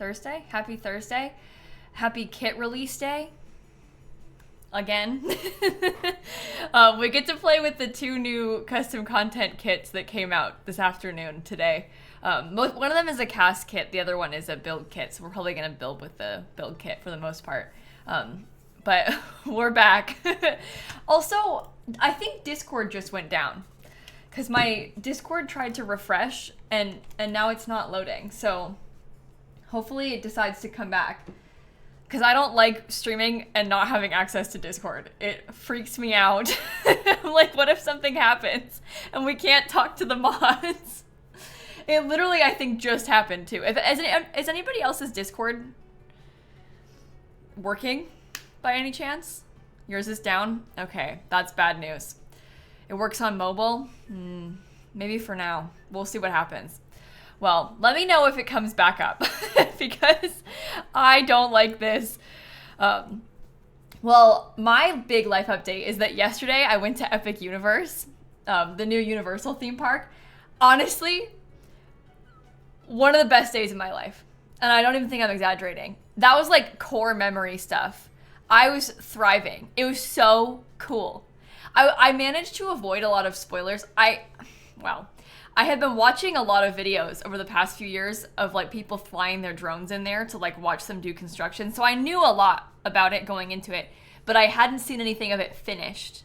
Thursday. Happy Thursday. Happy kit release day. Again. We get to play with the 2 new custom content kits that came out this afternoon today. One of them is a cast kit, the other one is a build kit, so we're probably going to build with the build kit for the most part. But we're back. Also, I think Discord just went down because my Discord tried to refresh and now it's not loading. So hopefully it decides to come back because I don't like streaming and not having access to Discord. It freaks me out. I'm like, what if something happens and we can't talk to the mods? It literally, I think, just happened too. Is anybody else's Discord working by any chance? Yours is down? Okay, that's bad news. It works on mobile? Maybe for now. We'll see what happens. Well, let me know if it comes back up because I don't like this. Well, my big life update is that yesterday I went to Epic Universe, the new Universal theme park. Honestly, one of the best days of my life. And I don't even think I'm exaggerating. That was like core memory stuff. I was thriving. It was so cool. I managed to avoid a lot of spoilers. I had been watching a lot of videos over the past few years of like people flying their drones in there to like watch them do construction. So I knew a lot about it going into it, but I hadn't seen anything of it finished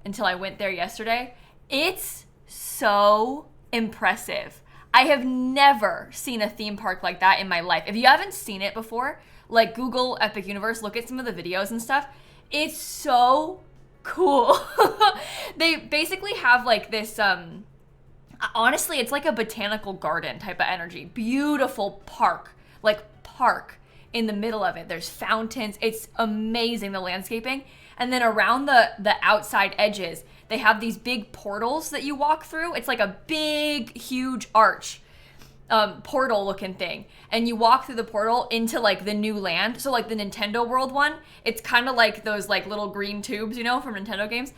until I went there yesterday. It's so impressive. I have never seen a theme park like that in my life. If you haven't seen it before, like Google Epic Universe, look at some of the videos and stuff. It's so cool. They basically have like this, honestly, it's like a botanical garden type of energy. Beautiful park in the middle of it. There's fountains. It's amazing, the landscaping. And then around the outside edges, they have these big portals that you walk through. It's like a big, huge arch, portal looking thing. And you walk through the portal into like the new land. So like the Nintendo World one, it's kind of like those like little green tubes, you know, from Nintendo games.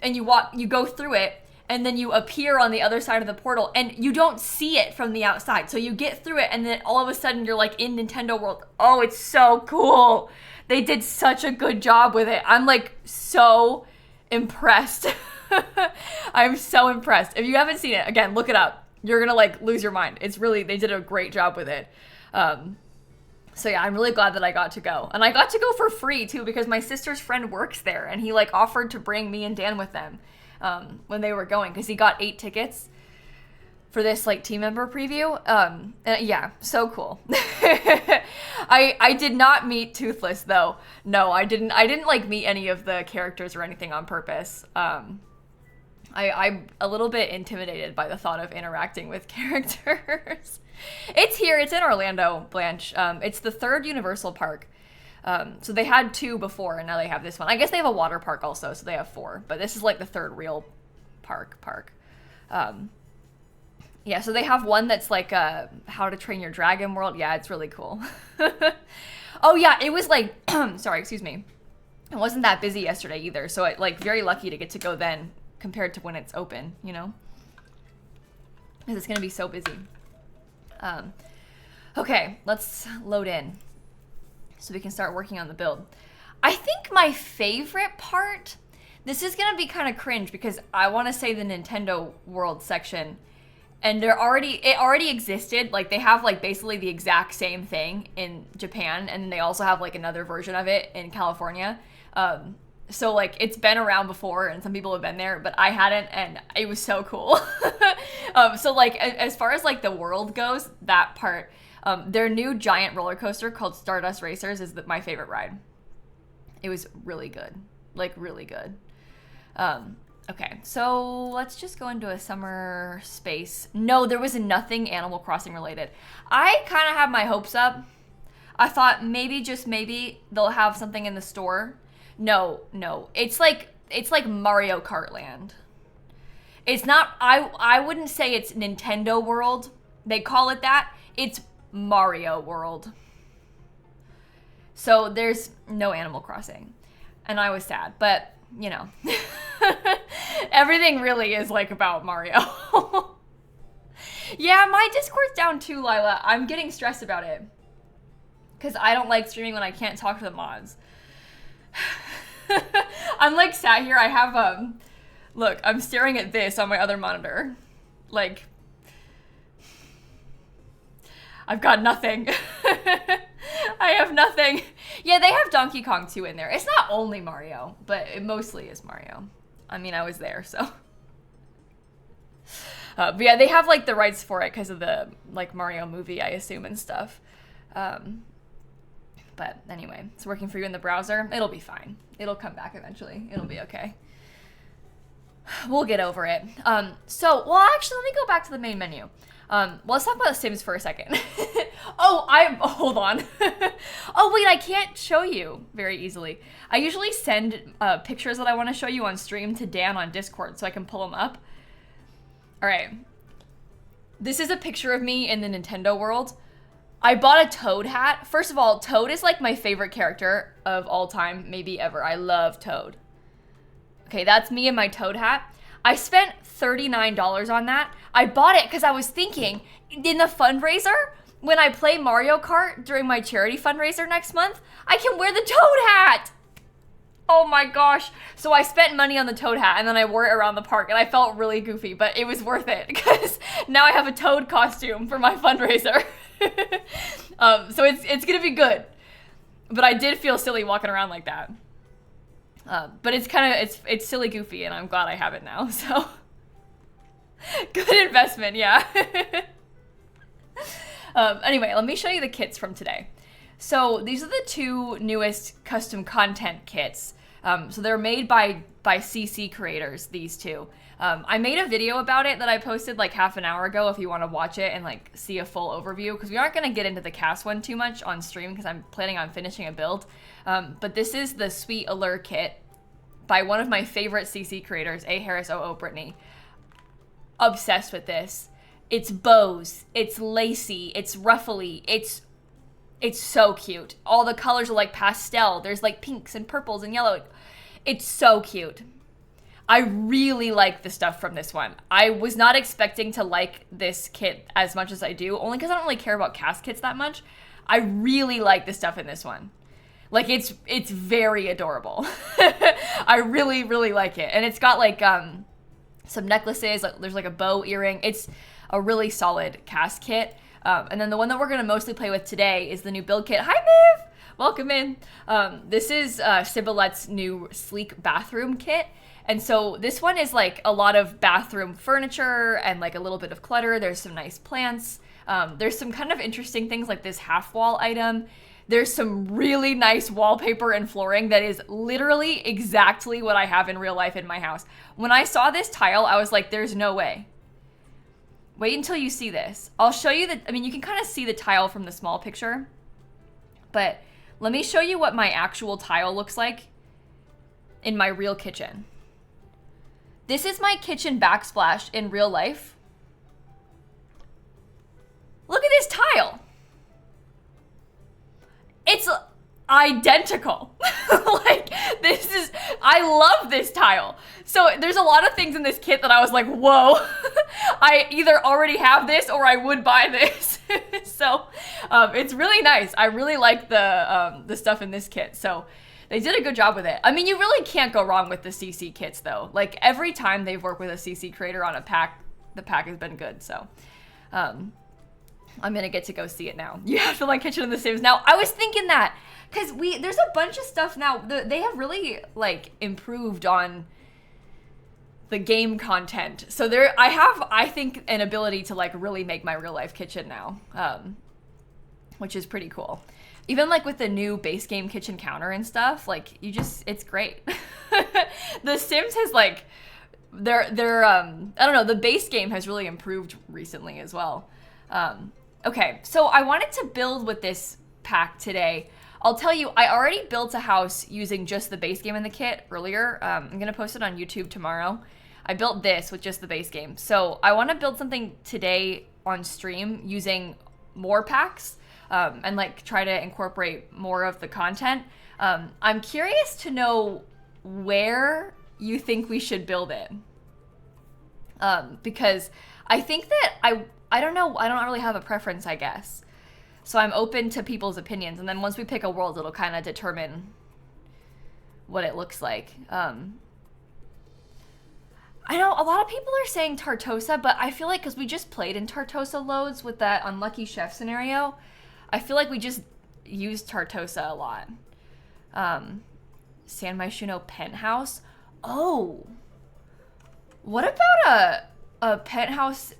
And you go through it and then you appear on the other side of the portal and you don't see it from the outside. So you get through it and then all of a sudden you're like in Nintendo World. Oh, it's so cool. They did such a good job with it. I'm like so impressed. I'm so impressed. If you haven't seen it, again, look it up. You're gonna like lose your mind. It's really, they did a great job with it. So yeah, I'm really glad that I got to go. And I got to go for free too because my sister's friend works there and he like offered to bring me and Dan with them when they were going because he got 8 tickets for this like team member preview. And yeah, so cool. I did not meet Toothless though. No, I didn't like meet any of the characters or anything on purpose. I'm a little bit intimidated by the thought of interacting with characters. It's here. It's in Orlando, Blanche. It's the 3rd Universal Park. So they had 2 before, and now they have this one. I guess they have a water park also, so they have 4. But this is like the 3rd real park. Yeah, so they have one that's like How to Train Your Dragon World. Yeah, it's really cool. Oh yeah, it was like, sorry, excuse me. It wasn't that busy yesterday either, so I like very lucky to get to go then compared to when it's open, you know? Because it's going to be so busy. Okay, let's load in so we can start working on the build. I think my favorite part, this is going to be kind of cringe because I want to say the Nintendo World section, and it already existed. Like they have like basically the exact same thing in Japan, and they also have like another version of it in California. So like it's been around before and some people have been there, but I hadn't, and it was so cool. So like as far as like the world goes, that part, their new giant roller coaster called Stardust Racers is my favorite ride. It was really good, like really good. Okay, so let's just go into a summer space. No, there was nothing Animal Crossing related. I kind of had my hopes up. I thought maybe, just maybe, they'll have something in the store. No. It's like Mario Kart Land. It's not, I wouldn't say it's Nintendo World. They call it that. It's Mario World. So there's no Animal Crossing. And I was sad, but you know. Everything really is like about Mario. Yeah, my Discord's down too, Lila. I'm getting stressed about it. because I don't like streaming when I can't talk to the mods. I'm like sat here, I have, look, I'm staring at this on my other monitor. Like, I've got nothing. I have nothing. Yeah, they have Donkey Kong 2 in there. It's not only Mario, but it mostly is Mario. I mean, I was there, so. But yeah, they have like the rights for it because of the like Mario movie, I assume, and stuff. But anyway, it's working for you in the browser. It'll be fine. It'll come back eventually. It'll be okay. We'll get over it. Well, actually, let me go back to the main menu. Let's talk about The Sims for a second. Hold on. Oh, wait, I can't show you very easily. I usually send pictures that I want to show you on stream to Dan on Discord so I can pull them up. All right. This is a picture of me in the Nintendo world. I bought a Toad hat. First of all, Toad is like my favorite character of all time, maybe ever. I love Toad. Okay, that's me in my Toad hat. I spent $39 on that. I bought it because I was thinking, in the fundraiser, when I play Mario Kart during my charity fundraiser next month, I can wear the Toad hat. Oh my gosh. So I spent money on the Toad hat and then I wore it around the park and I felt really goofy, but it was worth it because now I have a Toad costume for my fundraiser. So it's gonna be good. But I did feel silly walking around like that. But it's silly goofy and I'm glad I have it now, so. Good investment, yeah. Anyway, let me show you the kits from today. So these are the two newest custom content kits. So they're made by CC creators, these two. I made a video about it that I posted like half an hour ago if you want to watch it and like see a full overview, because we aren't going to get into the cast one too much on stream because I'm planning on finishing a build. But this is the Sweet Allure kit by one of my favorite CC creators, A Harris OO Brittany. Obsessed with this. It's bows, it's lacy, it's ruffly, it's so cute. All the colors are like pastel. There's like pinks and purples and yellow. It's so cute. I really like the stuff from this one. I was not expecting to like this kit as much as I do, only because I don't really care about cast kits that much. I really like the stuff in this one. Like, it's very adorable. I really, really like it. And it's got like some necklaces. Like, there's like a bow earring. It's a really solid cast kit. And then the one that we're going to mostly play with today is the new build kit. Hi, Miv! Welcome in. This is Sibilette's new sleek bathroom kit. And so this one is like a lot of bathroom furniture and like a little bit of clutter. There's some nice plants. There's some kind of interesting things like this half wall item. There's some really nice wallpaper and flooring that is literally exactly what I have in real life in my house. When I saw this tile, I was like, there's no way. Wait until you see this. I'll show you you can kind of see the tile from the small picture, but let me show you what my actual tile looks like in my real kitchen. This is my kitchen backsplash in real life. Look at this tile. It's identical. Like, I love this tile. So there's a lot of things in this kit that I was like, whoa, I either already have this or I would buy this. So it's really nice. I really like the stuff in this kit. So they did a good job with it. I mean, you really can't go wrong with the CC kits though. Like, every time they've worked with a CC creator on a pack, the pack has been good. So I'm gonna get to go see it now. You have to like Kitchen in the Sims now. I was thinking that because there's a bunch of stuff now. They have really like improved on the game content. So I think, an ability to like really make my real life kitchen now, which is pretty cool. Even like with the new base game kitchen counter and stuff, like it's great. The Sims has like I don't know, the base game has really improved recently as well. Okay, so I wanted to build with this pack today. I'll tell you, I already built a house using just the base game in the kit earlier. I'm gonna post it on YouTube tomorrow. I built this with just the base game. So I wanna build something today on stream using more packs and like try to incorporate more of the content. I'm curious to know where you think we should build it. Because I think that I don't know, I don't really have a preference, I guess. So I'm open to people's opinions. And then once we pick a world, it'll kind of determine what it looks like. I know a lot of people are saying Tartosa, but I feel like because we just played in Tartosa loads with that unlucky chef scenario, I feel like we just used Tartosa a lot. San Myshuno penthouse. Oh, what about a penthouse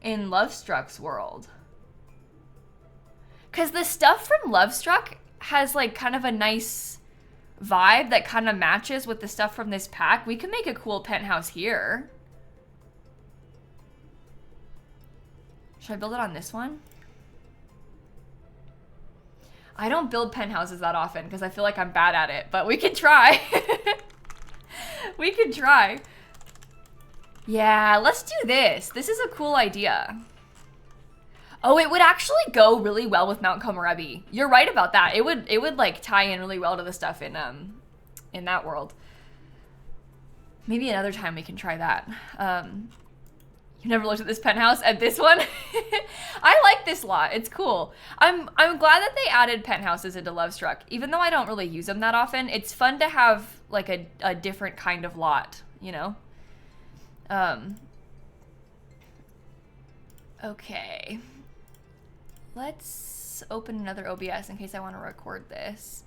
in Lovestruck's world? Because the stuff from Lovestruck has like kind of a nice vibe that kind of matches with the stuff from this pack. We could make a cool penthouse here. Should I build it on this one? I don't build penthouses that often because I feel like I'm bad at it, but we can try. We can try. Yeah, let's do this. This is a cool idea. Oh, it would actually go really well with Mount Komorebi. You're right about that. It would like tie in really well to the stuff in that world. Maybe another time we can try that. You never looked at this penthouse? At this one? I like this lot. It's cool. I'm glad that they added penthouses into Lovestruck. Even though I don't really use them that often, it's fun to have like a different kind of lot, you know? Okay. Let's open another OBS in case I want to record this.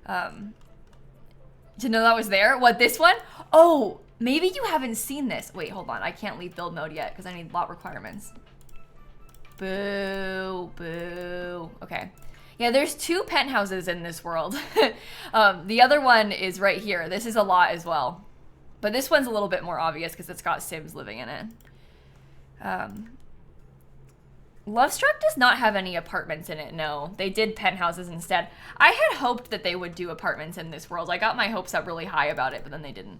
Didn't know that was there. What, this one? Oh, maybe you haven't seen this. Wait, hold on. I can't leave build mode yet because I need lot requirements. Boo, boo. Okay. Yeah, there's 2 penthouses in this world. The other one is right here. This is a lot as well. But this one's a little bit more obvious because it's got Sims living in it. Lovestruck does not have any apartments in it, no. They did penthouses instead. I had hoped that they would do apartments in this world. I got my hopes up really high about it, but then they didn't.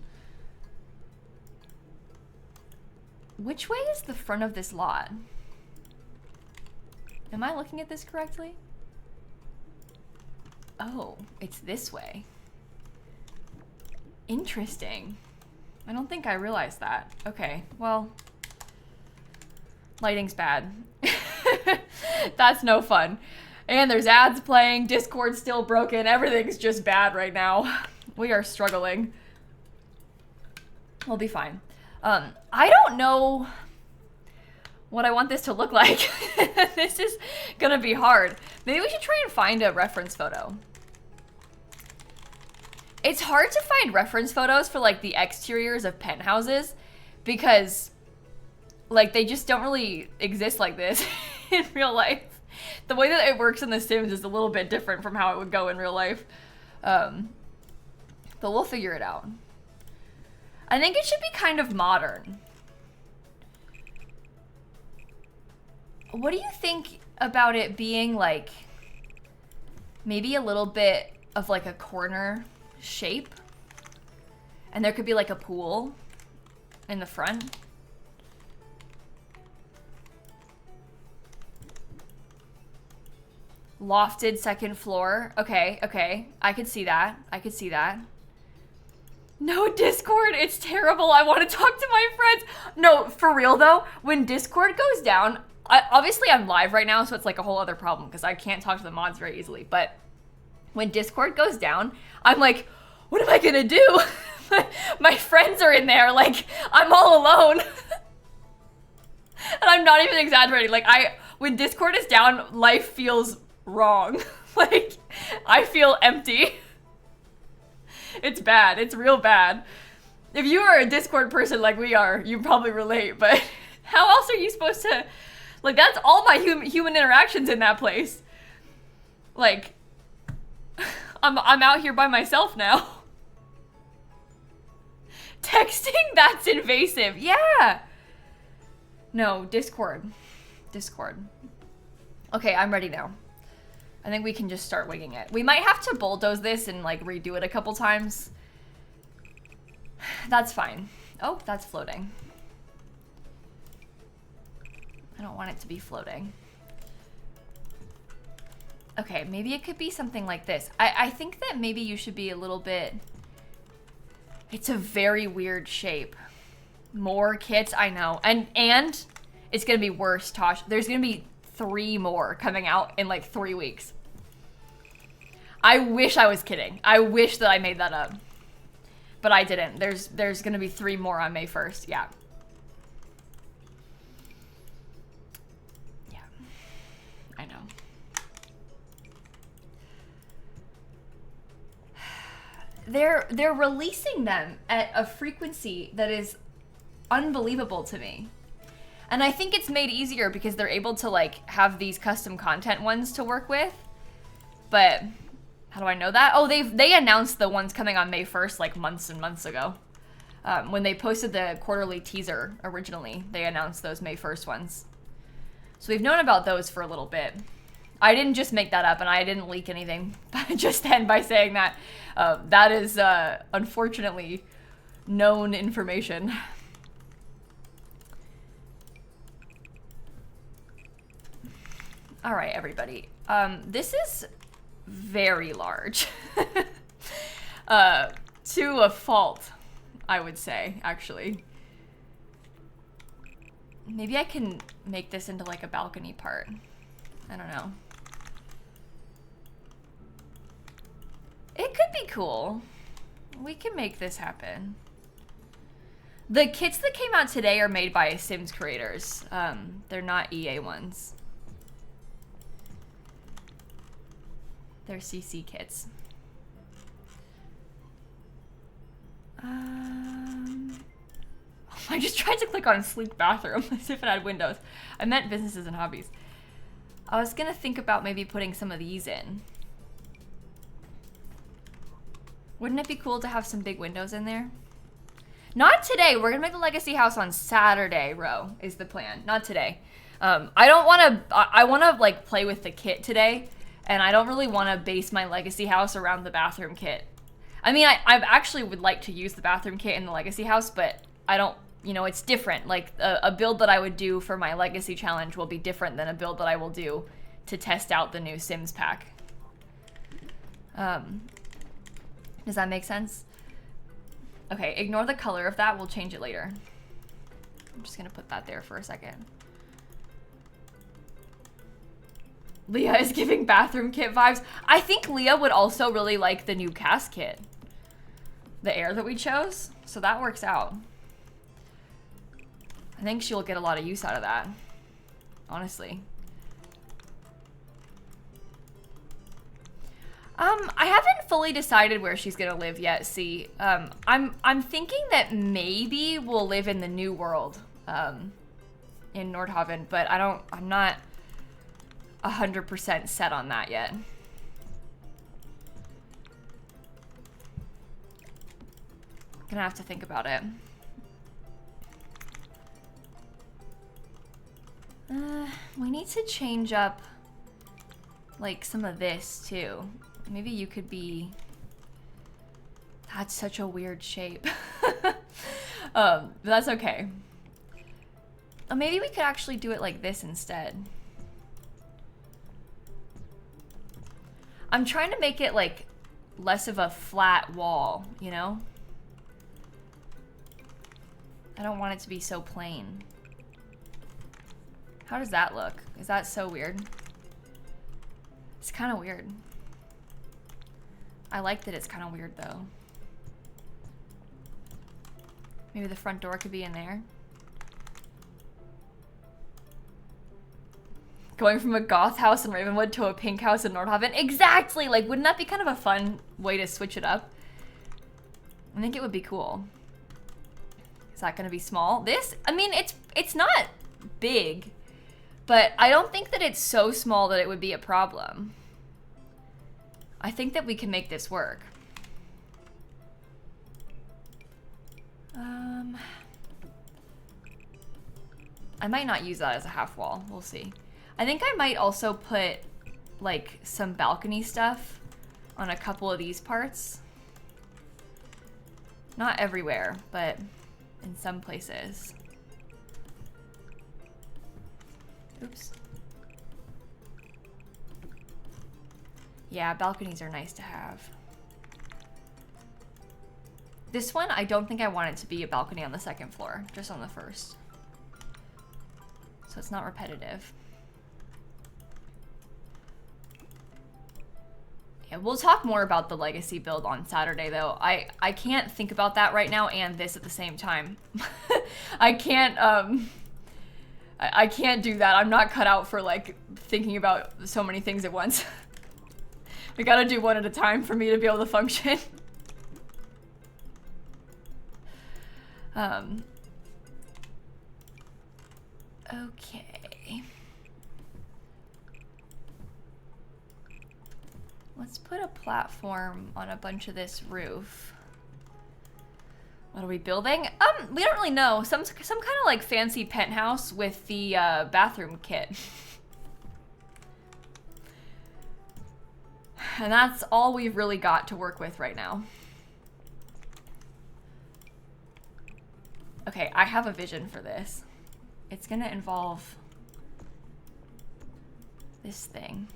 Which way is the front of this lot? Am I looking at this correctly? Oh, it's this way. Interesting. I don't think I realized that. Okay, well, lighting's bad. That's no fun. And there's ads playing, Discord's still broken, everything's just bad right now. We are struggling. We'll be fine. I don't know what I want this to look like. This is gonna be hard. Maybe we should try and find a reference photo. It's hard to find reference photos for like the exteriors of penthouses because like they just don't really exist like this in real life. The way that it works in The Sims is a little bit different from how it would go in real life. But we'll figure it out. I think it should be kind of modern. What do you think about it being like maybe a little bit of like a corner shape? And there could be like a pool in the front. Lofted second floor. Okay, okay. I could see that. I could see that. No Discord, it's terrible. I want to talk to my friends. No, for real though, when Discord goes down, obviously I'm live right now, so it's like a whole other problem because I can't talk to the mods very easily. But when Discord goes down, I'm like, what am I gonna do? My friends are in there, like, I'm all alone. And I'm not even exaggerating. Like, when Discord is down, life feels wrong. Like, I feel empty. It's bad. It's real bad. If you are a Discord person like we are, you probably relate, but how else are you supposed to... Like, that's all my human interactions in that place. Like, I'm out here by myself now. Texting? That's invasive. Yeah. No, Discord. Discord. Okay, I'm ready now. I think we can just start winging it. We might have to bulldoze this and like redo it a couple times. That's fine. Oh, that's floating. I don't want it to be floating. Okay, maybe it could be something like this. I think that maybe you should be a little bit... It's a very weird shape. More kits, I know. And it's gonna be worse, Tosh. There's gonna be 3 more coming out in like 3 weeks. I wish I was kidding. I wish that I made that up. But I didn't. There's gonna be 3 more on May 1st. Yeah. Yeah. I know. They're releasing them at a frequency that is unbelievable to me. And I think it's made easier because they're able to like have these custom content ones to work with. But how do I know that? Oh, they announced the ones coming on May 1st like months and months ago. When they posted the quarterly teaser originally, they announced those May 1st ones. So we've known about those for a little bit. I didn't just make that up, and I didn't leak anything just then by saying that. That is, unfortunately, known information. All right, everybody. This is very large. To a fault, I would say, actually. Maybe I can make this into, like, a balcony part. I don't know. It could be cool. We can make this happen. The kits that came out today are made by Sims creators. They're not EA ones. They're CC kits. I just tried to click on sleek bathroom as if it had windows. I meant businesses and hobbies. I was gonna think about maybe putting some of these in. Wouldn't it be cool to have some big windows in there? Not today. We're gonna make the legacy house on Saturday, Ro, is the plan. Not today. I don't wanna, I wanna like play with the kit today, and I don't really wanna base my legacy house around the bathroom kit. I mean, I actually would like to use the bathroom kit in the legacy house, but I don't, you know, it's different. Like a build that I would do for my legacy challenge will be different than a build that I will do to test out the new Sims pack. Does that make sense? Okay, ignore the color of that. We'll change it later. I'm just gonna put that there for a second. Leah is giving bathroom kit vibes. I think Leah would also really like the new cast kit. The air that we chose. So that works out. I think she'll get a lot of use out of that. Honestly. I haven't fully decided where she's gonna live yet, see. I'm thinking that maybe we'll live in the New World, in Nordhaven, but I'm not 100% set on that yet. Gonna have to think about it. We need to change up, like, some of this, too. Maybe you could be... That's such a weird shape. But that's okay. Maybe we could actually do it like this instead. I'm trying to make it, like, less of a flat wall, you know? I don't want it to be so plain. How does that look? Is that so weird? It's kind of weird. I like that it's kind of weird, though. Maybe the front door could be in there. Going from a goth house in Ravenwood to a pink house in Nordhaven. Exactly! Like, wouldn't that be kind of a fun way to switch it up? I think it would be cool. Is that gonna be small? This, I mean, it's not big, but I don't think that it's so small that it would be a problem. I think that we can make this work. I might not use that as a half wall. We'll see. I think I might also put like some balcony stuff on a couple of these parts. Not everywhere, but in some places. Oops. Yeah, balconies are nice to have. This one, I don't think I want it to be a balcony on the second floor, just on the first. So it's not repetitive. Okay, we'll talk more about the legacy build on Saturday, though. I can't think about that right now and this at the same time. I can't I can't do that. I'm not cut out for like thinking about so many things at once. We gotta do one at a time for me to be able to function. Okay. Let's put a platform on a bunch of this roof. What are we building? We don't really know. Some kind of like fancy penthouse with the bathroom kit. And that's all we've really got to work with right now. Okay, I have a vision for this. It's gonna involve this thing.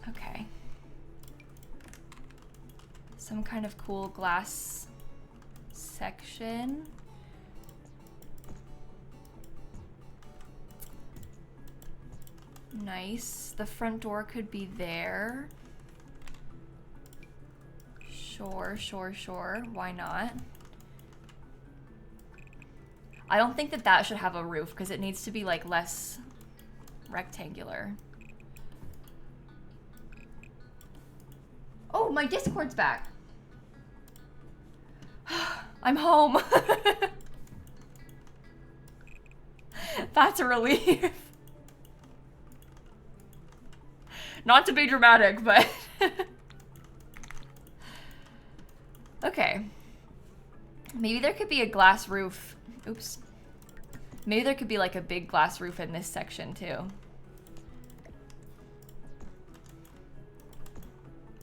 Okay. Some kind of cool glass section. Nice. The front door could be there. Sure, sure, sure. Why not? I don't think that that should have a roof because it needs to be like less rectangular. Oh, my Discord's back. I'm home. That's a relief. Not to be dramatic, but okay. Maybe there could be a glass roof. Oops. Maybe there could be like a big glass roof in this section too.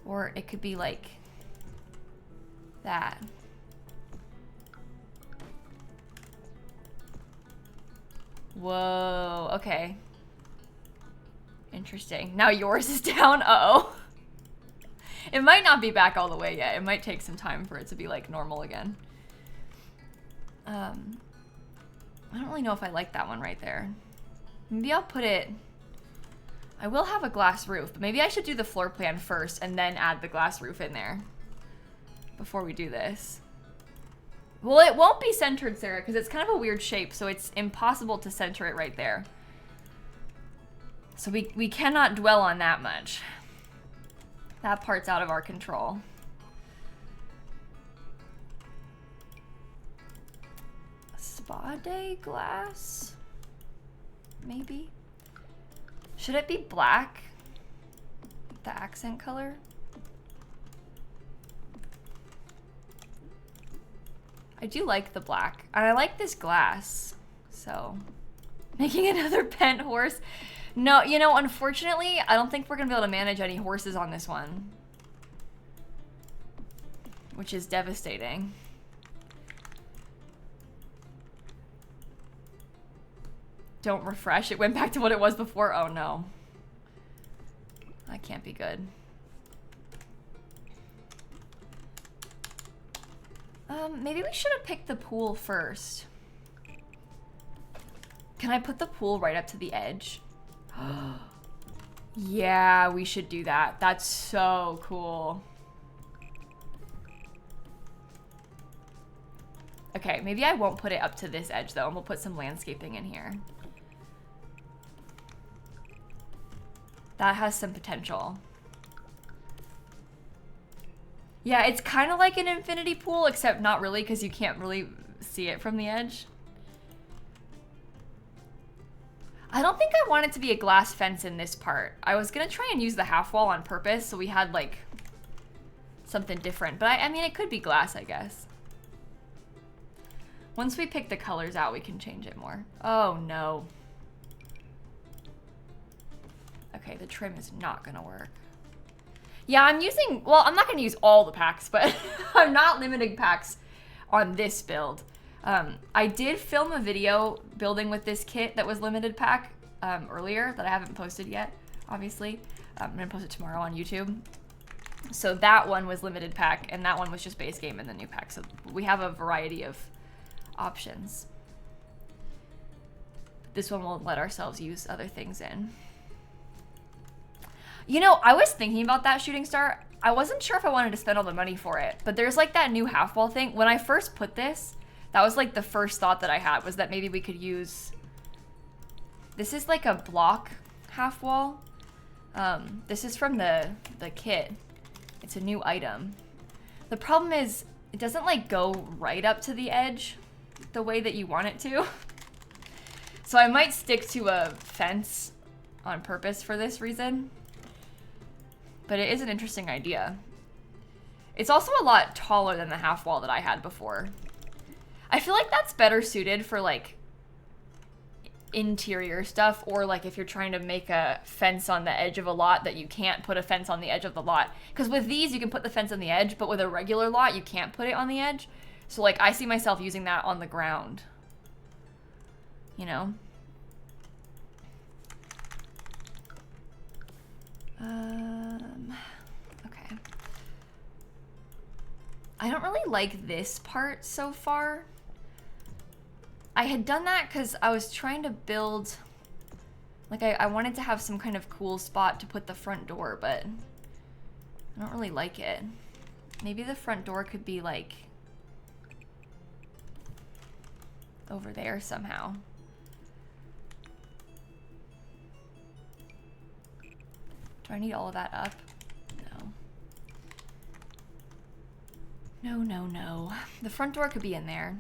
Or it could be like that. Whoa, okay. Interesting. Now yours is down. Uh-oh. It might not be back all the way yet. It might take some time for it to be like normal again. I don't really know if I like that one right there. Maybe I'll put it... I will have a glass roof, but maybe I should do the floor plan first and then add the glass roof in there before we do this. Well, it won't be centered, Sarah, because it's kind of a weird shape, so it's impossible to center it right there. So we cannot dwell on that much. That part's out of our control. Spa day glass? Maybe? Should it be black? The accent color? I do like the black. And I like this glass. So, making another pent horse. No, you know, unfortunately, I don't think we're gonna be able to manage any horses on this one. Which is devastating. Don't refresh. It went back to what it was before. Oh no. That can't be good. Maybe we should have picked the pool first. Can I put the pool right up to the edge? Yeah, we should do that. That's so cool. Okay, maybe I won't put it up to this edge though, and we'll put some landscaping in here. That has some potential. Yeah, it's kind of like an infinity pool, except not really, because you can't really see it from the edge. I don't think I want it to be a glass fence in this part. I was gonna try and use the half wall on purpose, so we had like something different. But I mean, it could be glass, I guess. Once we pick the colors out, we can change it more. Oh no. Okay, the trim is not gonna work. Yeah, I'm using, well, I'm not gonna use all the packs, but I'm not limiting packs on this build. I did film a video building with this kit that was limited pack earlier that I haven't posted yet, obviously. I'm gonna post it tomorrow on YouTube. So that one was limited pack, and that one was just base game and the new pack. So we have a variety of options. this one we'll let ourselves use other things in. You know, I was thinking about that shooting star. I wasn't sure if I wanted to spend all the money for it, but there's like that new half wall thing. When I first put this, that was like the first thought that I had, was that maybe we could use, this is like a block half wall. This is from the kit. It's a new item. The problem is it doesn't like go right up to the edge the way that you want it to. So I might stick to a fence on purpose for this reason. But it is an interesting idea. It's also a lot taller than the half wall that I had before. I feel like that's better suited for like interior stuff, or like if you're trying to make a fence on the edge of a lot that you can't put a fence on the edge of the lot. Because with these you can put the fence on the edge, but with a regular lot you can't put it on the edge. So like I see myself using that on the ground. You know? Okay. I don't really like this part so far. I had done that because I was trying to build, like I wanted to have some kind of cool spot to put the front door, but I don't really like it. Maybe the front door could be like over there somehow. Do I need all of that up? No. No. The front door could be in there.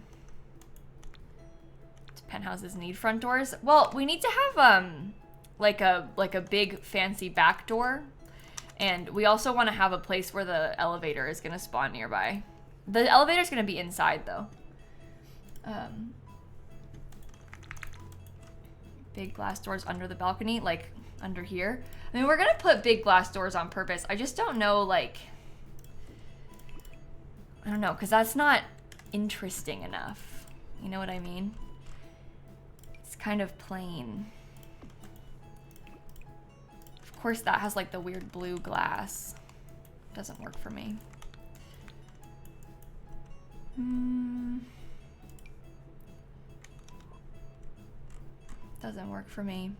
Do penthouses need front doors? Well, we need to have like a big fancy back door, and we also want to have a place where the elevator is going to spawn nearby. The elevator is going to be inside though. Big glass doors under the balcony, like under here. I mean, we're gonna put big glass doors on purpose. I just don't know, like, I don't know, because that's not interesting enough. You know what I mean? It's kind of plain. Of course, that has like the weird blue glass. Doesn't work for me. Doesn't work for me.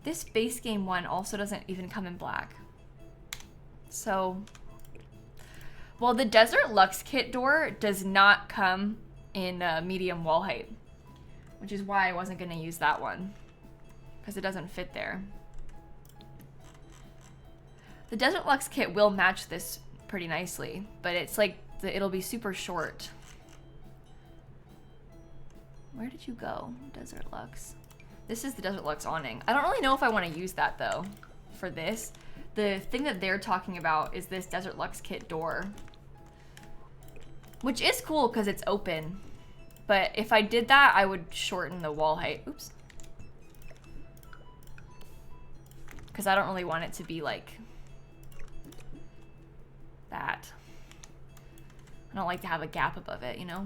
This base game one also doesn't even come in black. So, well, the Desert Luxe kit door does not come in medium wall height, which is why I wasn't gonna use that one, because it doesn't fit there. The Desert Luxe kit will match this pretty nicely, but it's like, it'll be super short. Where did you go, Desert Luxe? This is the Desert Luxe awning. I don't really know if I want to use that though, for this. The thing that they're talking about is this Desert Luxe kit door, which is cool because it's open. But if I did that, I would shorten the wall height. Oops. Because I don't really want it to be like that. I don't like to have a gap above it, you know?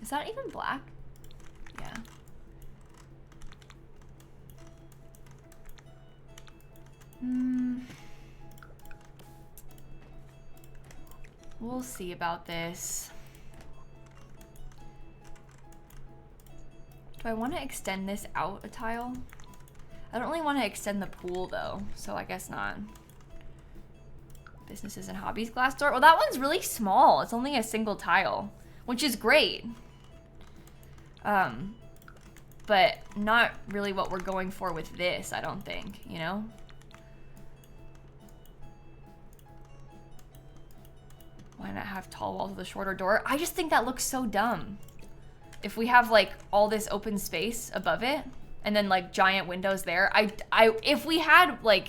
Is that even black? Yeah. We'll see about this. Do I want to extend this out a tile? I don't really want to extend the pool though, so I guess not. Businesses and hobbies glass door. Well, that one's really small. It's only a single tile, which is great. But not really what we're going for with this, I don't think, you know? Why not have tall walls with a shorter door? I just think that looks so dumb. If we have like all this open space above it and then like giant windows there, if we had like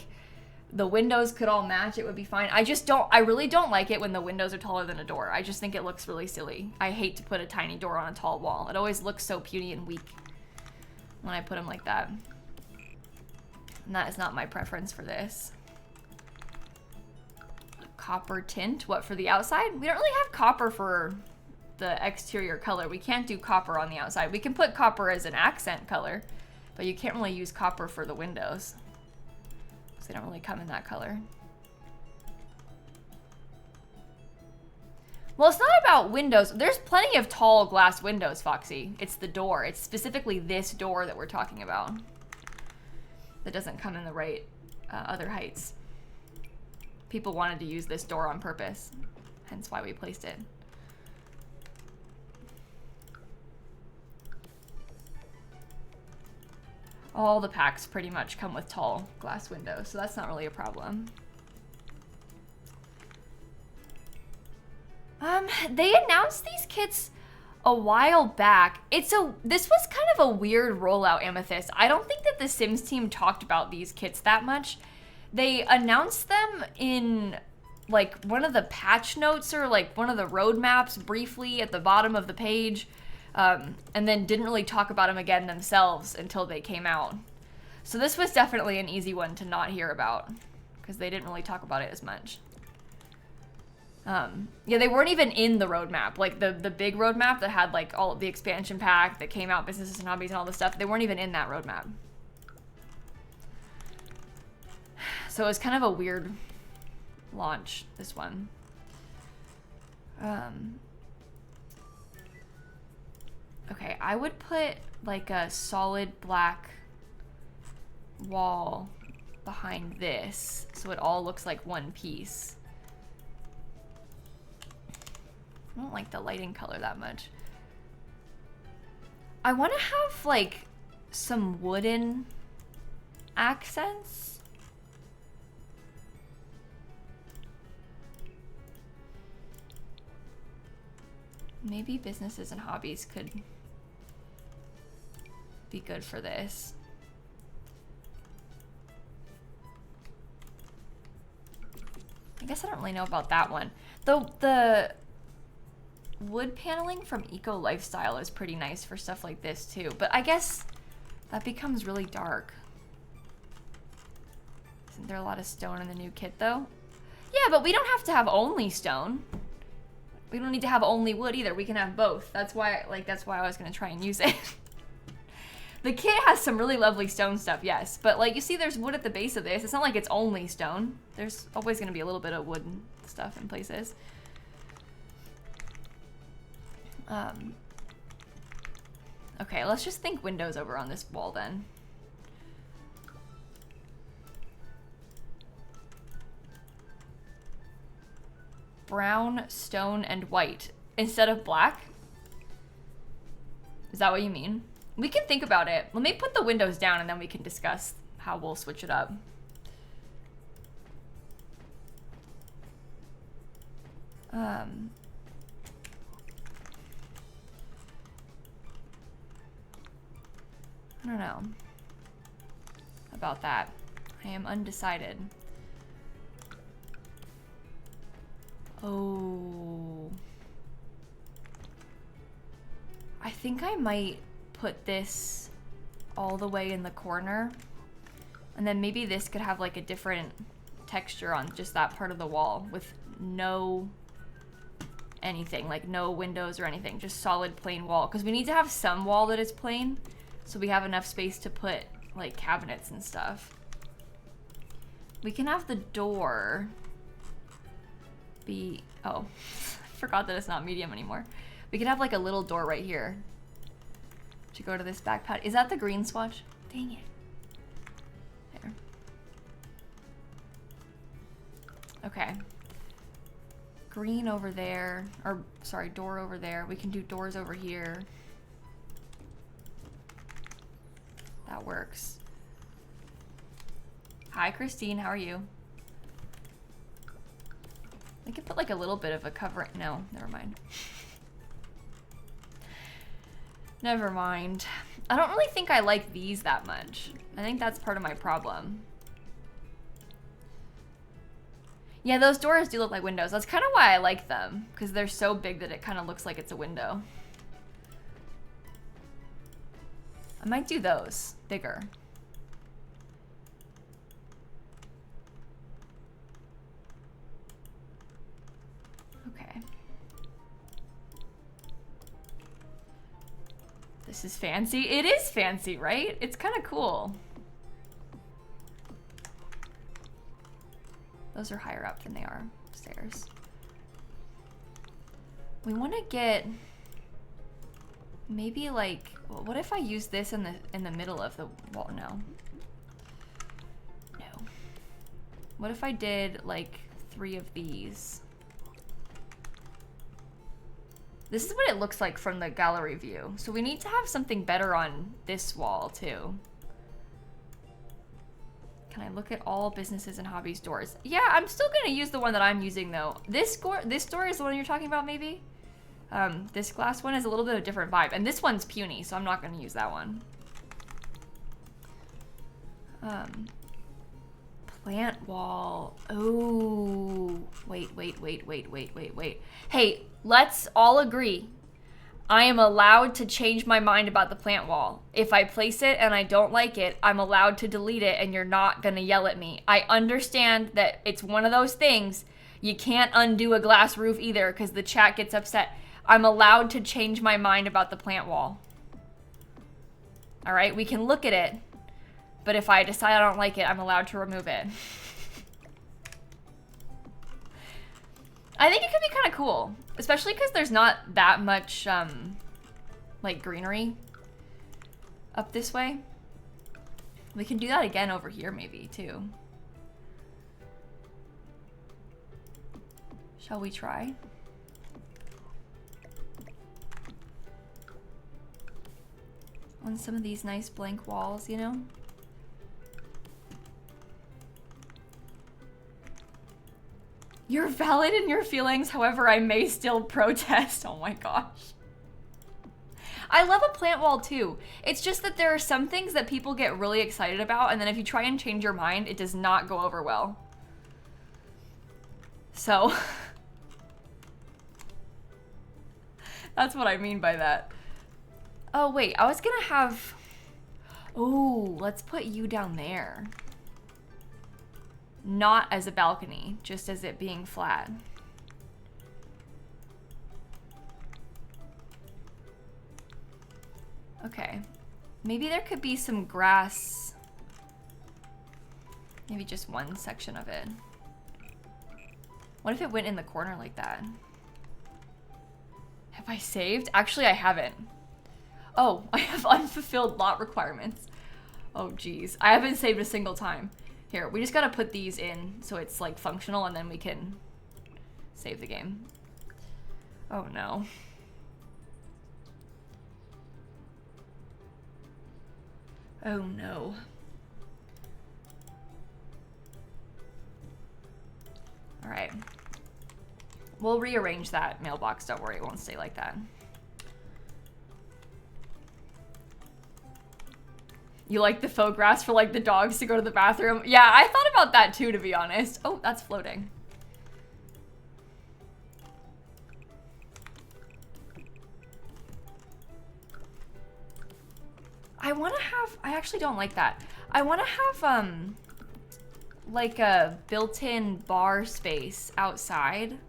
the windows could all match, it would be fine. I really don't like it when the windows are taller than a door. I just think it looks really silly. I hate to put a tiny door on a tall wall. It always looks so puny and weak when I put them like that. And that is not my preference for this. Copper tint, what, for the outside? We don't really have copper for the exterior color. We can't do copper on the outside. We can put copper as an accent color, but you can't really use copper for the windows. They don't really come in that color. Well, it's not about windows. There's plenty of tall glass windows, Foxy. It's the door. It's specifically this door that we're talking about. That doesn't come in the right other heights. People wanted to use this door on purpose. Hence why we placed it. All the packs pretty much come with tall glass windows, so that's not really a problem. They announced these kits a while back. This was kind of a weird rollout, Amethyst. I don't think that the Sims team talked about these kits that much. They announced them in like one of the patch notes or like one of the roadmaps briefly at the bottom of the page, and then didn't really talk about them again themselves until they came out. So this was definitely an easy one to not hear about because they didn't really talk about it as much. Yeah, they weren't even in the roadmap, like the big roadmap that had like all of the expansion pack that came out, businesses and hobbies and all this stuff. They weren't even in that roadmap. So it was kind of a weird launch, this one. Okay, I would put like a solid black wall behind this so it all looks like one piece. I don't like the lighting color that much. I want to have like some wooden accents. Maybe businesses and hobbies could be good for this. I guess I don't really know about that one. The wood paneling from Eco Lifestyle is pretty nice for stuff like this too, but I guess that becomes really dark. Isn't there a lot of stone in the new kit though? Yeah, but we don't have to have only stone. We don't need to have only wood either. We can have both. That's why I was gonna try and use it. The kit has some really lovely stone stuff, yes, but like you see there's wood at the base of this. It's not like it's only stone. There's always gonna be a little bit of wood stuff in places. Okay, let's just think windows over on this wall then. Brown, stone, and white instead of black? Is that what you mean? We can think about it. Let me put the windows down and then we can discuss how we'll switch it up. I don't know about that. I am undecided. Oh. I think I might put this all the way in the corner. And then maybe this could have like a different texture on just that part of the wall with no anything, like no windows or anything, just solid plain wall. Because we need to have some wall that is plain so we have enough space to put like cabinets and stuff. We can have the door be, oh, I forgot that it's not medium anymore. We could have like a little door right here to go to this back pad. Is that the green swatch? Dang it. There. Okay. Green over there, or sorry, door over there. We can do doors over here. That works. Hi, Christine, how are you? I could put like a little bit of a cover. No, never mind. Never mind. I don't really think I like these that much. I think that's part of my problem. Yeah, those doors do look like windows. That's kind of why I like them, because they're so big that it kind of looks like it's a window. I might do those bigger. Okay. This is fancy. It is fancy, right? It's kind of cool. Those are higher up than they are upstairs. We want to get maybe like, what if I use this in the middle of the wall? No. No. What if I did like 3 of these? This is what it looks like from the gallery view. So we need to have something better on this wall too. Can I look at all businesses and hobbies doors? Yeah, I'm still gonna use the one that I'm using though. This door is the one you're talking about maybe? This glass one is a little bit of a different vibe. And this one's puny, so I'm not gonna use that one. Plant wall. Oh, wait. Hey, let's all agree. I am allowed to change my mind about the plant wall. If I place it and I don't like it, I'm allowed to delete it and you're not gonna yell at me. I understand that it's one of those things. You can't undo a glass roof either because the chat gets upset. I'm allowed to change my mind about the plant wall. All right, we can look at it, but if I decide I don't like it, I'm allowed to remove it. I think it could be kind of cool, especially because there's not that much like greenery up this way. We can do that again over here maybe too. Shall we try? On some of these nice blank walls, you know? You're valid in your feelings, however, I may still protest. Oh my gosh. I love a plant wall too. It's just that there are some things that people get really excited about, and then if you try and change your mind, it does not go over well. So, that's what I mean by that. Oh wait, I was gonna have, oh, let's put you down there. Not as a balcony, just as it being flat. Okay, maybe there could be some grass, maybe just one section of it. What if it went in the corner like that? Have I saved? Actually, I haven't. Oh, I have unfulfilled lot requirements. Oh geez, I haven't saved a single time. Here, we just gotta put these in so it's like functional and then we can save the game. Oh no. Oh no. All right. We'll rearrange that mailbox, don't worry, it won't stay like that. You like the faux grass for like the dogs to go to the bathroom? Yeah, I thought about that too, to be honest. Oh, that's floating. I want to have, I actually don't like that. I want to have like a built-in bar space outside.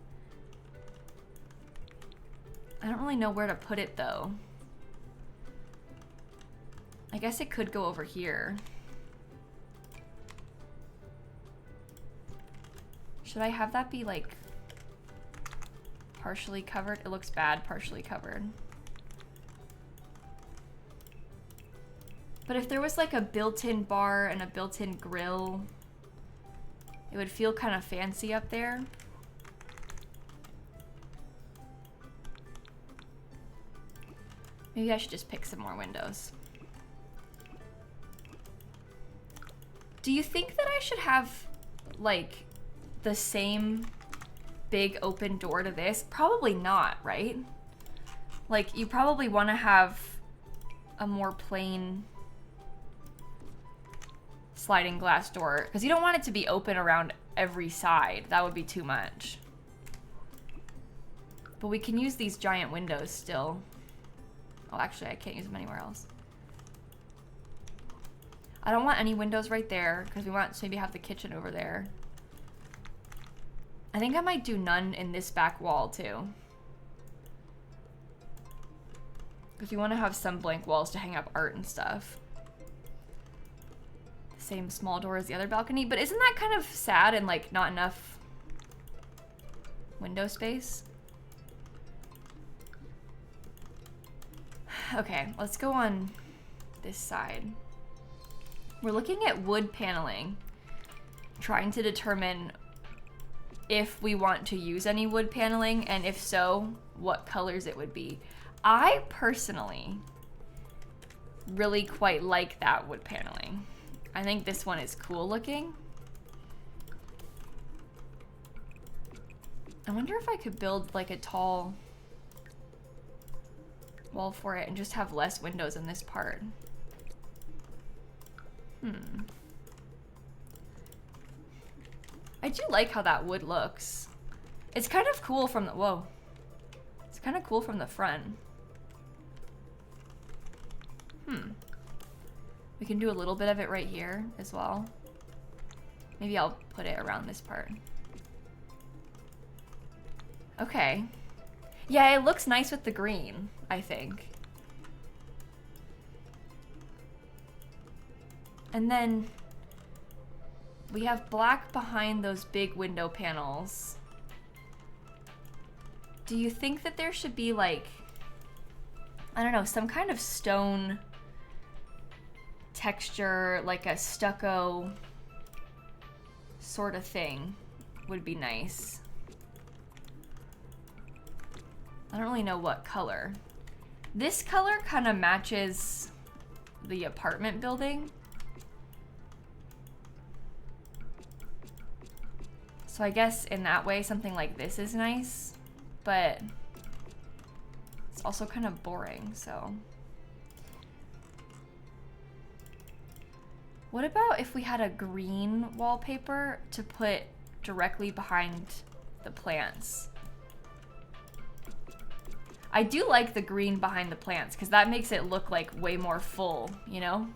I don't really know where to put it though. I guess it could go over here. Should I have that be like partially covered? It looks bad, partially covered. But if there was like a built-in bar and a built-in grill, it would feel kind of fancy up there. Maybe I should just pick some more windows. Do you think that I should have like the same big open door to this? Probably not, right? Like you probably want to have a more plain sliding glass door because you don't want it to be open around every side. That would be too much. But we can use these giant windows still. Oh, actually I can't use them anywhere else. I don't want any windows right there because we want to maybe have the kitchen over there. I think I might do none in this back wall too. Because we want to have some blank walls to hang up art and stuff. Same small door as the other balcony, but isn't that kind of sad and like not enough window space? Okay, let's go on this side. We're looking at wood paneling, trying to determine if we want to use any wood paneling, and if so, what colors it would be. I personally really quite like that wood paneling. I think this one is cool looking. I wonder if I could build like a tall wall for it and just have less windows in this part. I do like how that wood looks. It's kind of cool from the, whoa. It's kind of cool from the front. We can do a little bit of it right here as well. Maybe I'll put it around this part. Okay. Yeah, it looks nice with the green, I think. And then we have black behind those big window panels. Do you think that there should be like, I don't know, some kind of stone texture, like a stucco sort of thing would be nice. I don't really know what color. This color kind of matches the apartment building. So I guess in that way, something like this is nice, but it's also kind of boring, so. What about if we had a green wallpaper to put directly behind the plants? I do like the green behind the plants because that makes it look like way more full, you know?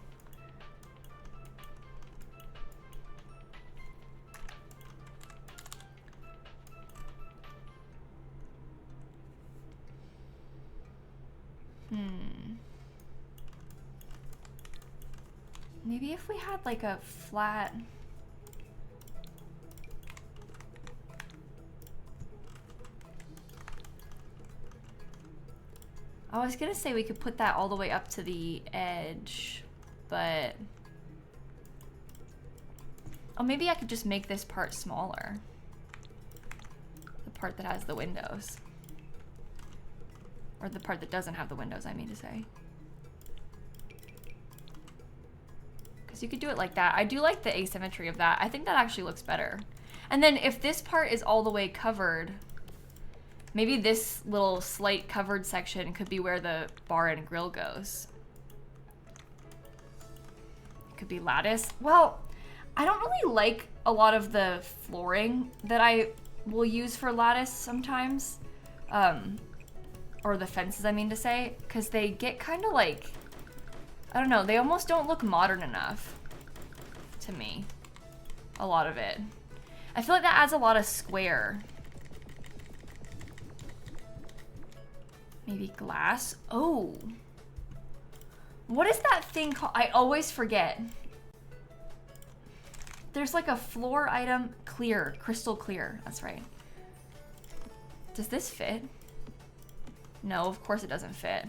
Maybe if we had like a flat... I was gonna say we could put that all the way up to the edge, but... Oh, maybe I could just make this part smaller. The part that has the windows. Or the part that doesn't have the windows, I mean to say. Because you could do it like that. I do like the asymmetry of that. I think that actually looks better. And then if this part is all the way covered, maybe this little slight covered section could be where the bar and grill goes. It could be lattice. Well, I don't really like a lot of the flooring that I will use for lattice sometimes. Or the fences, I mean to say, because they get kind of like, I don't know, they almost don't look modern enough to me. A lot of it. I feel like that adds a lot of square. Maybe glass. Oh. What is that thing called? I always forget. There's like a floor item. Clear. Crystal clear. That's right. Does this fit? No, of course it doesn't fit.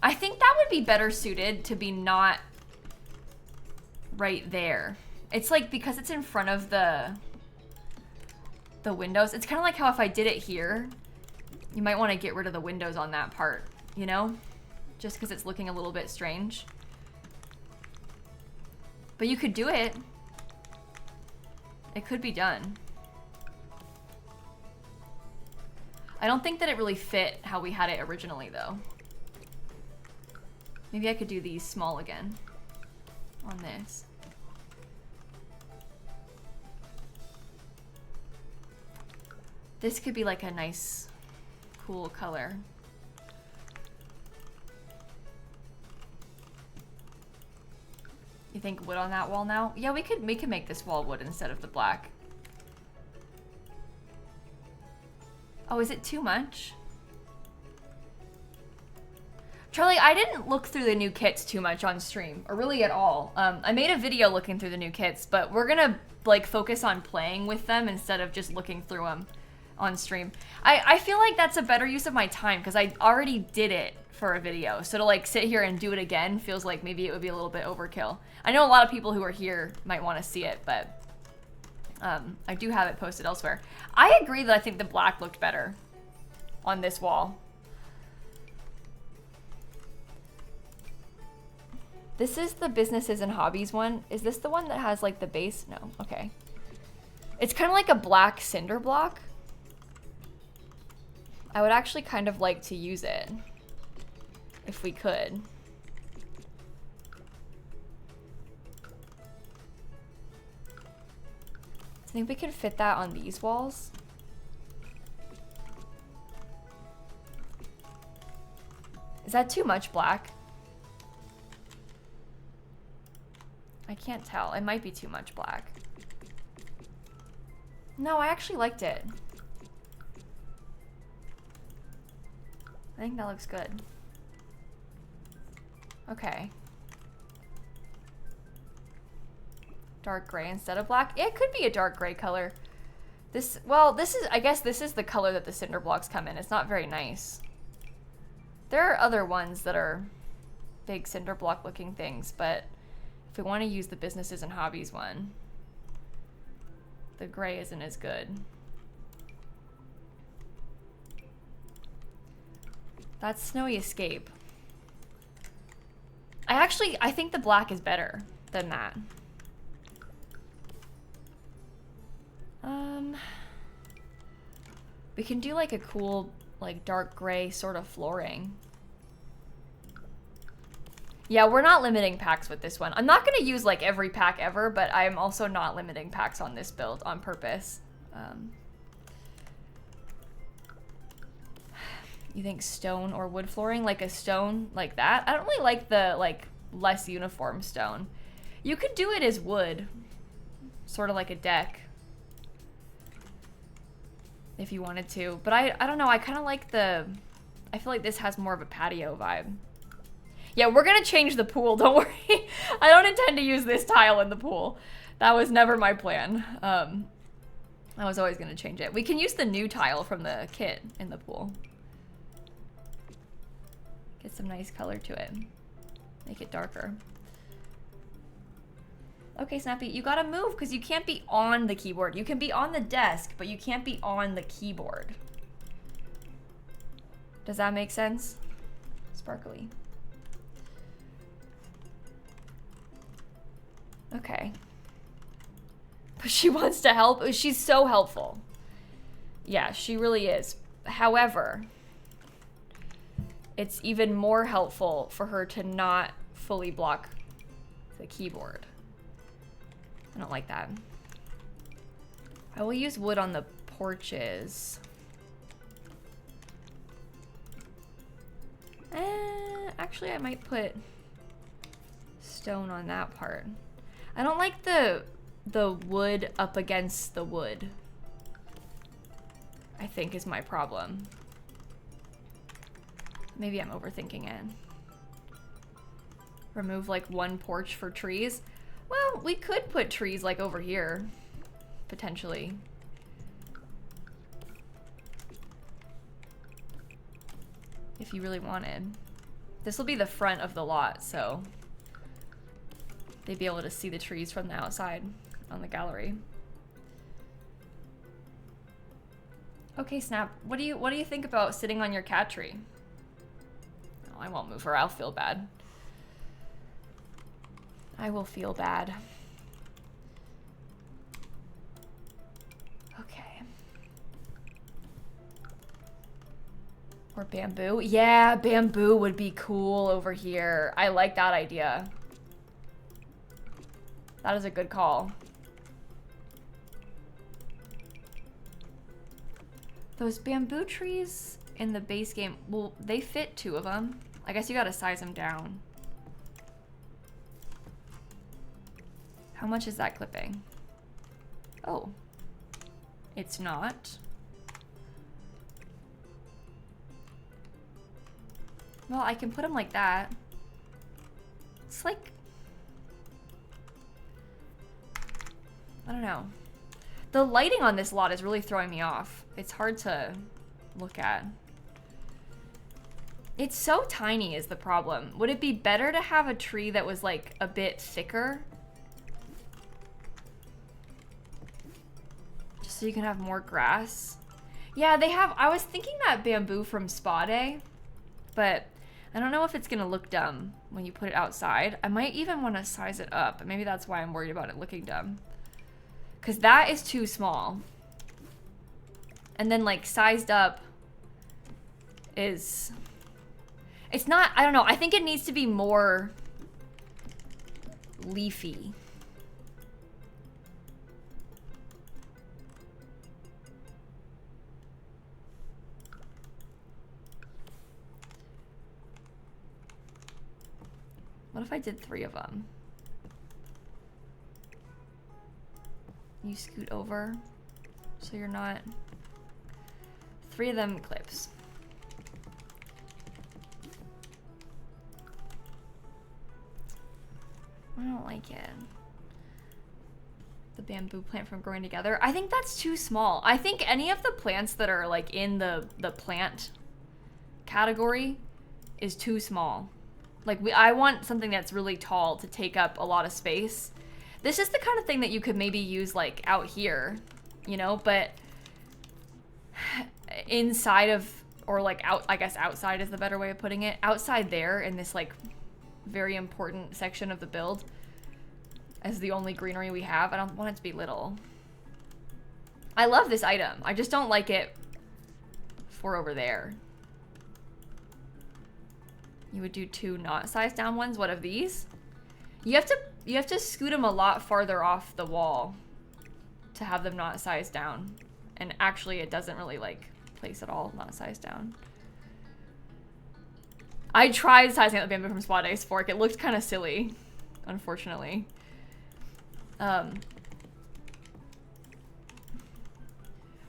I think that would be better suited to be not right there. It's like, because it's in front of the windows, it's kind of like how if I did it here, you might want to get rid of the windows on that part, you know? Just because it's looking a little bit strange. But you could do it. It could be done. I don't think that it really fit how we had it originally, though. Maybe I could do these small again on this. This could be like a nice, cool color. You think wood on that wall now? Yeah, we could make this wall wood instead of the black. Oh, is it too much? Charlie, I didn't look through the new kits too much on stream, or really at all. I made a video looking through the new kits, but we're gonna like focus on playing with them instead of just looking through them. on stream. I feel like that's a better use of my time because I already did it for a video. So to like sit here and do it again feels like maybe it would be a little bit overkill. I know a lot of people who are here might want to see it, but I do have it posted elsewhere. I agree that I think the black looked better on this wall. This is the businesses and hobbies one. Is this the one that has like the base? No, okay. It's kind of like a black cinder block. I would actually kind of like to use it if we could. I think we could fit that on these walls. Is that too much black? I can't tell. It might be too much black. No, I actually liked it. I think that looks good. Okay. Dark gray instead of black. It could be a dark gray color. This, well, this is, I guess this is the color that the cinder blocks come in. It's not very nice. There are other ones that are big cinder block looking things, but if we want to use the businesses and hobbies one, the gray isn't as good. That's Snowy Escape. I think the black is better than that. We can do like a cool, like dark gray sort of flooring. Yeah, we're not limiting packs with this one. I'm not gonna use like every pack ever, but I'm also not limiting packs on this build on purpose. You think stone or wood flooring? Like a stone like that? I don't really like the like less uniform stone. You could do it as wood, sort of like a deck, if you wanted to. But I don't know, I kind of like the, I feel like this has more of a patio vibe. Yeah, we're gonna change the pool, don't worry. I don't intend to use this tile in the pool. That was never my plan. I was always gonna change it. We can use the new tile from the kit in the pool. Get some nice color to it. Make it darker. Okay, Snappy, you gotta move because you can't be on the keyboard. You can be on the desk, but you can't be on the keyboard. Does that make sense? Sparkly. Okay. But she wants to help. She's so helpful. Yeah, she really is. However, it's even more helpful for her to not fully block the keyboard. I don't like that. I will use wood on the porches. Actually, I might put stone on that part. I don't like the wood up against the wood, I think is my problem. Maybe I'm overthinking it. Remove like one porch for trees. Well, we could put trees like over here, potentially. If you really wanted. This will be the front of the lot, so they'd be able to see the trees from the outside on the gallery. Okay, Snap, what do you think about sitting on your cat tree? Oh, I won't move her, I'll feel bad. I will feel bad. Okay. Or bamboo. Yeah, bamboo would be cool over here. I like that idea. That is a good call. Those bamboo trees in the base game, well, they fit 2 of them. I guess you gotta size them down. How much is that clipping? Oh, it's not. Well, I can put them like that. It's like, I don't know. The lighting on this lot is really throwing me off. It's hard to look at. It's so tiny is the problem. Would it be better to have a tree that was like a bit thicker? Just so you can have more grass. Yeah, they have, I was thinking that bamboo from Spa Day, but I don't know if it's gonna look dumb when you put it outside. I might even want to size it up. Maybe that's why I'm worried about it looking dumb. Because that is too small. And then like sized up is, it's not, I don't know. I think it needs to be more leafy. What if I did 3 of them? You scoot over so you're not, 3 of them clips. I don't like it. The bamboo plant from growing together. I think that's too small. I think any of the plants that are like in the plant category is too small. Like I want something that's really tall to take up a lot of space. This is the kind of thing that you could maybe use like out here, you know, but inside of, or like out, I guess outside is the better way of putting it. Outside there in this like very important section of the build as the only greenery we have. I don't want it to be little. I love this item. I just don't like it for over there. You would do 2 not sized down ones. What of these? You have to scoot them a lot farther off the wall to have them not sized down. And actually it doesn't really like place at all not sized down. I tried sizing out the bamboo from Spa Day's fork. It looked kind of silly, unfortunately.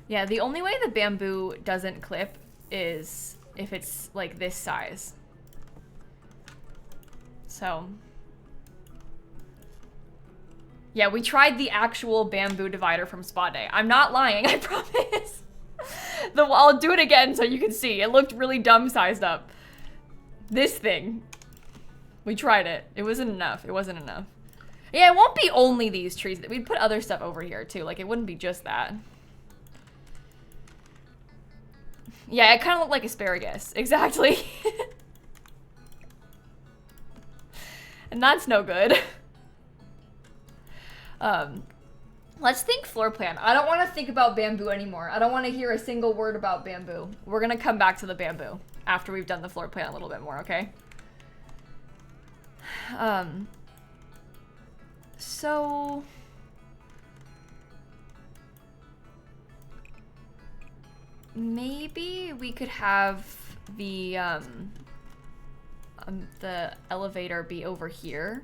Yeah, the only way the bamboo doesn't clip is if it's like this size. So, yeah, we tried the actual bamboo divider from Spa Day. I'm not lying, I promise. I'll do it again so you can see. It looked really dumb sized up. This thing. We tried it. It wasn't enough. It wasn't enough. Yeah, it won't be only these trees. We'd put other stuff over here too. Like it wouldn't be just that. Yeah, it kind of looked like asparagus. Exactly. And that's no good. Let's think floor plan. I don't want to think about bamboo anymore. I don't want to hear a single word about bamboo. We're gonna come back to the bamboo after we've done the floor plan a little bit more, okay? So maybe we could have the elevator be over here.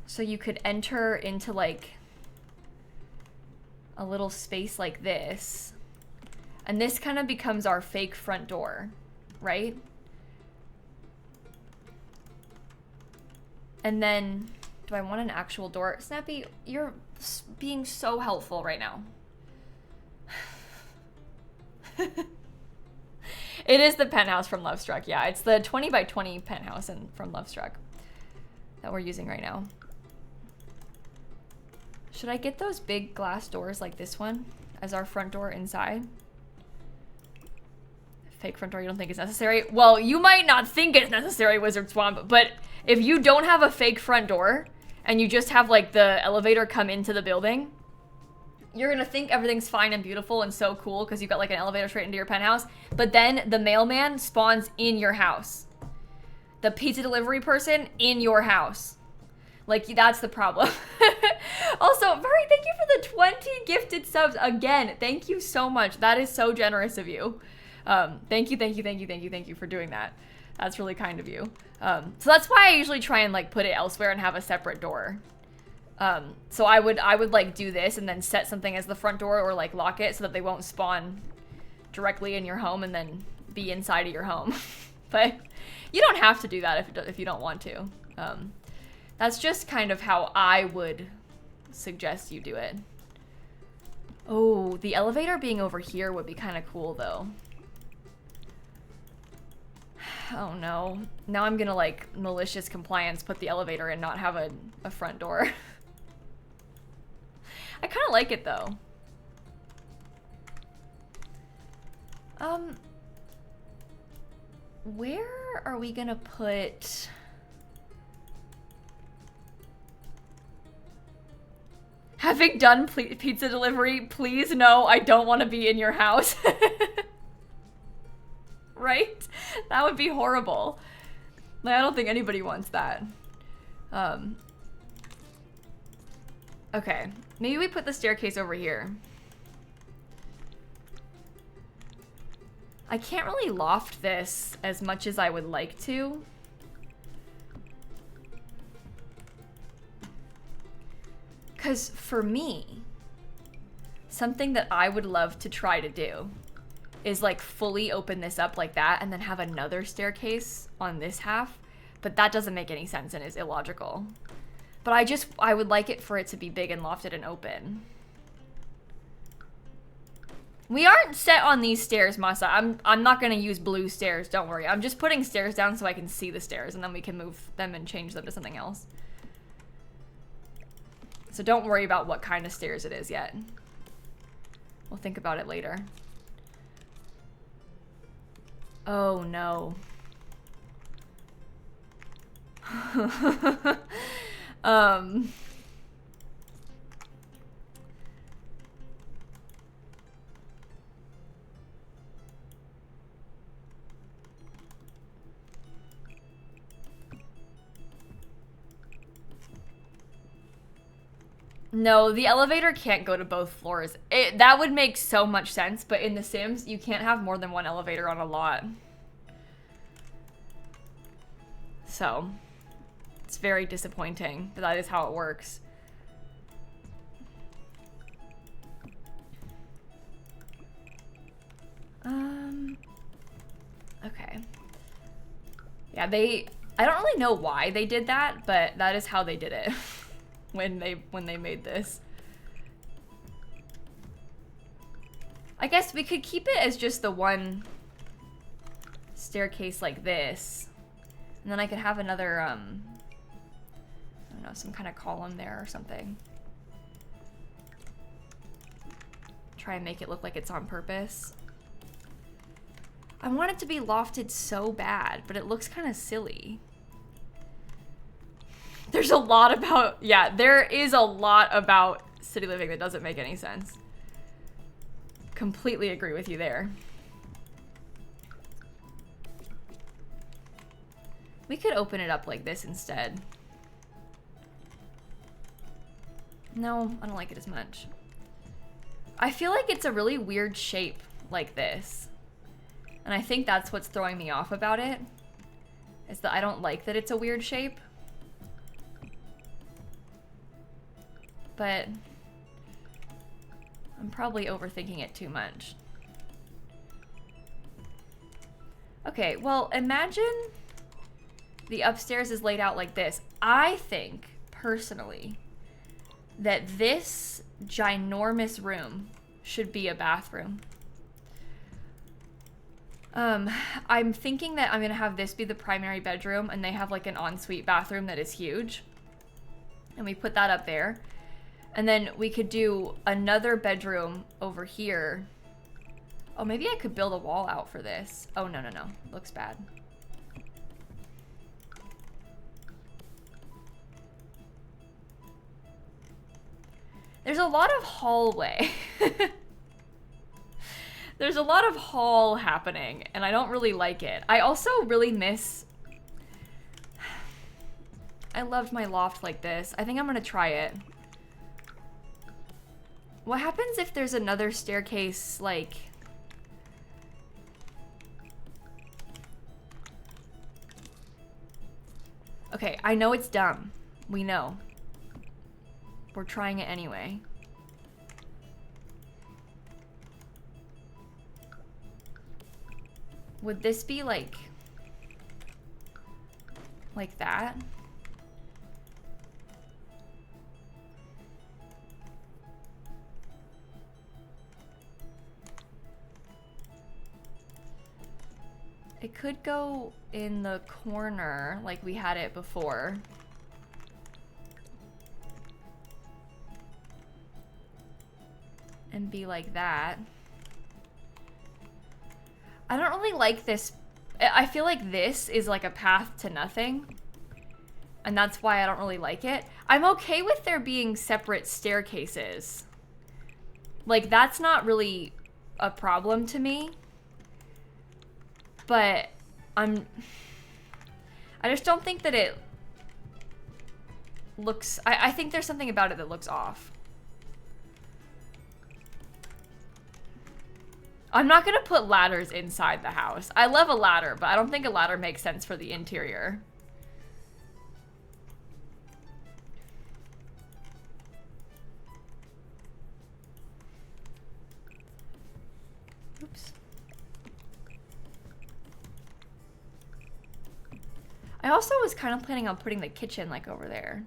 So you could enter into like a little space like this. And this kind of becomes our fake front door, right? And then, do I want an actual door? Snappy, you're being so helpful right now. It is the penthouse from Lovestruck. Yeah, it's the 20 by 20 penthouse from Lovestruck that we're using right now. Should I get those big glass doors like this one as our front door inside? Fake front door you don't think is necessary? Well, you might not think it's necessary, Wizard Swamp, but if you don't have a fake front door and you just have like the elevator come into the building, you're gonna think everything's fine and beautiful and so cool because you've got like an elevator straight into your penthouse, but then the mailman spawns in your house. The pizza delivery person in your house. Like, that's the problem. Also, Murray, thank you for the 20 gifted subs again. Thank you so much. That is so generous of you. Thank you for doing that. That's really kind of you. So that's why I usually try and like put it elsewhere and have a separate door. So I would like do this and then set something as the front door or like lock it so that they won't spawn directly in your home and then be inside of your home. But you don't have to do that if you don't want to. That's just kind of how I would suggest you do it. Oh, the elevator being over here would be kind of cool though. Oh no. Now I'm gonna like malicious compliance put the elevator and not have a front door. I kind of like it though. Where are we gonna put... Having done pizza delivery, please no, I don't want to be in your house. Right? That would be horrible. Like, I don't think anybody wants that. Okay, maybe we put the staircase over here. I can't really loft this as much as I would like to. Because for me, something that I would love to try to do is like fully open this up like that and then have another staircase on this half. But that doesn't make any sense and is illogical. But I would like it for it to be big and lofted and open. We aren't set on these stairs, Masa. I'm not gonna use blue stairs, don't worry. I'm just putting stairs down so I can see the stairs and then we can move them and change them to something else. So don't worry about what kind of stairs it is yet. We'll think about it later. Oh no. No, the elevator can't go to both floors. That would make so much sense, but in The Sims, you can't have more than one elevator on a lot. So, it's very disappointing, but that is how it works. Okay. Yeah, I don't really know why they did that, but that is how they did it. when they made this. I guess we could keep it as just the one staircase like this. And then I could have another, I don't know, some kind of column there or something. Try and make it look like it's on purpose. I want it to be lofted so bad, but it looks kind of silly. There's a lot about, yeah, there is a lot about city living that doesn't make any sense. Completely agree with you there. We could open it up like this instead. No, I don't like it as much. I feel like it's a really weird shape like this. And I think that's what's throwing me off about it, is that I don't like that it's a weird shape. But I'm probably overthinking it too much. Okay, well, imagine the upstairs is laid out like this. I think, personally, that this ginormous room should be a bathroom. I'm thinking that I'm gonna have this be the primary bedroom and they have like an ensuite bathroom that is huge. And we put that up there. And then we could do another bedroom over here. Oh, maybe I could build a wall out for this. Oh, no, no, no. Looks bad. There's a lot of hallway. There's a lot of hall happening, and I don't really like it. I also really miss... I loved my loft like this. I think I'm gonna try it. What happens if there's another staircase, like... Okay, I know it's dumb. We know. We're trying it anyway. Would this be like that? It could go in the corner like we had it before. And be like that. I don't really like this. I feel like this is like a path to nothing. And that's why I don't really like it. I'm okay with there being separate staircases. Like, that's not really a problem to me. But I just don't think that it looks... I think there's something about it that looks off. I'm not gonna put ladders inside the house. I love a ladder, but I don't think a ladder makes sense for the interior. Oops. I also was kind of planning on putting the kitchen like over there.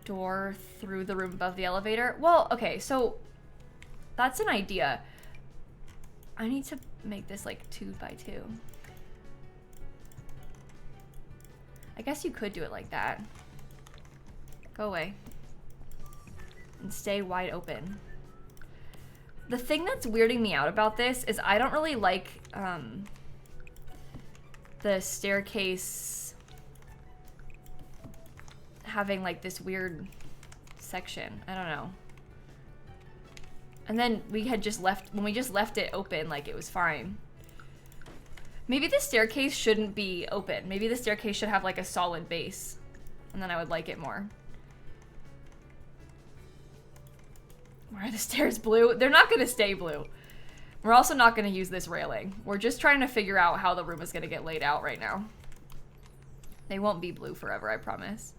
Door through the room above the elevator. Well, okay, so that's an idea. I need to make this like 2 by 2. I guess you could do it like that. Go away. And stay wide open. The thing that's weirding me out about this is I don't really like the staircase having like this weird section. I don't know. And then we had just left, when we just left it open, like it was fine. Maybe the staircase shouldn't be open. Maybe the staircase should have like a solid base. And then I would like it more. Why are the stairs blue? They're not gonna stay blue. We're also not gonna use this railing. We're just trying to figure out how the room is gonna get laid out right now. They won't be blue forever, I promise.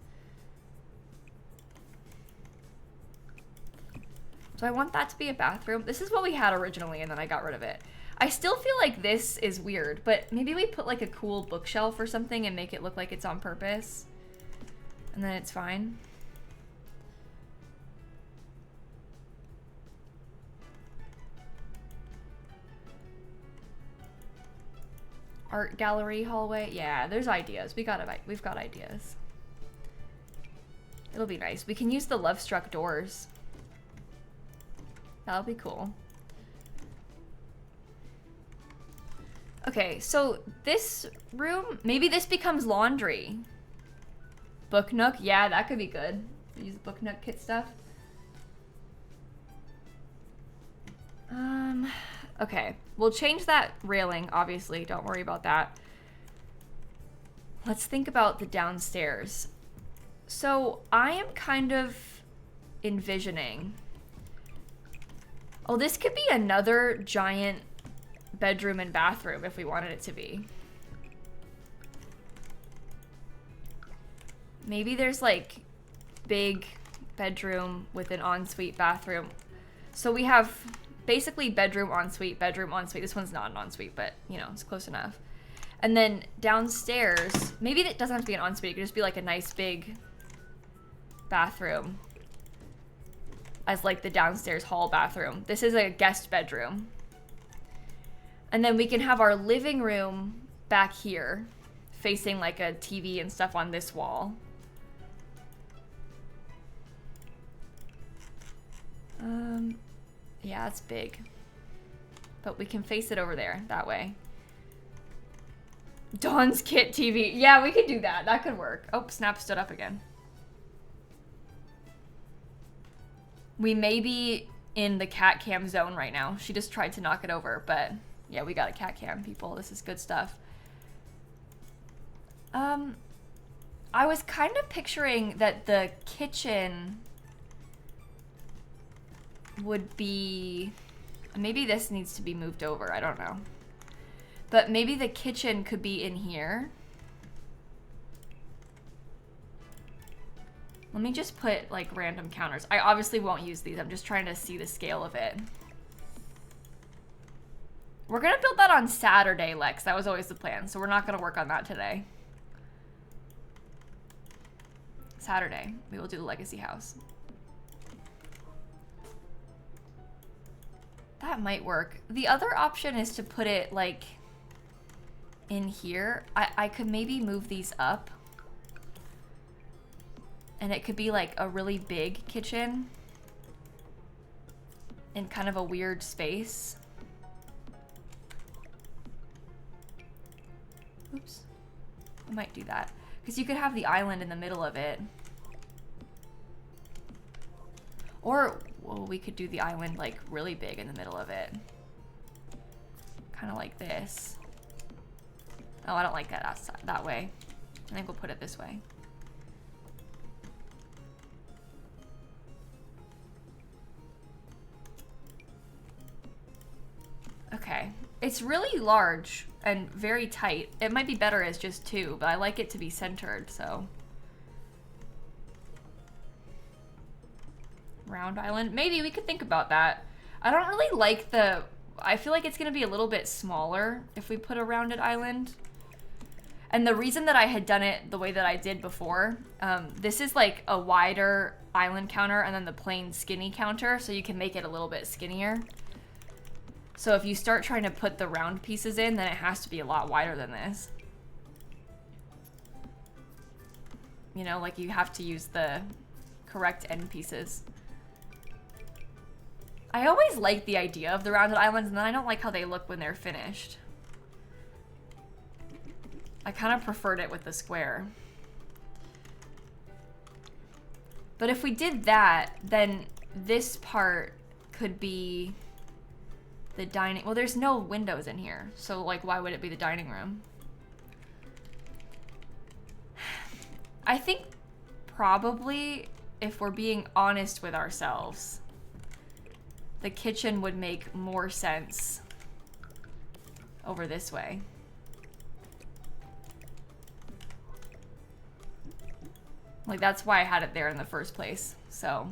So I want that to be a bathroom. This is what we had originally and then I got rid of it. I still feel like this is weird, but maybe we put like a cool bookshelf or something and make it look like it's on purpose. And then it's fine. Art gallery hallway. Yeah, there's ideas. We've got ideas. It'll be nice. We can use the Love Struck doors. That'll be cool. Okay, so this room, maybe this becomes laundry. Book nook. Yeah, that could be good. Use book nook kit stuff. Okay, we'll change that railing, obviously. Don't worry about that. Let's think about the downstairs. So I am kind of envisioning... Oh, this could be another giant bedroom and bathroom if we wanted it to be. Maybe there's like big bedroom with an ensuite bathroom. So we have... basically bedroom, ensuite, bedroom, ensuite. This one's not an ensuite, but you know, it's close enough. And then downstairs, maybe it doesn't have to be an ensuite. It could just be like a nice big bathroom as like the downstairs hall bathroom. This is a guest bedroom. And then we can have our living room back here facing like a TV and stuff on this wall. Yeah, it's big. But we can face it over there, that way. Dawn's Kit TV. Yeah, we could do that. That could work. Oh, Snap stood up again. We may be in the cat cam zone right now. She just tried to knock it over, but yeah, we got a cat cam, people. This is good stuff. I was kind of picturing that the kitchen would be, maybe this needs to be moved over, I don't know. But maybe the kitchen could be in here. Let me just put like random counters. I obviously won't use these, I'm just trying to see the scale of it. We're gonna build that on Saturday, Lex. That was always the plan, so we're not gonna work on that today. Saturday, we will do the legacy house. That might work. The other option is to put it like in here. I could maybe move these up. And it could be like a really big kitchen in kind of a weird space. Oops. I might do that. Because you could have the island in the middle of it. Or, well, we could do the island like really big in the middle of it. Kind of like this. Oh, I don't like that outside, that way. I think we'll put it this way. Okay. It's really large and very tight. It might be better as just two, but I like it to be centered, so. Round island. Maybe we could think about that. I don't really like the... I feel like it's going to be a little bit smaller if we put a rounded island. And the reason that I had done it the way that I did before, this is like a wider island counter and then the plain skinny counter, so you can make it a little bit skinnier. So if you start trying to put the round pieces in, then it has to be a lot wider than this. You know, like you have to use the correct end pieces. I always like the idea of the rounded islands, and then I don't like how they look when they're finished. I kind of preferred it with the square. But if we did that, then this part could be the dining... Well, there's no windows in here, so like why would it be the dining room? I think probably, if we're being honest with ourselves, the kitchen would make more sense over this way. Like, that's why I had it there in the first place, so.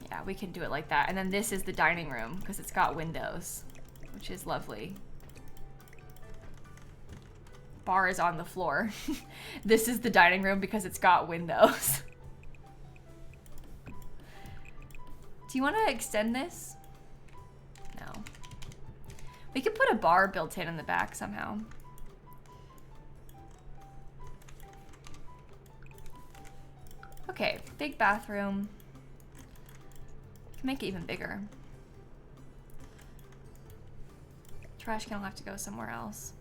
Yeah, we can do it like that. And then this is the dining room, because it's got windows, which is lovely. Bar is on the floor. This is the dining room because it's got windows. Do you want to extend this? No. We could put a bar built in the back somehow. Okay, big bathroom. Can make it even bigger. Trash can will have to go somewhere else.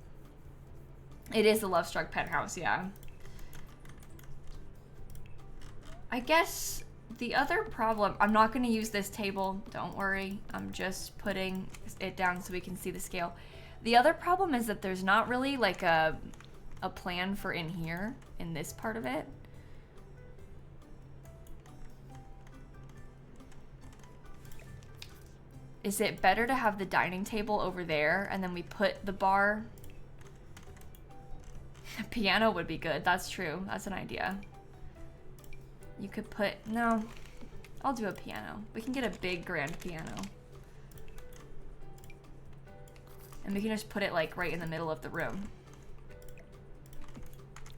It is the Love Struck penthouse, yeah. I guess the other problem, I'm not going to use this table, don't worry. I'm just putting it down so we can see the scale. The other problem is that there's not really like a plan for in here, in this part of it. Is it better to have the dining table over there and then we put the bar? A piano would be good, that's true, that's an idea. You could put, no, I'll do a piano. We can get a big grand piano. And we can just put it like right in the middle of the room.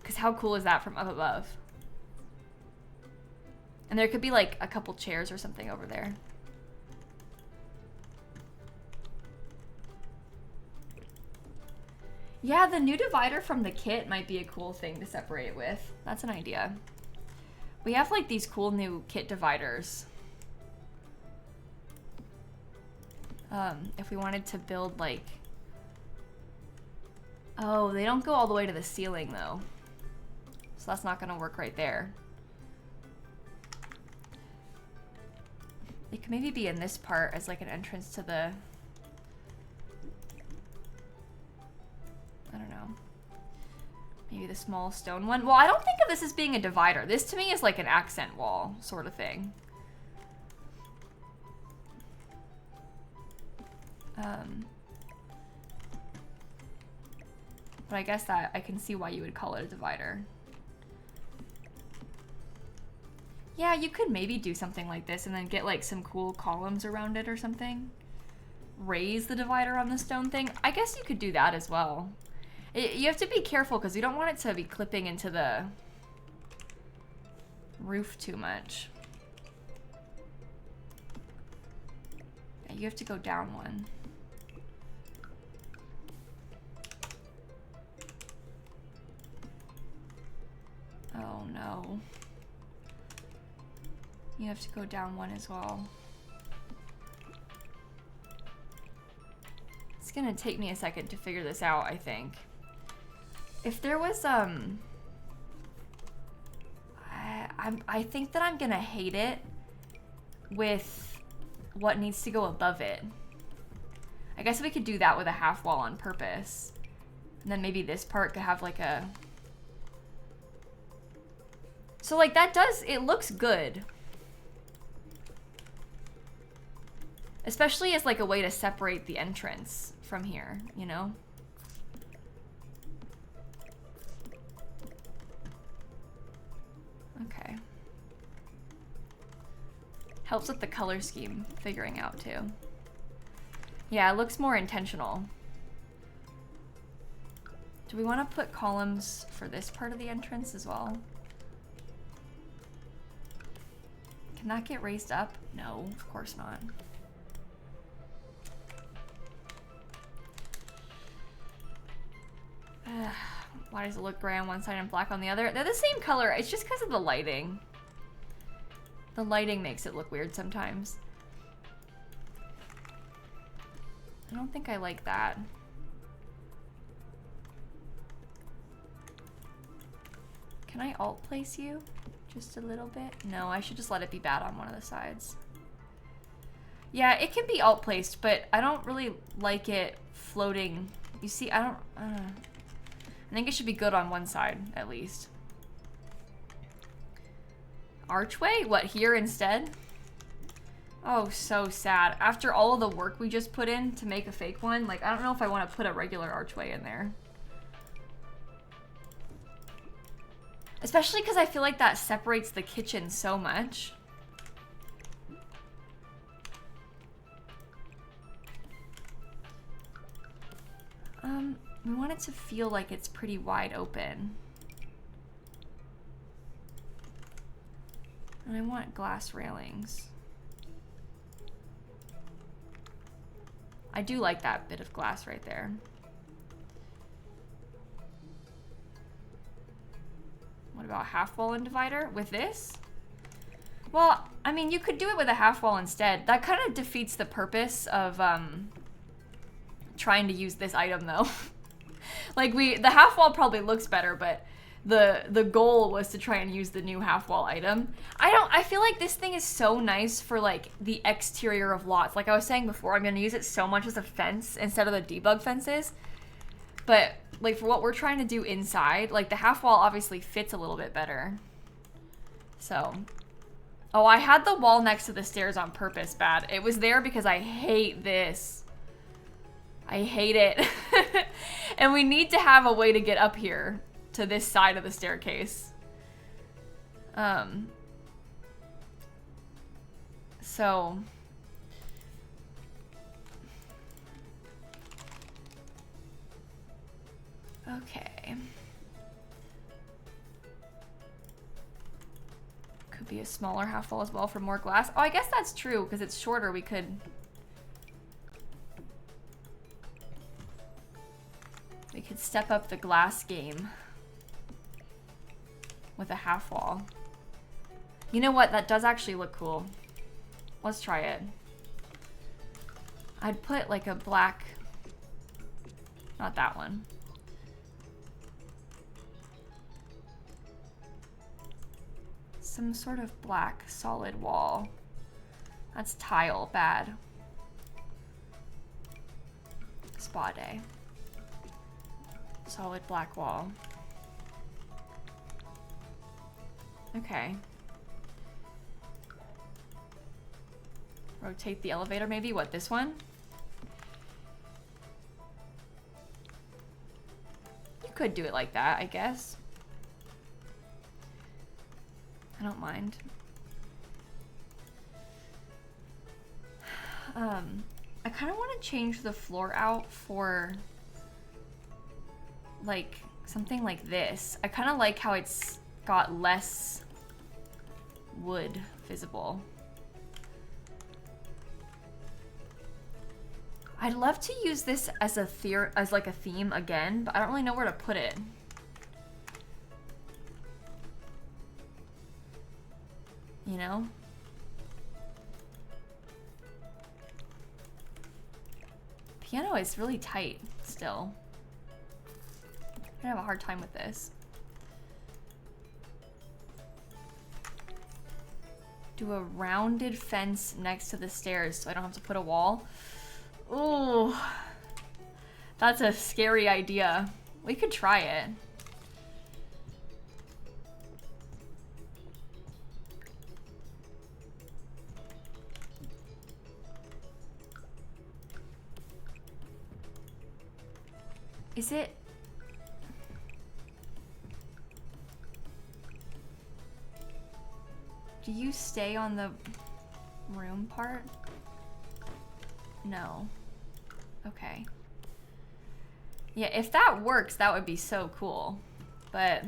Because how cool is that from up above? And there could be like a couple chairs or something over there. Yeah, the new divider from the kit might be a cool thing to separate with. That's an idea. We have like these cool new kit dividers. If we wanted to build like... Oh, they don't go all the way to the ceiling though. So that's not gonna work right there. It could maybe be in this part as like an entrance to the... I don't know. Maybe the small stone one. Well, I don't think of this as being a divider. This to me is like an accent wall sort of thing. But I guess that I can see why you would call it a divider. Yeah, you could maybe do something like this and then get like some cool columns around it or something. Raise the divider on the stone thing. I guess you could do that as well. You have to be careful because you don't want it to be clipping into the roof too much. Okay, you have to go down one. Oh no. You have to go down one as well. It's gonna take me a second to figure this out, I think. If there was, I think that I'm gonna hate it with what needs to go above it. I guess we could do that with a half wall on purpose. And then maybe this part could have like a... So like that does, it looks good. Especially as like a way to separate the entrance from here, you know? Okay. Helps with the color scheme figuring out too. Yeah, it looks more intentional. Do we want to put columns for this part of the entrance as well? Can that get raised up? No, of course not. Why does it look gray on one side and black on the other? They're the same color. It's just because of the lighting. The lighting makes it look weird sometimes. I don't think I like that. Can I alt place you just a little bit? No, I should just let it be bad on one of the sides. Yeah, it can be alt placed, but I don't really like it floating. You see, I think it should be good on one side, at least. Archway? What, here instead? Oh, so sad. After all of the work we just put in to make a fake one, like, I don't know if I want to put a regular archway in there. Especially because I feel like that separates the kitchen so much. We want it to feel like it's pretty wide open. And I want glass railings. I do like that bit of glass right there. What about half wall and divider with this? Well, I mean, you could do it with a half wall instead. That kind of defeats the purpose of trying to use this item though. Like the half wall probably looks better, but the goal was to try and use the new half wall item. I feel like this thing is so nice for like the exterior of lots. Like I was saying before, I'm gonna use it so much as a fence instead of the debug fences. But like for what we're trying to do inside, like the half wall obviously fits a little bit better. So, oh, I had the wall next to the stairs on purpose, bad. It was there because I hate this. I hate it. And we need to have a way to get up here to this side of the staircase. So okay. Could be a smaller half wall as well for more glass. Oh, I guess that's true because it's shorter. We could step up the glass game with a half wall. You know what? That does actually look cool. Let's try it. I'd put like a black, not that one. Some sort of black solid wall. That's tile, bad. Spa day. Solid black wall. Okay. Rotate the elevator maybe? What, this one? You could do it like that, I guess. I don't mind. I kind of want to change the floor out for like something like this. I kind of like how it's got less wood visible. I'd love to use this as like a theme again, but I don't really know where to put it. You know? Piano is really tight still. I'm gonna have a hard time with this. Do a rounded fence next to the stairs so I don't have to put a wall. Ooh, that's a scary idea. We could try it. Is it? Do you stay on the room part? No. Okay. Yeah, if that works, that would be so cool. But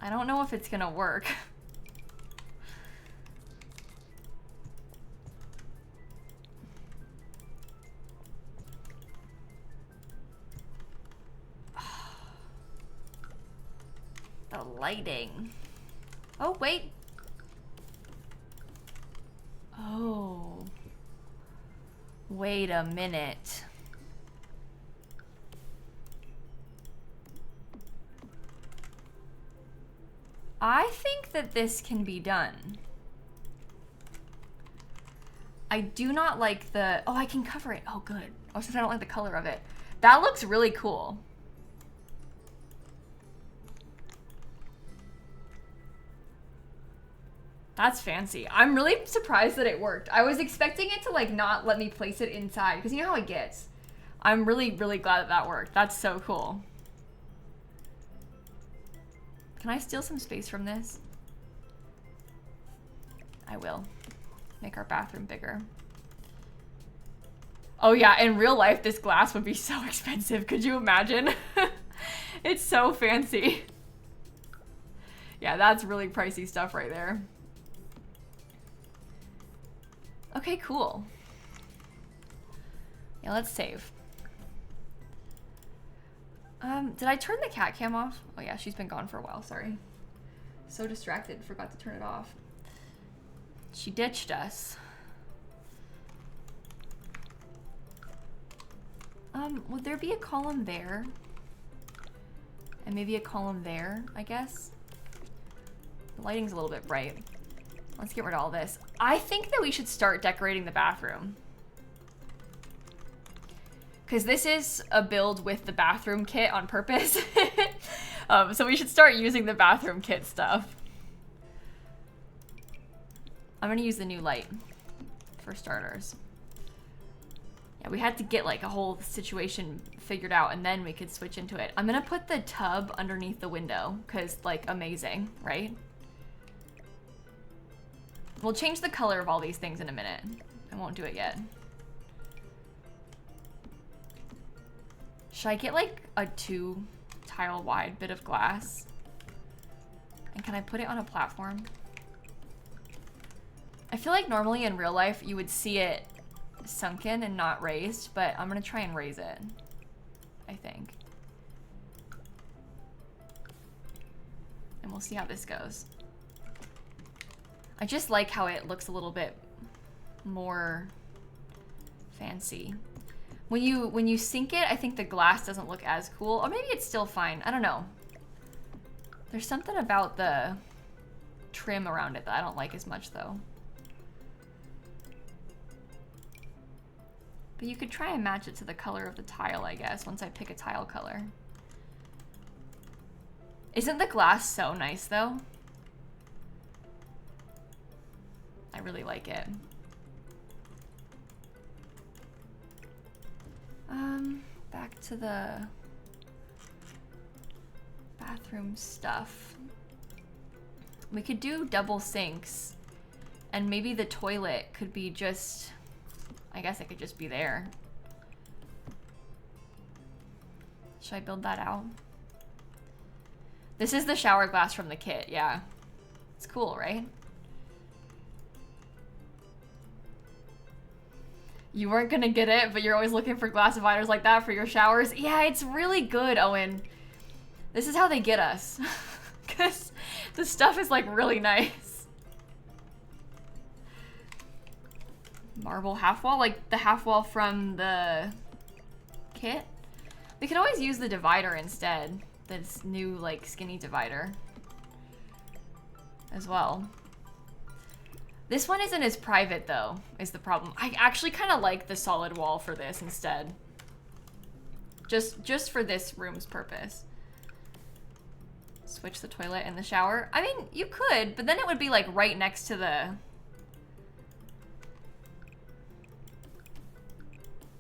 I don't know if it's gonna work. The lighting. Oh, wait. Oh. Wait a minute. I think that this can be done. I do not like the... Oh, I can cover it. Oh, good. Oh, since I don't like the color of it. That looks really cool. That's fancy. I'm really surprised that it worked. I was expecting it to like not let me place it inside because you know how it gets. I'm really, really glad that that worked. That's so cool. Can I steal some space from this? I will. Make our bathroom bigger. Oh yeah, in real life, this glass would be so expensive. Could you imagine? It's so fancy. Yeah, that's really pricey stuff right there. Okay, cool. Yeah, let's save. Did I turn the cat cam off? Oh yeah, she's been gone for a while, sorry. So distracted, forgot to turn it off. She ditched us. Would there be a column there? And maybe a column there, I guess? The lighting's a little bit bright. Let's get rid of all this. I think that we should start decorating the bathroom. Because this is a build with the bathroom kit on purpose. So we should start using the bathroom kit stuff. I'm gonna use the new light for starters. Yeah, we had to get like a whole situation figured out and then we could switch into it. I'm gonna put the tub underneath the window because like amazing, right? We'll change the color of all these things in a minute. I won't do it yet. Should I get like a 2 tile wide bit of glass? And can I put it on a platform? I feel like normally in real life you would see it sunken and not raised, but I'm gonna try and raise it, I think. And we'll see how this goes. I just like how it looks a little bit more fancy. When you sink it, I think the glass doesn't look as cool. Or maybe it's still fine. I don't know. There's something about the trim around it that I don't like as much though. But you could try and match it to the color of the tile, I guess, once I pick a tile color. Isn't the glass so nice though? I really like it. Back to the bathroom stuff. We could do double sinks and maybe the toilet could be just, I guess it could just be there. Should I build that out? This is the shower glass from the kit, yeah. It's cool, right? You weren't gonna get it, but you're always looking for glass dividers like that for your showers. Yeah, it's really good, Owen. This is how they get us. Because the stuff is like really nice. Marble half wall, like the half wall from the kit. We could always use the divider instead. This new like skinny divider as well. This one isn't as private though, is the problem. I actually kind of like the solid wall for this instead. Just for this room's purpose. Switch the toilet and the shower. I mean, you could, but then it would be like right next to the...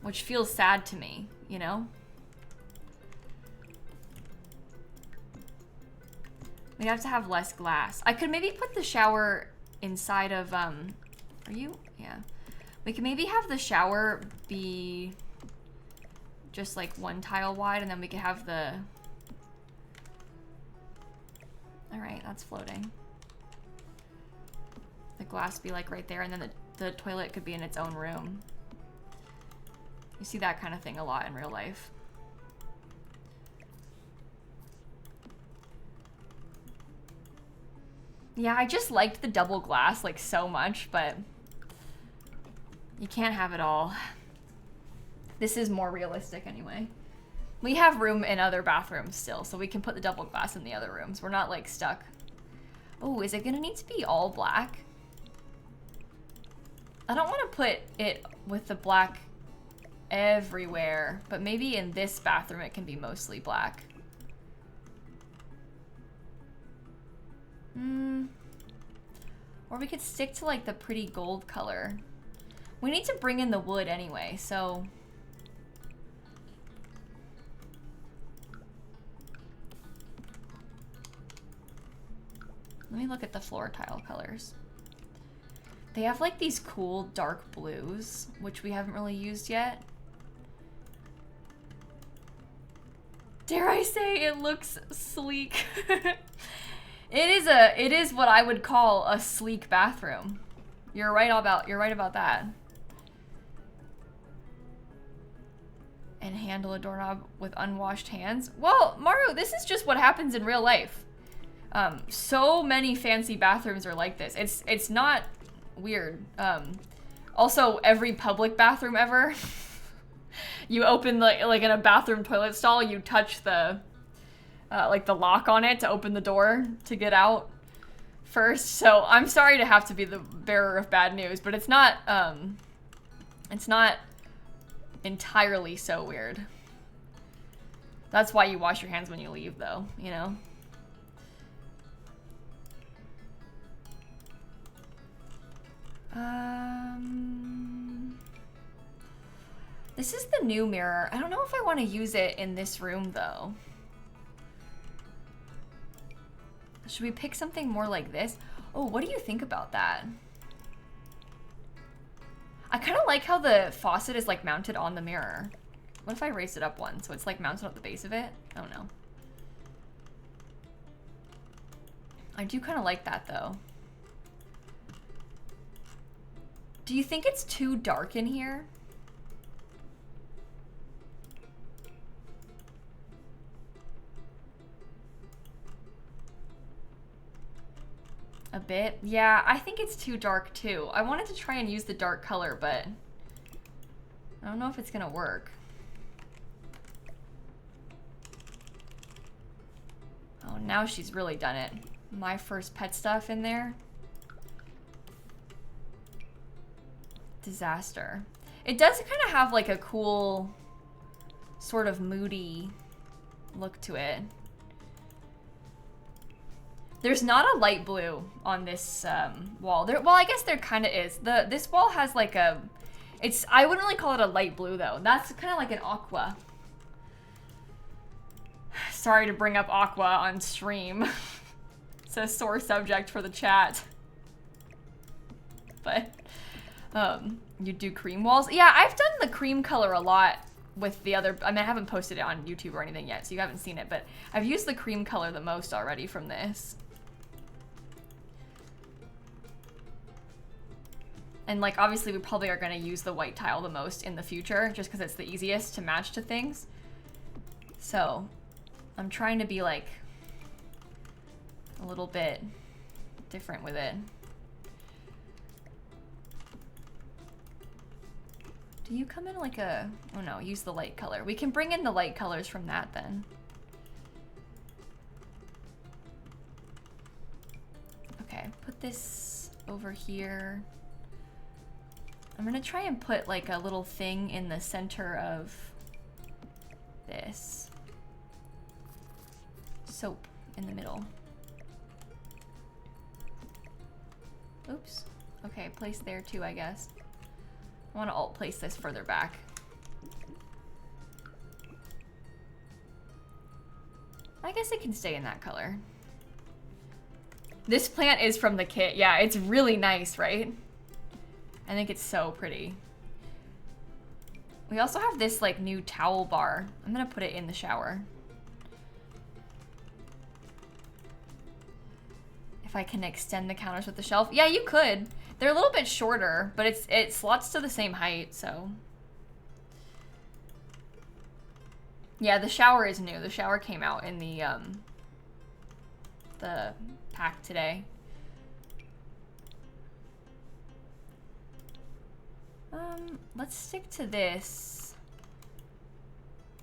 Which feels sad to me, you know? We have to have less glass. I could maybe put the shower inside of, are you? Yeah. We can maybe have the shower be just like one tile wide, and then we could have the... All right, that's floating. The glass be like right there, and then the toilet could be in its own room. You see that kind of thing a lot in real life. Yeah, I just liked the double glass like so much, but you can't have it all. This is more realistic anyway. We have room in other bathrooms still, so we can put the double glass in the other rooms. We're not like stuck. Oh, is it gonna need to be all black? I don't want to put it with the black everywhere, but maybe in this bathroom it can be mostly black. Or we could stick to like the pretty gold color. We need to bring in the wood anyway, so... Let me look at the floor tile colors. They have like these cool dark blues, which we haven't really used yet. Dare I say it looks sleek. It is what I would call a sleek bathroom. You're right about that. And handle a doorknob with unwashed hands. Well, Maru, this is just what happens in real life. So many fancy bathrooms are like this. It's not weird. Also, every public bathroom ever, you open like in a bathroom toilet stall, you touch the like the lock on it to open the door to get out first. So I'm sorry to have to be the bearer of bad news, but it's not entirely so weird. That's why you wash your hands when you leave though, you know? This is the new mirror. I don't know if I want to use it in this room though. Should we pick something more like this? Oh, what do you think about that? I kind of like how the faucet is like mounted on the mirror. What if I raised it up one so it's like mounted at the base of it? I don't know. I do kind of like that though. Do you think it's too dark in here? A bit? Yeah, I think it's too dark too. I wanted to try and use the dark color, but I don't know if it's gonna work. Oh, now she's really done it. My first pet stuff in there. Disaster. It does kind of have like a cool sort of moody look to it. There's not a light blue on this wall. Well, I guess there kind of is. This wall has like a, I wouldn't really call it a light blue though. That's kind of like an aqua. Sorry to bring up aqua on stream. It's a sore subject for the chat. But you do cream walls? Yeah, I've done the cream color a lot with the other, I mean, I haven't posted it on YouTube or anything yet, so you haven't seen it, but I've used the cream color the most already from this. And like, obviously we probably are gonna use the white tile the most in the future, just because it's the easiest to match to things. So I'm trying to be like a little bit different with it. Do you come in like a, oh no, use the light color. We can bring in the light colors from that then. Okay, put this over here. I'm gonna try and put like a little thing in the center of this. Soap in the middle. Oops. Okay, place there too, I guess. I want to alt place this further back. I guess it can stay in that color. This plant is from the kit. Yeah, it's really nice, right? I think it's so pretty. We also have this like new towel bar. I'm gonna put it in the shower. If I can extend the counters with the shelf. Yeah, you could. They're a little bit shorter, but it slots to the same height, so. Yeah, the shower is new. The shower came out in the pack today. Let's stick to this.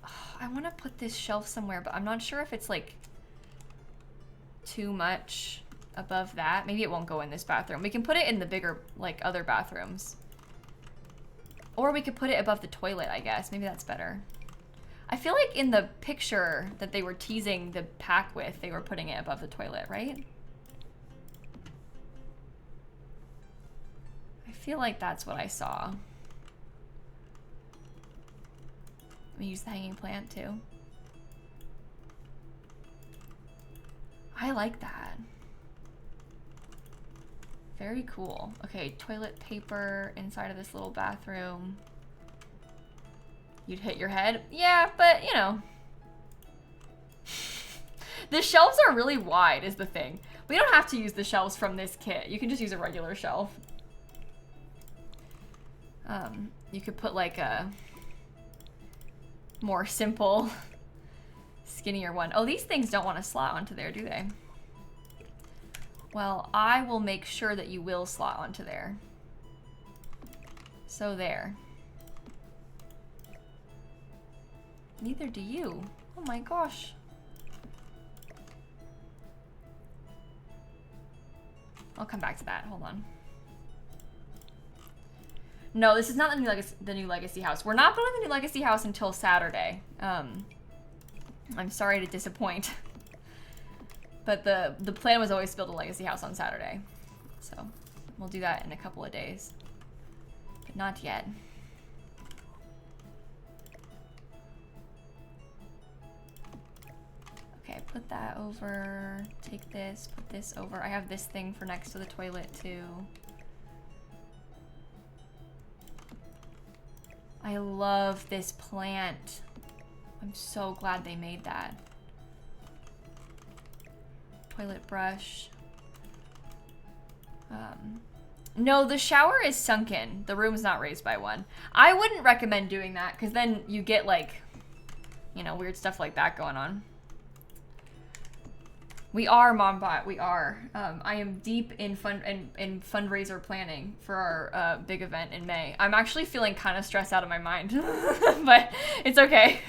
Oh, I want to put this shelf somewhere, but I'm not sure if it's like too much above that. Maybe it won't go in this bathroom. We can put it in the bigger, like, other bathrooms. Or we could put it above the toilet, I guess. Maybe that's better. I feel like in the picture that they were teasing the pack with, they were putting it above the toilet, right? I feel like that's what I saw. Let me use the hanging plant too. I like that. Very cool. Okay, toilet paper inside of this little bathroom. You'd hit your head? Yeah, but you know. The shelves are really wide is the thing. We don't have to use the shelves from this kit. You can just use a regular shelf. You could put like a more simple, skinnier one. Oh, these things don't want to slot onto there, do they? Well, I will make sure that you will slot onto there. So there. Neither do you. Oh my gosh. I'll come back to that. Hold on. No, this is not the new Legacy house. We're not building the new Legacy house until Saturday. I'm sorry to disappoint. But the plan was always to build a Legacy house on Saturday. So we'll do that in a couple of days. But not yet. Okay, put that over. Take this, put this over. I have this thing for next to the toilet too. I love this plant. I'm so glad they made that. Toilet brush. No, the shower is sunken. The room's not raised by one. I wouldn't recommend doing that because then you get like, you know, weird stuff like that going on. We are, Mombot, we are. I am deep in fundraiser planning for our big event in May. I'm actually feeling kind of stressed out of my mind, but it's okay.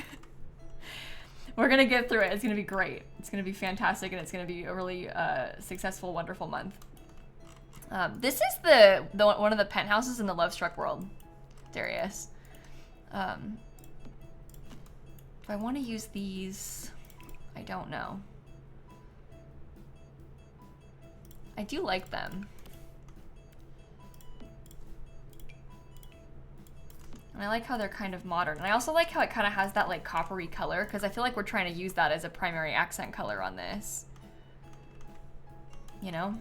We're gonna get through it. It's gonna be great. It's gonna be fantastic, and it's gonna be a really successful, wonderful month. This is the one of the penthouses in the Love Struck world, Darius. Do I want to use these? I don't know. I do like them. And I like how they're kind of modern. And I also like how it kind of has that like coppery color because I feel like we're trying to use that as a primary accent color on this. You know?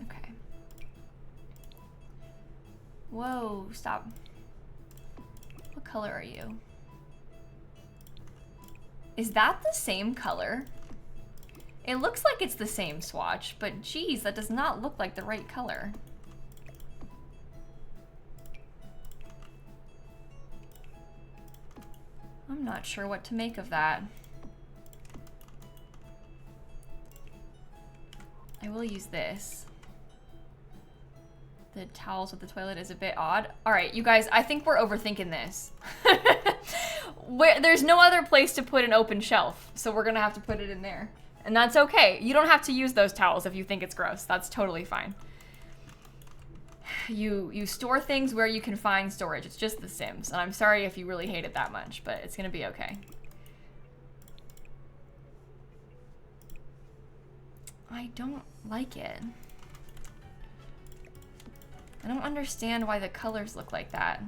Okay. Whoa, stop. What color are you? Is that the same color? It looks like it's the same swatch, but geez, that does not look like the right color. I'm not sure what to make of that. I will use this. The towels with the toilet is a bit odd. All right, you guys, I think we're overthinking this. There's no other place to put an open shelf, so we're gonna have to put it in there. And that's okay. You don't have to use those towels if you think it's gross. That's totally fine. You store things where you can find storage. It's just The Sims. And I'm sorry if you really hate it that much, but it's gonna be okay. I don't like it. I don't understand why the colors look like that.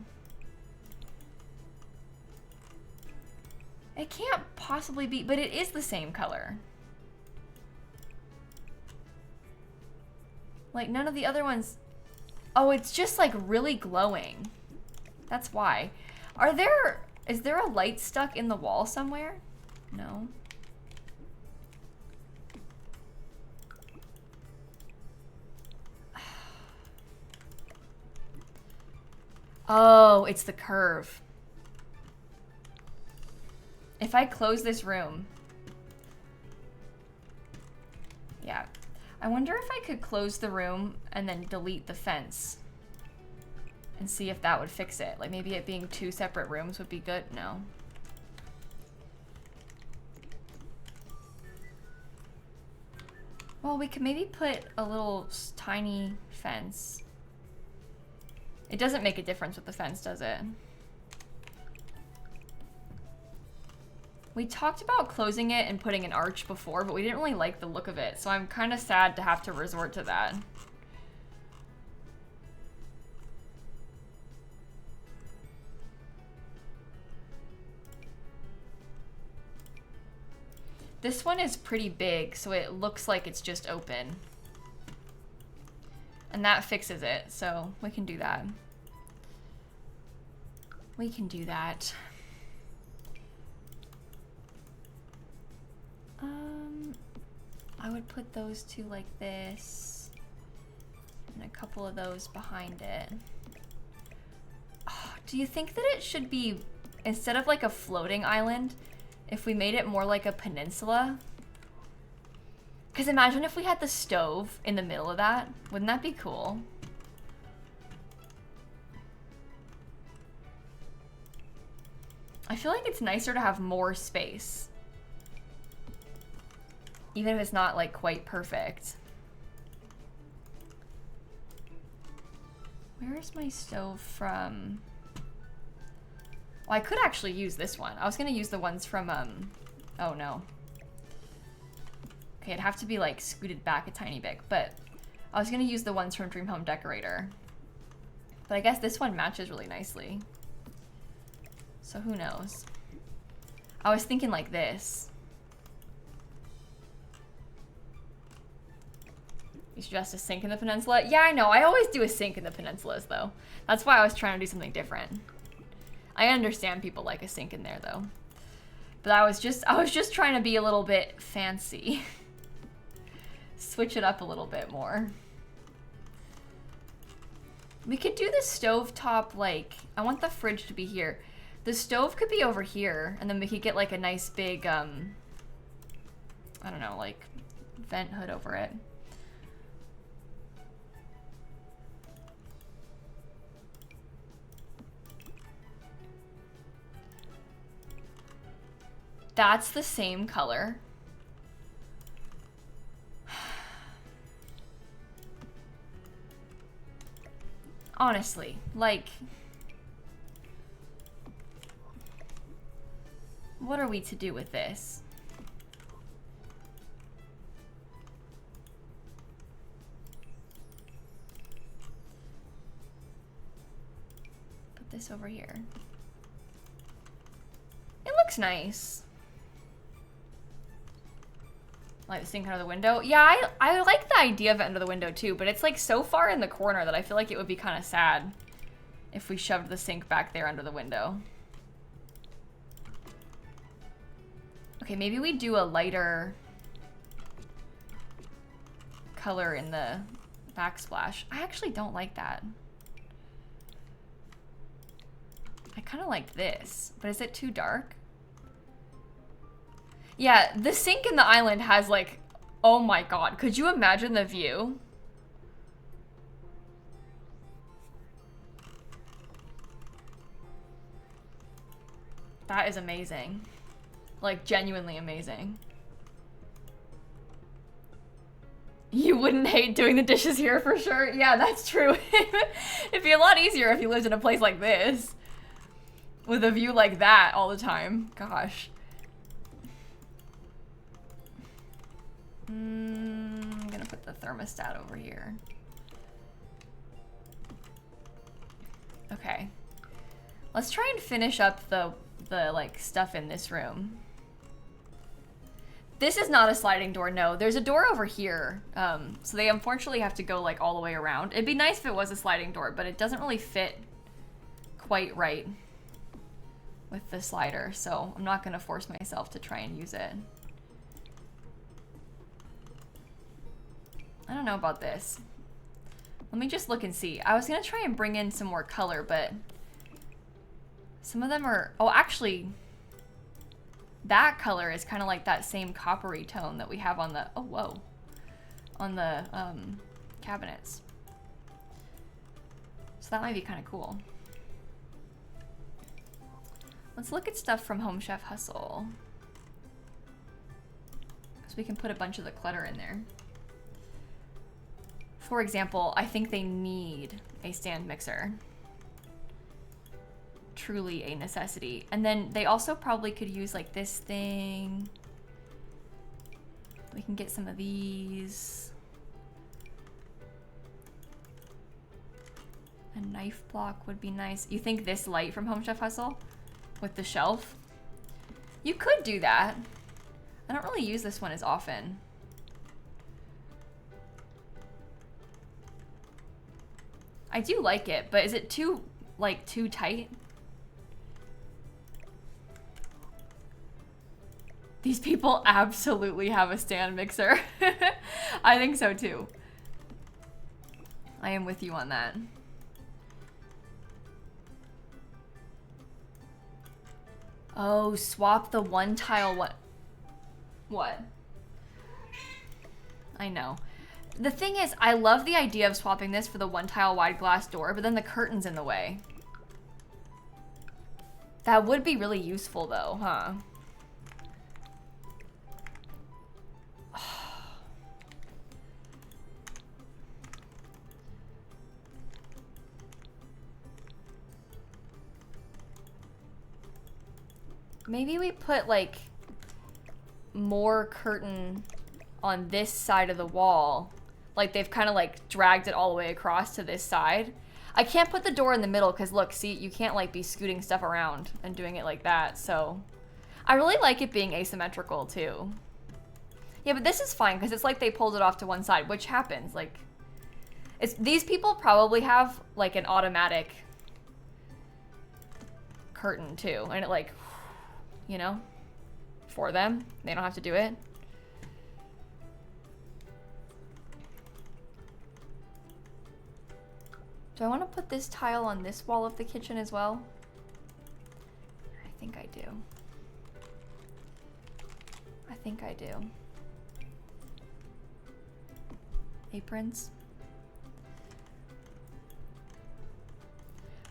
It can't possibly be, but it is the same color. Like none of the other ones. Oh, it's just like really glowing. That's why. Is there a light stuck in the wall somewhere? No. Oh, it's the curve. If I close this room. Yeah. I wonder if I could close the room and then delete the fence. And see if that would fix it. Like maybe it being 2 separate rooms would be good. No. Well, we could maybe put a little tiny fence. It doesn't make a difference with the fence, does it? We talked about closing it and putting an arch before, but we didn't really like the look of it, so I'm kind of sad to have to resort to that. This one is pretty big, so it looks like it's just open. And that fixes it, so we can do that. We can do that. I would put those 2 like this. And a couple of those behind it. Oh, do you think that it should be, instead of like a floating island, if we made it more like a peninsula? Because imagine if we had the stove in the middle of that. Wouldn't that be cool? I feel like it's nicer to have more space. Even if it's not like quite perfect. Where is my stove from? Well, I could actually use this one. I was gonna use the ones from, oh no. Okay, it'd have to be like scooted back a tiny bit, but I was gonna use the ones from Dream Home Decorator. But I guess this one matches really nicely. So who knows? I was thinking like this. You suggest a sink in the peninsula? Yeah, I know. I always do a sink in the peninsulas, though. That's why I was trying to do something different. I understand people like a sink in there, though. But I was just trying to be a little bit fancy. Switch it up a little bit more. We could do the stovetop, like, I want the fridge to be here. The stove could be over here, and then we could get like a nice big, I don't know, like vent hood over it. That's the same color. Honestly, like, what are we to do with this? Put this over here. It looks nice. Like the sink under the window. Yeah, I like the idea of it under the window too, but it's like so far in the corner that I feel like it would be kind of sad if we shoved the sink back there under the window. Okay, maybe we do a lighter color in the backsplash. I actually don't like that. I kind of like this, but is it too dark? Yeah, the sink in the island has like, oh my god, could you imagine the view? That is amazing. Like, genuinely amazing. You wouldn't hate doing the dishes here for sure. Yeah, that's true. It'd be a lot easier if you lived in a place like this. With a view like that all the time. Gosh. I'm gonna put the thermostat over here. Okay. Let's try and finish up the like stuff in this room. This is not a sliding door, no. There's a door over here. So they unfortunately have to go like all the way around. It'd be nice if it was a sliding door, but it doesn't really fit quite right with the slider. So I'm not gonna force myself to try and use it. I don't know about this. Let me just look and see. I was gonna try and bring in some more color, but some of them are, oh, actually, that color is kind of like that same coppery tone that we have on the, oh, whoa, on the cabinets. So that might be kind of cool. Let's look at stuff from Home Chef Hustle. So we can put a bunch of the clutter in there. For example, I think they need a stand mixer. Truly a necessity. And then they also probably could use like this thing. We can get some of these. A knife block would be nice. You think this light from Home Chef Hustle with the shelf? You could do that. I don't really use this one as often. I do like it, but is it too, like, too tight? These people absolutely have a stand mixer. I think so too. I am with you on that. Oh, swap the one tile one. What? I know. The thing is, I love the idea of swapping this for the one tile wide glass door, but then the curtain's in the way. That would be really useful though, huh? Maybe we put like more curtain on this side of the wall. Like they've kind of like dragged it all the way across to this side. I can't put the door in the middle because look, see, you can't like be scooting stuff around and doing it like that. So I really like it being asymmetrical too. Yeah, but this is fine because it's like they pulled it off to one side, which happens. Like, these people probably have like an automatic curtain too, and it like, you know, for them, they don't have to do it. Do I want to put this tile on this wall of the kitchen as well? I think I do. I think I do. Aprons.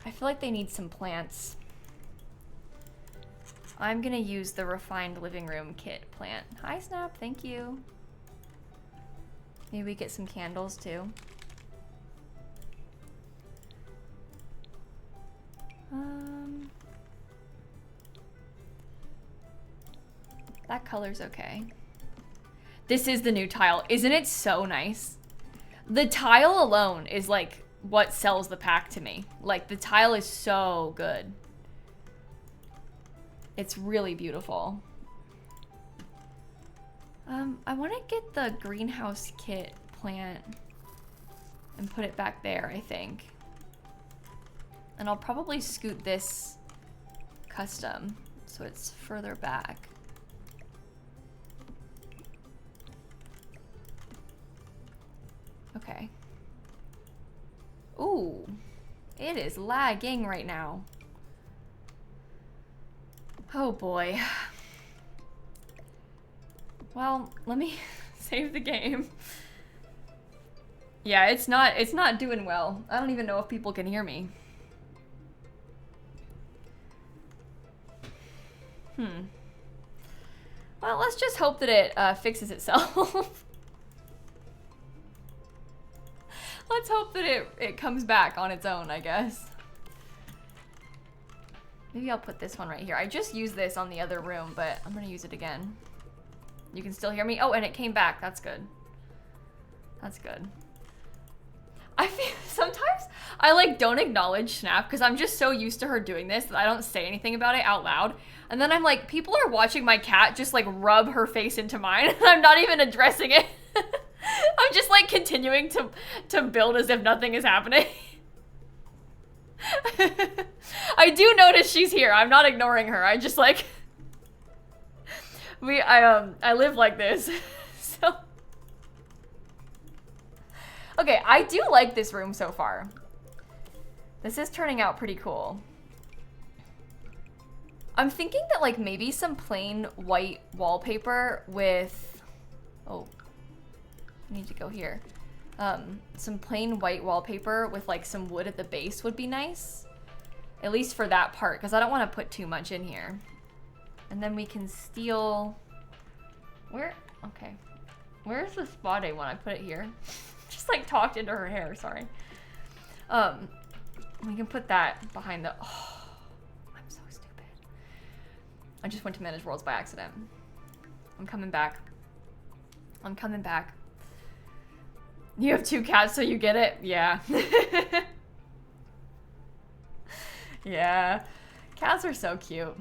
I feel like they need some plants. I'm gonna use the refined living room kit plant. Hi Snap, thank you. Maybe we get some candles too. That color's okay. This is the new tile. Isn't it so nice? The tile alone is like what sells the pack to me. Like the tile is so good. It's really beautiful. I want to get the greenhouse kit plant and put it back there, I think. And I'll probably scoot this custom so it's further back. Okay. Ooh, it is lagging right now. Oh boy. Well, let me save the game. Yeah, it's not doing well. I don't even know if people can hear me. Well, let's just hope that it fixes itself. Let's hope that it comes back on its own, I guess. Maybe I'll put this one right here. I just used this on the other room, but I'm gonna use it again. You can still hear me? Oh, and it came back. That's good. That's good. I feel sometimes I like don't acknowledge Snap because I'm just so used to her doing this that I don't say anything about it out loud. And then I'm like, people are watching my cat just like rub her face into mine and I'm not even addressing it. I'm just like continuing to build as if nothing is happening. I do notice she's here. I'm not ignoring her. I just like I live like this. So okay, I do like this room so far. This is turning out pretty cool. I'm thinking that like maybe some plain white wallpaper with, oh, I need to go here. Some plain white wallpaper with like some wood at the base would be nice. At least for that part, because I don't want to put too much in here. And then we can steal, okay. Where's the spot I want? I put it here. Just like talked into her hair, sorry. We can put that behind the, oh, I'm so stupid. I just went to Manage Worlds by accident. I'm coming back. I'm coming back. You have 2 cats, so you get it? Yeah. Yeah. Cats are so cute.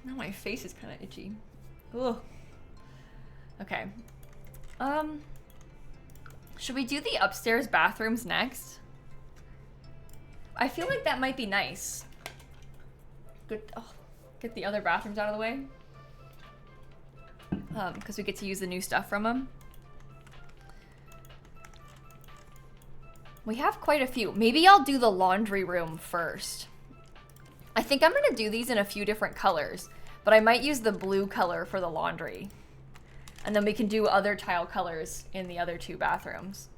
Now my face is kind of itchy. Ugh. Okay. Should we do the upstairs bathrooms next? I feel like that might be nice. Good. Oh, get the other bathrooms out of the way. Because we get to use the new stuff from them. We have quite a few. Maybe I'll do the laundry room first. I think I'm gonna do these in a few different colors, but I might use the blue color for the laundry. And then we can do other tile colors in the other 2 bathrooms.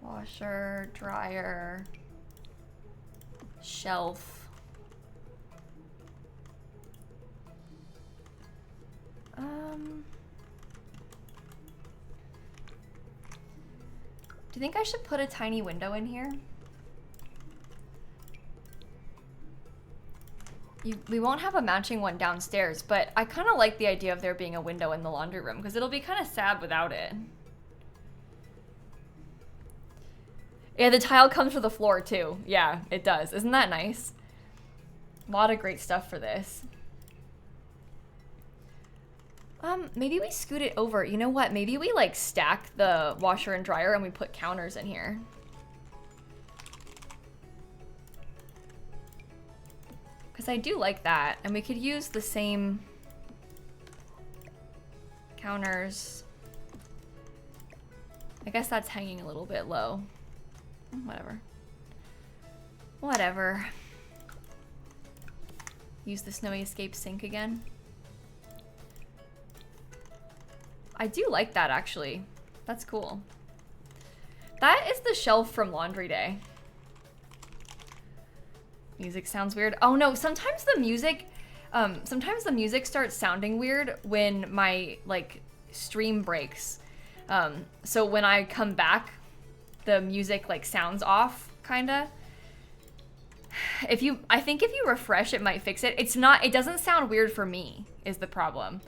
Washer, dryer, shelf. Do you think I should put a tiny window in here? We won't have a matching one downstairs, but I kind of like the idea of there being a window in the laundry room because it'll be kind of sad without it. Yeah, the tile comes for the floor too. Yeah, it does. Isn't that nice? A lot of great stuff for this. Maybe we scoot it over. You know what? Maybe we like stack the washer and dryer and we put counters in here. Because I do like that. And we could use the same counters. I guess that's hanging a little bit low. Whatever. Whatever. Use the Snowy Escape sink again. I do like that, actually. That's cool. That is the shelf from Laundry Day. Music sounds weird. Oh no, sometimes the music starts sounding weird when my like stream breaks. So when I come back, the music like sounds off, kinda. I think if you refresh, it might fix it. It doesn't sound weird for me, is the problem.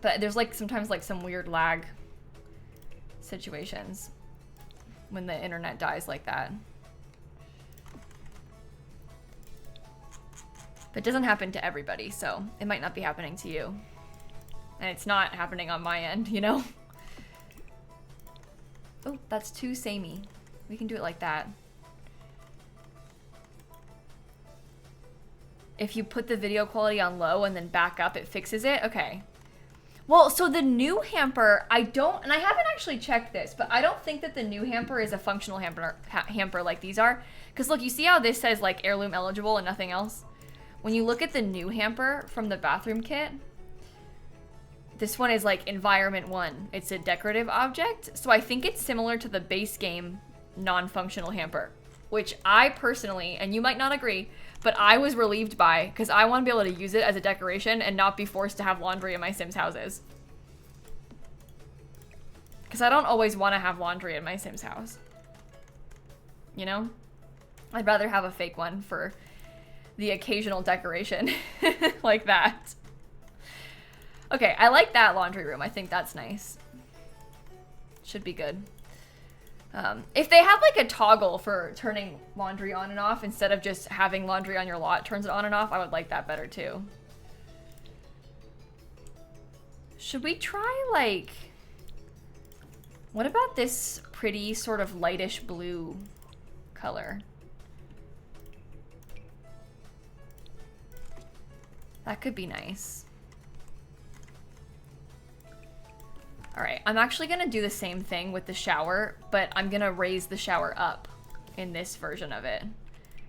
But there's like sometimes like some weird lag situations when the internet dies like that. But it doesn't happen to everybody, so it might not be happening to you. And it's not happening on my end, you know? Oh, that's too samey. We can do it like that. If you put the video quality on low and then back up, it fixes it? Okay. Well, so the new hamper, I don't, and I haven't actually checked this, but I don't think that the new hamper is a functional hamper like these are. Because look, you see how this says like heirloom eligible and nothing else? When you look at the new hamper from the bathroom kit, this one is like environment 1. It's a decorative object. So I think it's similar to the base game non-functional hamper, which I personally, and you might not agree, but I was relieved by, because I want to be able to use it as a decoration and not be forced to have laundry in my Sims houses. Because I don't always want to have laundry in my Sims house. You know? I'd rather have a fake one for the occasional decoration like that. Okay, I like that laundry room. I think that's nice. Should be good. If they have like a toggle for turning laundry on and off instead of just having laundry on your lot turns it on and off, I would like that better too. Should we try like, what about this pretty sort of lightish blue color? That could be nice. All right, I'm actually gonna do the same thing with the shower, but I'm gonna raise the shower up in this version of it,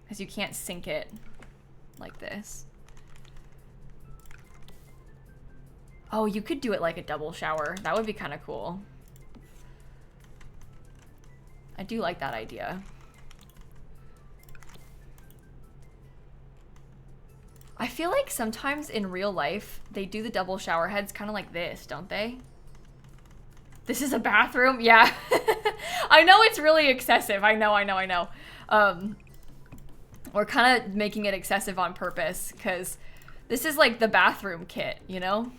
because you can't sink it like this. Oh, you could do it like a double shower. That would be kind of cool. I do like that idea. I feel like sometimes in real life, they do the double shower heads kind of like this, don't they? This is a bathroom? Yeah. I know it's really excessive. I know. We're kind of making it excessive on purpose because this is like the bathroom kit, you know?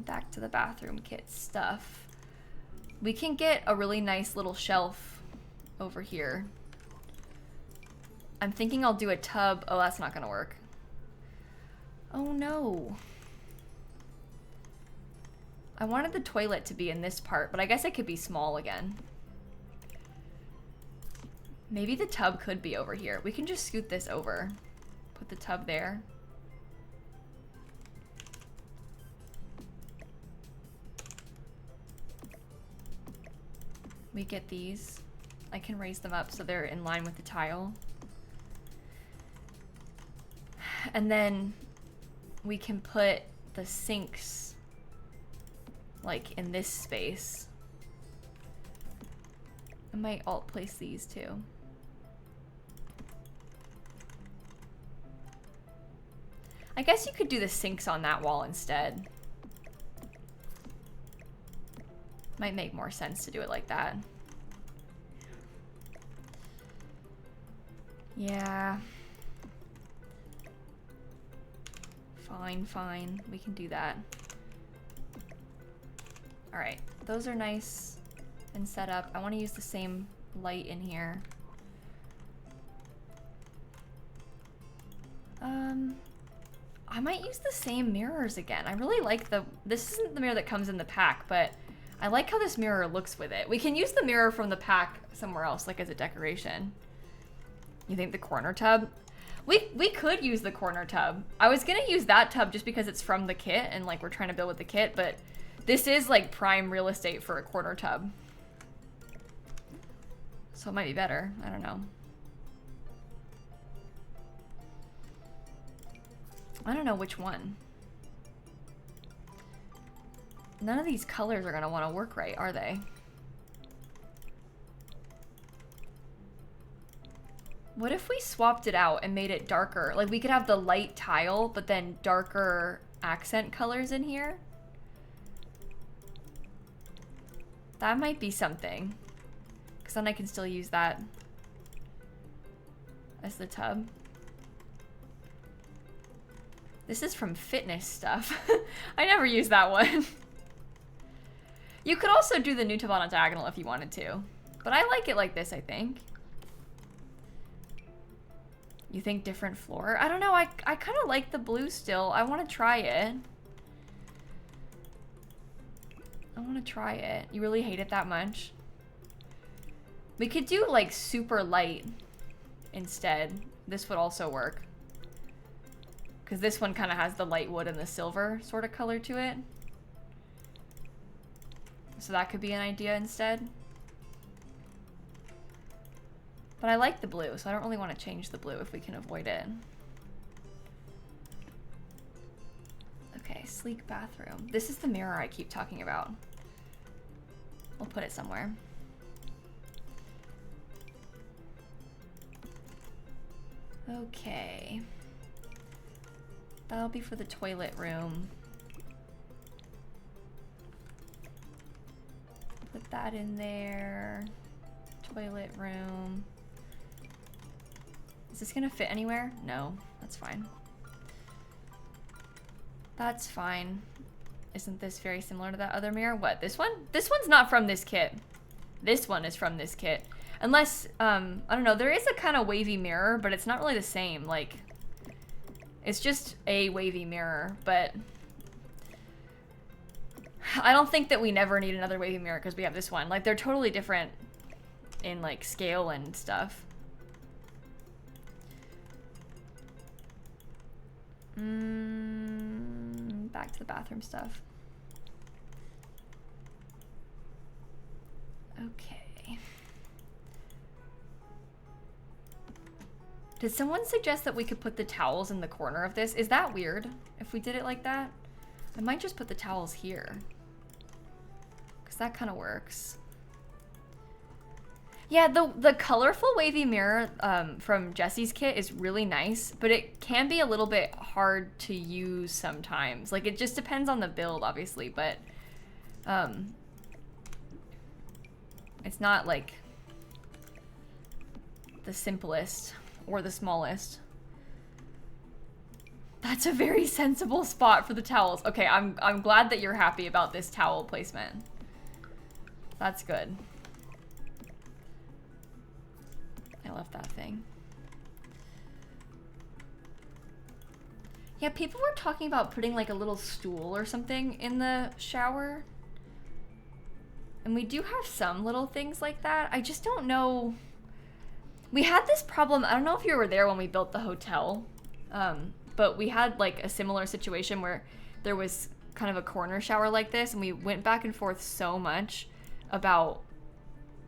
Back to the bathroom kit stuff. We can get a really nice little shelf over here. I'm thinking I'll do a tub. Oh, that's not gonna work. Oh no. I wanted the toilet to be in this part, but I guess it could be small again. Maybe the tub could be over here. We can just scoot this over. Put the tub there. We get these. I can raise them up so they're in line with the tile. And then we can put the sinks like in this space. I might alt place these too. I guess you could do the sinks on that wall instead. Might make more sense to do it like that. Yeah. Fine. We can do that. All right, those are nice and set up. I want to use the same light in here. I might use the same mirrors again. I really like this isn't the mirror that comes in the pack, but I like how this mirror looks with it. We can use the mirror from the pack somewhere else, like as a decoration. You think the corner tub? We could use the corner tub. I was gonna use that tub just because it's from the kit and like we're trying to build with the kit, but this is like prime real estate for a corner tub. So it might be better, I don't know. I don't know which one. None of these colors are gonna wanna work right, are they? What if we swapped it out and made it darker? Like we could have the light tile, but then darker accent colors in here. That might be something. Because then I can still use that as the tub. This is from fitness stuff. I never used that one. You could also do the new tub on a diagonal if you wanted to. But I like it like this, I think. You think different floor? I don't know, I kind of like the blue still. I want to try it. You really hate it that much? We could do like super light instead. This would also work. Because this one kind of has the light wood and the silver sort of color to it. So that could be an idea instead. But I like the blue, so I don't really want to change the blue if we can avoid it. Okay, sleek bathroom. This is the mirror I keep talking about. We'll put it somewhere. Okay. That'll be for the toilet room. Put that in there. Toilet room. Is this gonna fit anywhere? No, that's fine. That's fine. Isn't this very similar to that other mirror? What, this one? This one's not from this kit. This one is from this kit. Unless, I don't know, there is a kind of wavy mirror, but it's not really the same. Like, it's just a wavy mirror, but I don't think that we never need another wavy mirror because we have this one. Like, they're totally different in, like, scale and stuff. Back to the bathroom stuff. Okay. Did someone suggest that we could put the towels in the corner of this? Is that weird if we did it like that? I might just put the towels here, because that kind of works. Yeah, the colorful wavy mirror from Jesse's kit is really nice, but it can be a little bit hard to use sometimes. Like, it just depends on the build, obviously, but it's not like the simplest or the smallest. That's a very sensible spot for the towels. Okay, I'm glad that you're happy about this towel placement. That's good. I love that thing. Yeah, people were talking about putting like a little stool or something in the shower. And we do have some little things like that. I just don't know. We had this problem. I don't know if you were there when we built the hotel, but we had like a similar situation where there was kind of a corner shower like this, and we went back and forth so much about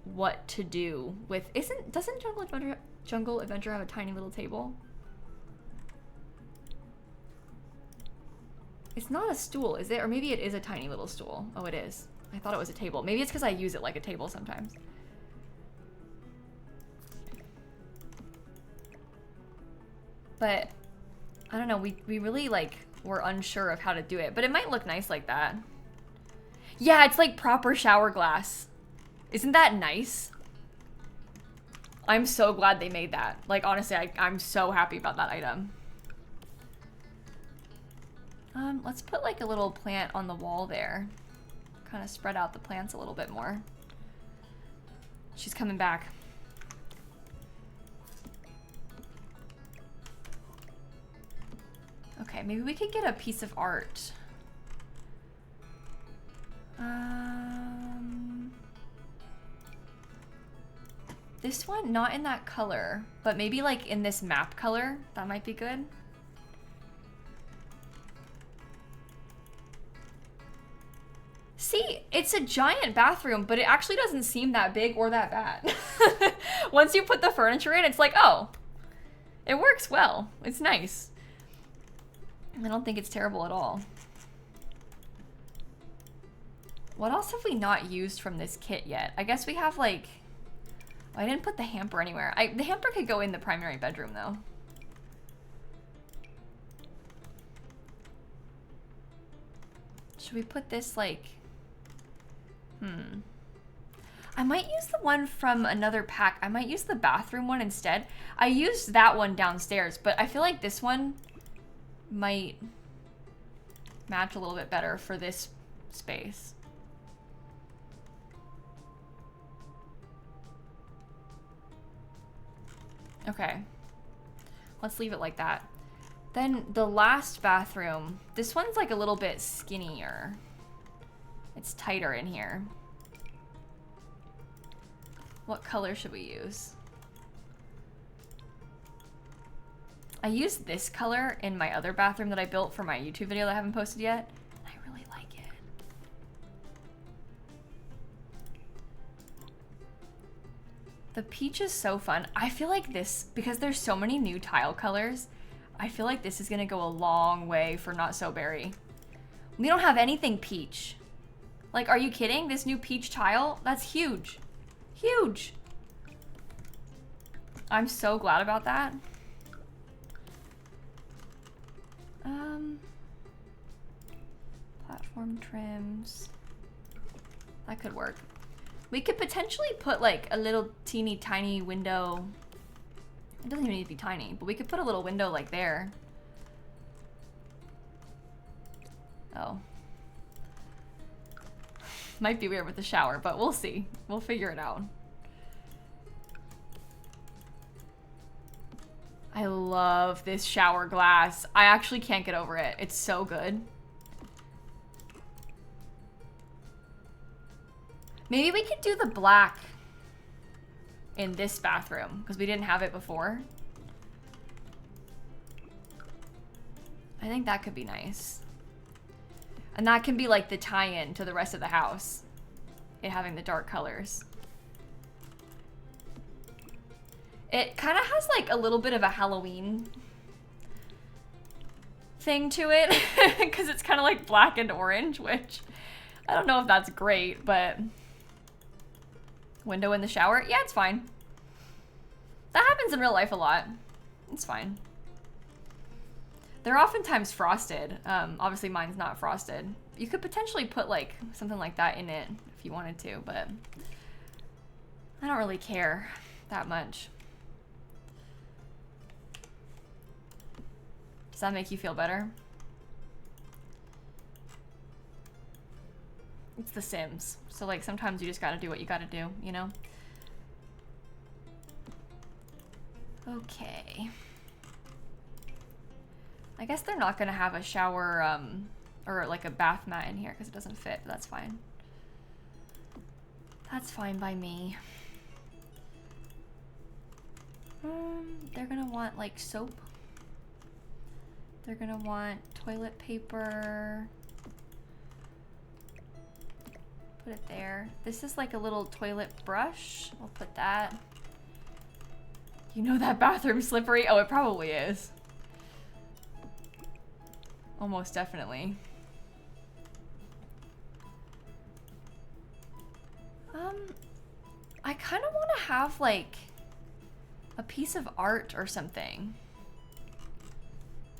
what to do with. Doesn't Jungle Adventure have a tiny little table? It's not a stool, is it? Or maybe it is a tiny little stool. Oh, it is. I thought it was a table. Maybe it's because I use it like a table sometimes. But I don't know, we really like were unsure of how to do it, but it might look nice like that. Yeah, it's like proper shower glass. Isn't that nice? I'm so glad they made that. Like, honestly, I'm so happy about that item. Let's put like a little plant on the wall there. Kind of spread out the plants a little bit more. She's coming back. Okay, maybe we could get a piece of art. This one, not in that color, but maybe like in this map color. That might be good. See, it's a giant bathroom, but it actually doesn't seem that big or that bad. Once you put the furniture in, it's like, oh, it works well. It's nice. I don't think it's terrible at all. What else have we not used from this kit yet? I guess we have like, I didn't put the hamper anywhere. The hamper could go in the primary bedroom though. Should we put this like, I might use the one from another pack. I might use the bathroom one instead. I used that one downstairs, but I feel like this one might match a little bit better for this space. Okay, let's leave it like that. Then the last bathroom, this one's like a little bit skinnier. It's tighter in here. What color should we use? I used this color in my other bathroom that I built for my YouTube video that I haven't posted yet. I really like it. The peach is so fun. I feel like this, because there's so many new tile colors, I feel like this is gonna go a long way for Not So Berry. We don't have anything peach. Like, are you kidding? This new peach tile? That's huge. Huge. I'm so glad about that. Platform trims. That could work. We could potentially put like a little teeny tiny window. It doesn't even need to be tiny, but we could put a little window like there. Oh. Might be weird with the shower, but we'll see. We'll figure it out. I love this shower glass. I actually can't get over it. It's so good. Maybe we could do the black in this bathroom because we didn't have it before. I think that could be nice. And that can be like the tie-in to the rest of the house. It having the dark colors. It kind of has like a little bit of a Halloween thing to it because it's kind of like black and orange, which I don't know if that's great, but window in the shower? Yeah, it's fine. That happens in real life a lot. It's fine. They're oftentimes frosted. Obviously mine's not frosted. You could potentially put like something like that in it if you wanted to, but I don't really care that much. Does that make you feel better? It's The Sims. So like sometimes you just gotta do what you gotta do, you know? Okay. I guess they're not gonna have a shower or like a bath mat in here because it doesn't fit, but that's fine. That's fine by me. They're gonna want like soap. They're gonna want toilet paper. Put it there. This is like a little toilet brush. We'll put that. You know that bathroom's slippery? Oh, it probably is. Almost definitely. I kind of want to have like a piece of art or something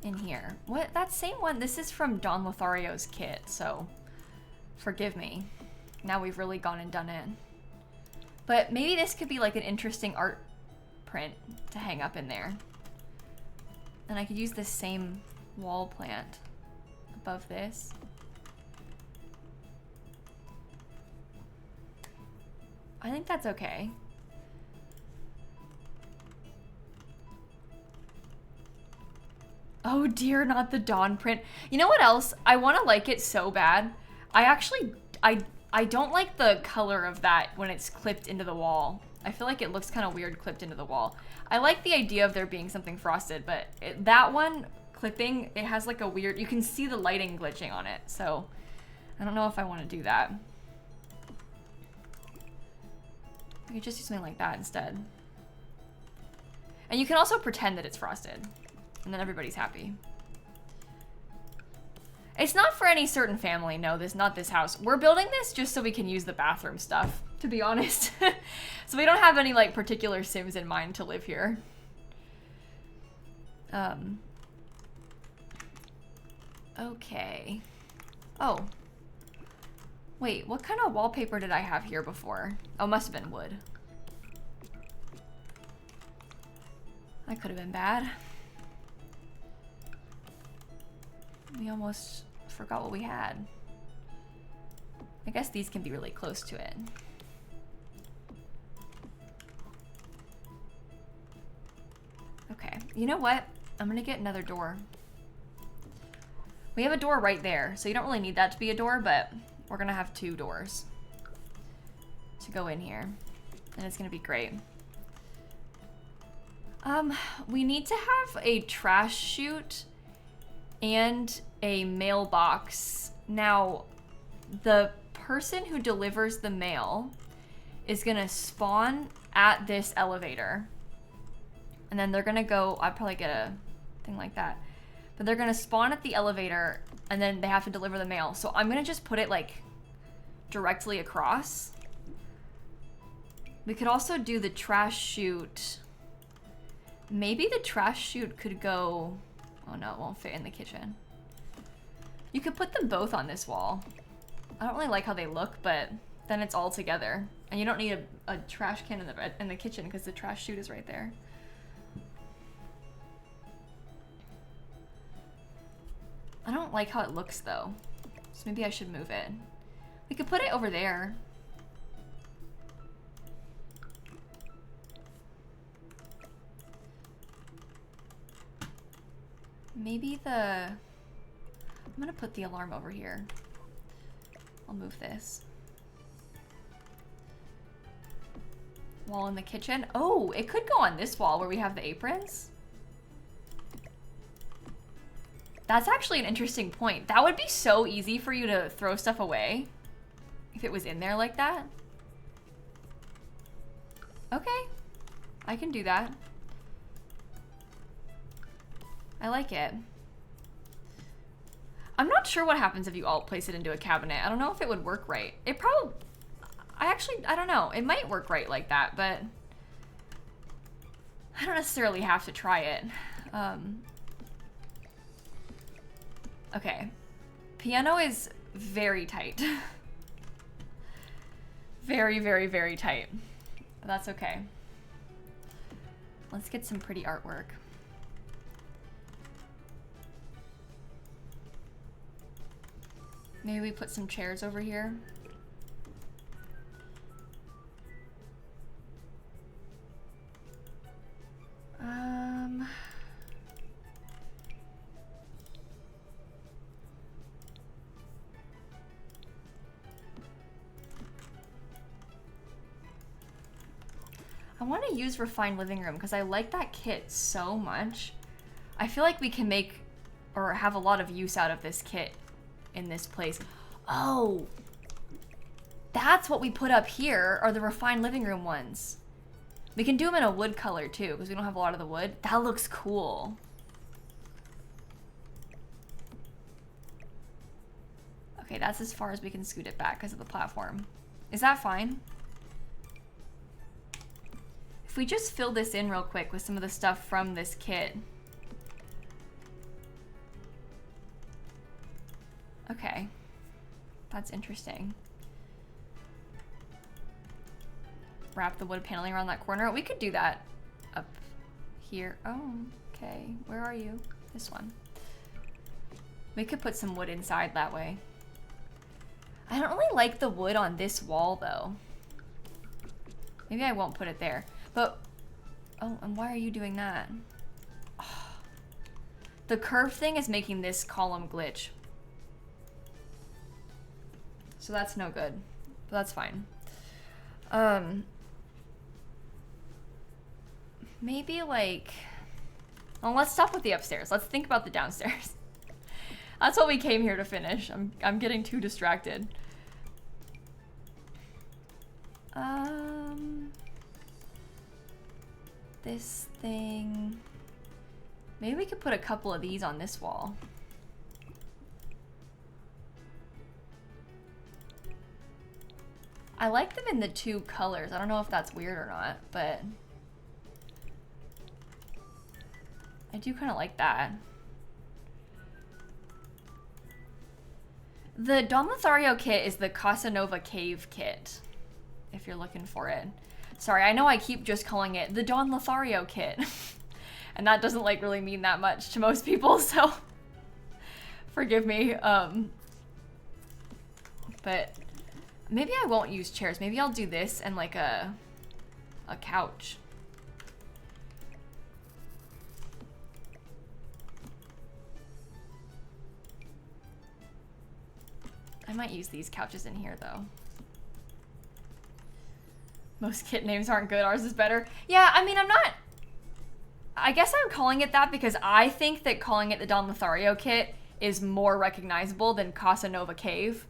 in here. What? That same one, this is from Don Lothario's kit, so forgive me. Now we've really gone and done it. But maybe this could be like an interesting art print to hang up in there. And I could use this same wall plant above this. I think that's okay. Oh dear, not the Dawn print. You know what else? I want to like it so bad. I don't like the color of that when it's clipped into the wall. I feel like it looks kind of weird clipped into the wall. I like the idea of there being something frosted, but that one clipping, it has like a weird, you can see the lighting glitching on it. So I don't know if I want to do that. I could just do something like that instead. And you can also pretend that it's frosted and then everybody's happy. It's not for any certain family, no, not this house. We're building this just so we can use the bathroom stuff, to be honest. So we don't have any like particular Sims in mind to live here. Okay. Oh. Wait, what kind of wallpaper did I have here before? Oh, must have been wood. That could have been bad. We almost forgot what we had. I guess these can be really close to it. Okay, you know what? I'm gonna get another door. We have a door right there, so you don't really need that to be a door, but we're gonna have 2 doors to go in here, and it's gonna be great. We need to have a trash chute and a mailbox. Now, the person who delivers the mail is gonna spawn at this elevator. And then they're gonna go, I'd probably get a thing like that. But they're gonna spawn at the elevator and then they have to deliver the mail. So I'm gonna just put it like directly across. We could also do the trash chute. Maybe the trash chute could go, oh no, it won't fit in the kitchen. You could put them both on this wall. I don't really like how they look, but then it's all together. And you don't need a trash can in the kitchen because the trash chute is right there. I don't like how it looks though. So maybe I should move it. We could put it over there. Maybe I'm gonna put the alarm over here. I'll move this. Wall in the kitchen. Oh, it could go on this wall where we have the aprons. That's actually an interesting point. That would be so easy for you to throw stuff away if it was in there like that. Okay, I can do that. I like it. I'm not sure what happens if you all place it into a cabinet. I don't know if it would work right. It probably, I don't know. It might work right like that, but I don't necessarily have to try it. Okay. Piano is very tight. Very, very, very tight. But that's okay. Let's get some pretty artwork. Maybe we put some chairs over here. I want to use Refined Living Room because I like that kit so much. I feel like we can make or have a lot of use out of this kit in this place. Oh, that's what we put up here are the Refined Living Room ones. We can do them in a wood color too because we don't have a lot of the wood. That looks cool. Okay, that's as far as we can scoot it back because of the platform. Is that fine? If we just fill this in real quick with some of the stuff from this kit. Okay, that's interesting. Wrap the wood paneling around that corner. We could do that up here. Oh, okay. Where are you? This one. We could put some wood inside that way. I don't really like the wood on this wall though. Maybe I won't put it there. But, oh, and why are you doing that? Oh, the curve thing is making this column glitch. So that's no good, but that's fine. Maybe like, well, let's stop with the upstairs. Let's think about the downstairs. That's what we came here to finish. I'm getting too distracted. This thing, maybe we could put a couple of these on this wall. I like them in the two colors. I don't know if that's weird or not, but I do kind of like that. The Don Lothario kit is the Casanova Cave kit, if you're looking for it. Sorry, I know I keep just calling it the Don Lothario kit. And that doesn't like really mean that much to most people, so forgive me. But maybe I won't use chairs. Maybe I'll do this and like a couch. I might use these couches in here though. Most kit names aren't good. Ours is better. Yeah, I mean, I'm not I guess I'm calling it that because I think that calling it the Don Lothario kit is more recognizable than Casa Nova Cave.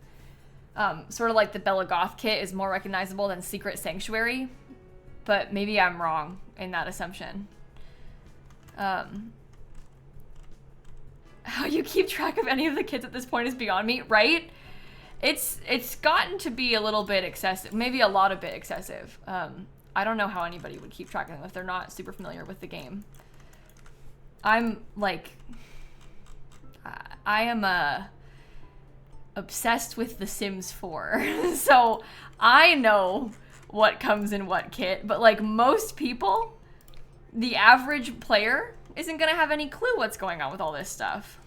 Sort of like the Bella Goth kit is more recognizable than Secret Sanctuary, but maybe I'm wrong in that assumption. How you keep track of any of the kits at this point is beyond me, right? It's gotten to be a little bit excessive, maybe a lot of bit excessive. I don't know how anybody would keep track of them if they're not super familiar with the game. I'm like, I am obsessed with The Sims 4. So I know what comes in what kit, but like most people, the average player isn't gonna have any clue what's going on with all this stuff.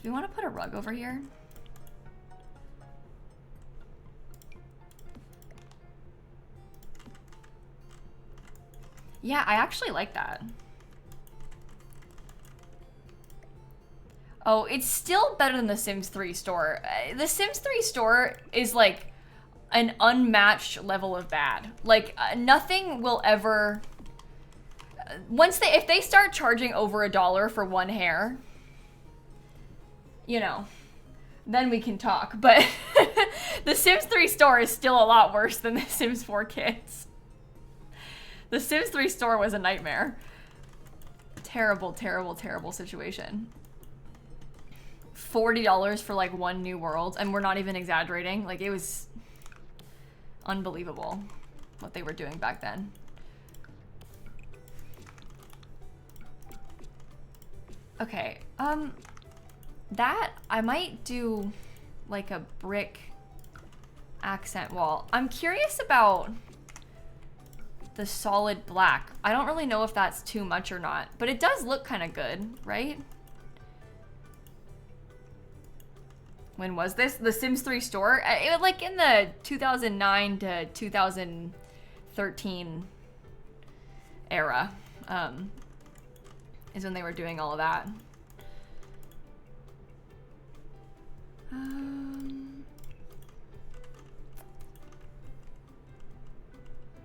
Do we want to put a rug over here? Yeah, I actually like that. Oh, it's still better than the Sims 3 store. The Sims 3 store is like an unmatched level of bad. Like nothing will ever. If they start charging over $1 for one hair, you know, then we can talk. But the Sims 3 store is still a lot worse than the Sims 4 kits. The Sims 3 store was a nightmare. Terrible, terrible, terrible situation. $40 for like one new world, and we're not even exaggerating. Like it was unbelievable what they were doing back then. Okay, that I might do like a brick accent wall. I'm curious about the solid black. I don't really know if that's too much or not, but it does look kind of good, right? When was this? The Sims 3 store? It, like in the 2009 to 2013 era is when they were doing all of that.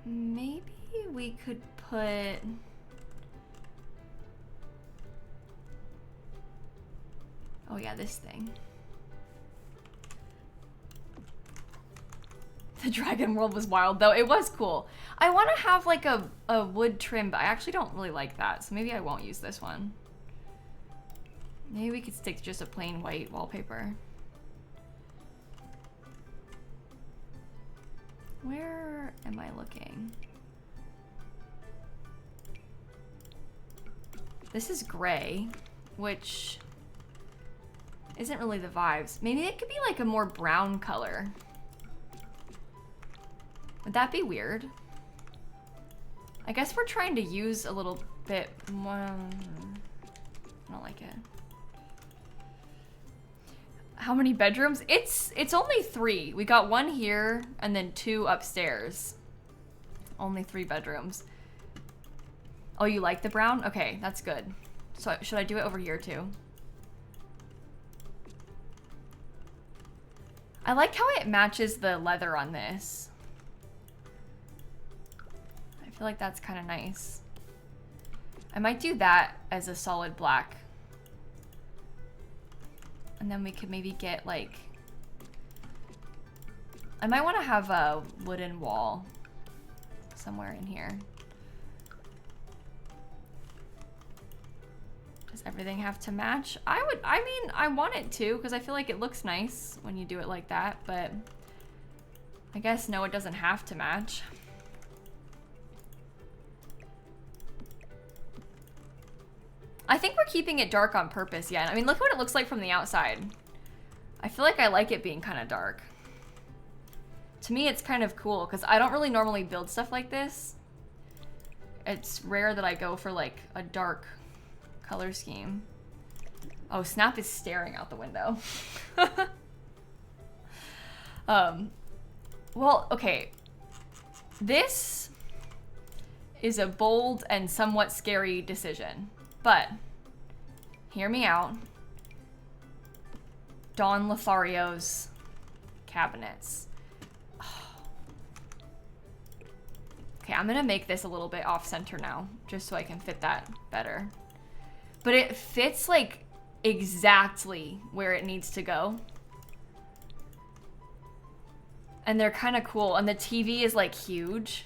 Maybe we could put... Oh yeah, this thing. The Dragon World was wild, though. It was cool. I want to have like a wood trim, but I actually don't really like that, so maybe I won't use this one. Maybe we could stick to just a plain white wallpaper. Where am I looking? This is gray, which isn't really the vibes. Maybe it could be like a more brown color. Would that be weird? I guess we're trying to use a little bit more. I don't like it. How many bedrooms? It's only 3. We got 1 here and then 2 upstairs. Only 3 bedrooms. Oh, you like the brown? Okay, that's good. So should I do it over here too? I like how it matches the leather on this. I feel like that's kind of nice. I might do that as a solid black. And then we could maybe get like... I might want to have a wooden wall somewhere in here. Does everything have to match? I mean, I want it to, because I feel like it looks nice when you do it like that, but I guess no, it doesn't have to match. I think we're keeping it dark on purpose, yeah. I mean, look what it looks like from the outside. I feel like I like it being kind of dark. To me, it's kind of cool, because I don't really normally build stuff like this. It's rare that I go for like a dark color scheme. Oh, Snap is staring out the window. Well, okay. This is a bold and somewhat scary decision, but hear me out. Don Lothario's cabinets. Okay, I'm gonna make this a little bit off center now, just so I can fit that better. But it fits like exactly where it needs to go. And they're kind of cool. And the TV is like huge.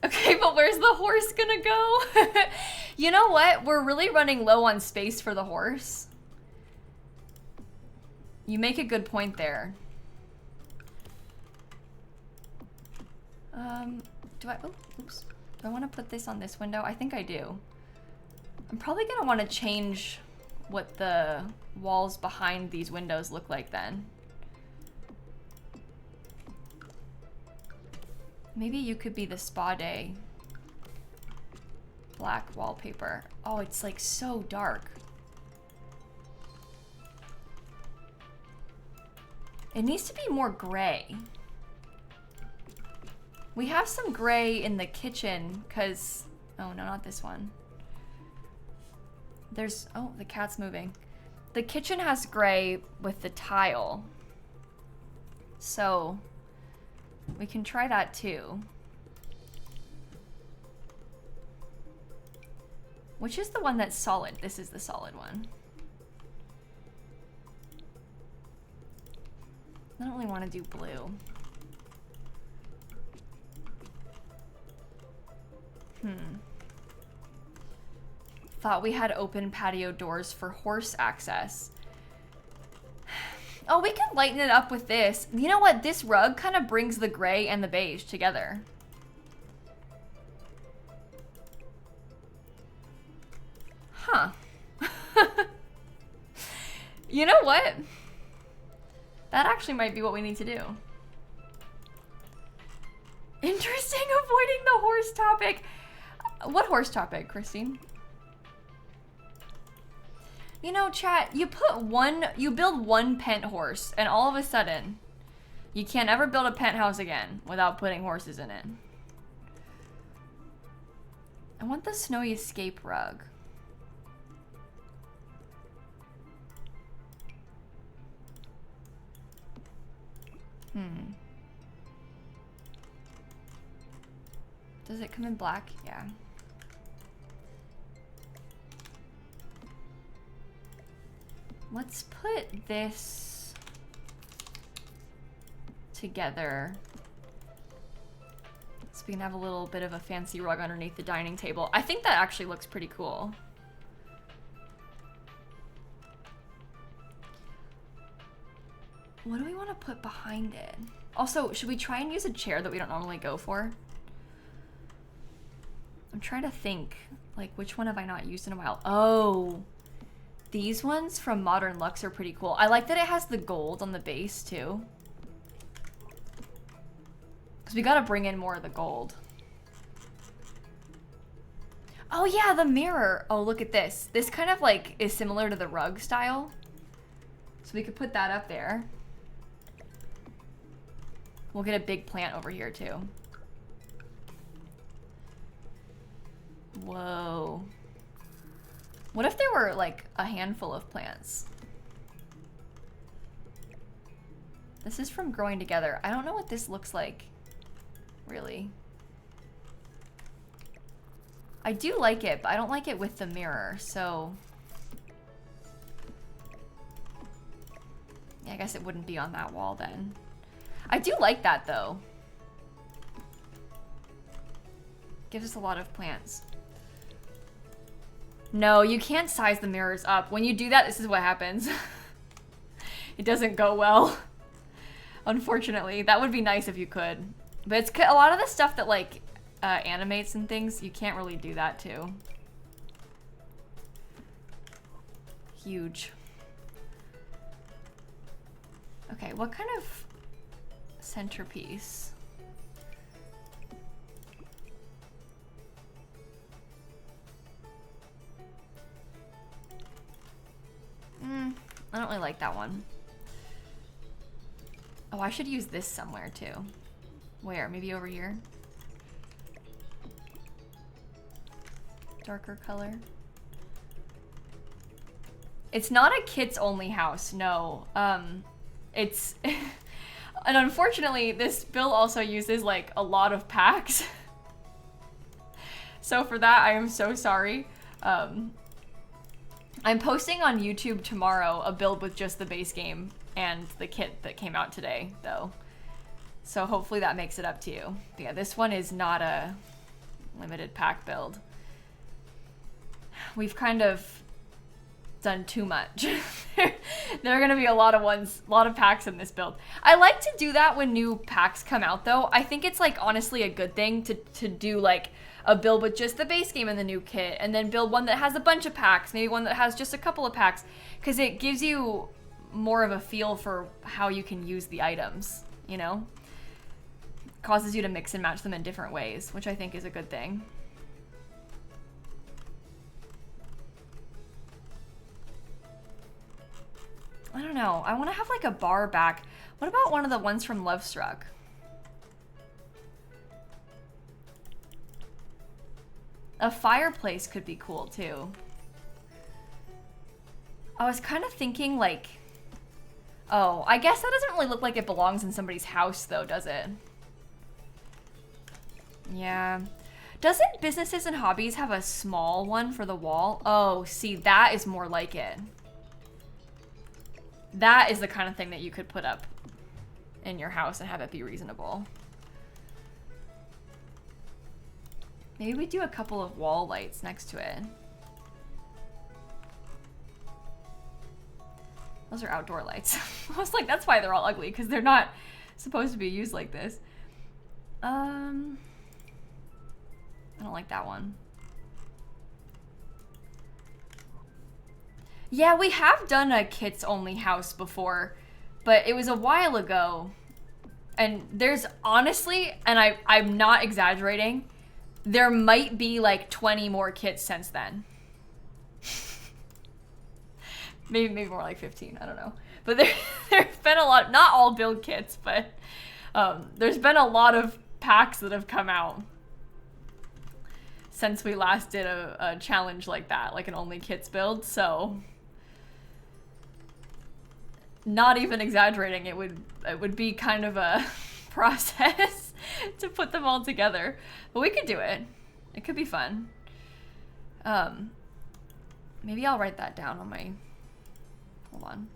Okay, but where's the horse gonna go? You know what? We're really running low on space for the horse. You make a good point there. Oops. Do I want to put this on this window? I think I do. I'm probably gonna want to change what the walls behind these windows look like then. Maybe you could be the spa day black wallpaper. Oh, it's like so dark. It needs to be more gray. We have some gray in the kitchen because, oh no, not this one. There's, oh, the cat's moving. The kitchen has gray with the tile. So we can try that too. Which is the one that's solid? This is the solid one. I don't really want to do blue. Thought we had open patio doors for horse access. Oh, we can lighten it up with this. You know what? This rug kind of brings the gray and the beige together. Huh. You know what? That actually might be what we need to do. Interesting, avoiding the horse topic. What horse topic, Christine? You know, chat, you build one pent horse, and all of a sudden, you can't ever build a penthouse again without putting horses in it. I want the snowy escape rug. Does it come in black? Yeah. Let's put this together so we can have a little bit of a fancy rug underneath the dining table. I think that actually looks pretty cool. What do we want to put behind it? Also, should we try and use a chair that we don't normally go for? I'm trying to think, like, which one have I not used in a while? Oh, these ones from Modern Luxe are pretty cool. I like that it has the gold on the base too. Because we gotta bring in more of the gold. Oh yeah, the mirror. Oh, look at this. This kind of like is similar to the rug style. So we could put that up there. We'll get a big plant over here too. Whoa. What if there were like a handful of plants? This is from Growing Together. I don't know what this looks like, really. I do like it, but I don't like it with the mirror, so. Yeah, I guess it wouldn't be on that wall then. I do like that though. Gives us a lot of plants. No, you can't size the mirrors up. When you do that, this is what happens. It doesn't go well. Unfortunately, that would be nice if you could. But it's a lot of the stuff that like animates and things, you can't really do that too. Huge. Okay, what kind of centerpiece? I don't really like that one. Oh, I should use this somewhere too. Where? Maybe over here? Darker color. It's not a kits only house, no. It's And unfortunately, this build also uses like a lot of packs. So for that, I am so sorry. I'm posting on YouTube tomorrow a build with just the base game and the kit that came out today, though. So hopefully that makes it up to you. But yeah, this one is not a limited pack build. We've kind of done too much. There are gonna be a lot of packs in this build. I like to do that when new packs come out though. I think it's like honestly a good thing to do like a build with just the base game and the new kit, and then build one that has a bunch of packs, maybe one that has just a couple of packs, because it gives you more of a feel for how you can use the items, you know? Causes you to mix and match them in different ways, which I think is a good thing. I don't know. I want to have like a bar back. What about one of the ones from Love Struck? A fireplace could be cool too. I was kind of thinking like, oh, I guess that doesn't really look like it belongs in somebody's house though, does it? Yeah. Doesn't Businesses and Hobbies have a small one for the wall? Oh, see, that is more like it. That is the kind of thing that you could put up in your house and have it be reasonable. Maybe we do a couple of wall lights next to it. Those are outdoor lights. I was like, that's why they're all ugly, because they're not supposed to be used like this. I don't like that one. Yeah, we have done a kits only house before, but it was a while ago. And there's honestly, and I'm not exaggerating, there might be like 20 more kits since then. maybe more like 15, I don't know. But there's been a lot, not all build kits, but there's been a lot of packs that have come out since we last did a challenge like that, like an only kits build, so not even exaggerating, it would be kind of a process to put them all together. But we could do it. It could be fun. Maybe I'll write that down on my, hold on.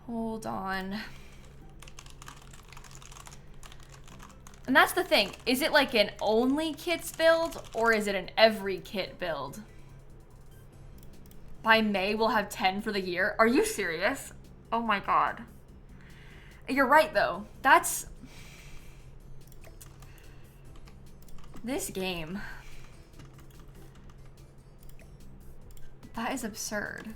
Hold on. And that's the thing. Is it like an only kits build or is it an every kit build? By May, we'll have 10 for the year. Are you serious? Oh my God. You're right though. That's... This game. That is absurd.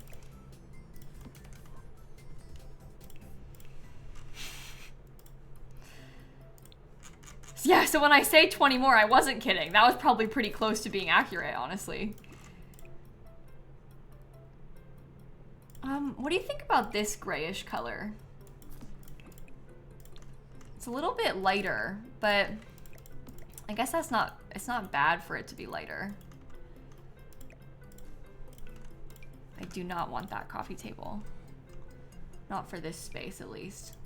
Yeah, so when I say 20 more, I wasn't kidding. That was probably pretty close to being accurate, honestly. What do you think about this grayish color? It's a little bit lighter, but I guess it's not bad for it to be lighter. I do not want that coffee table. Not for this space, at least.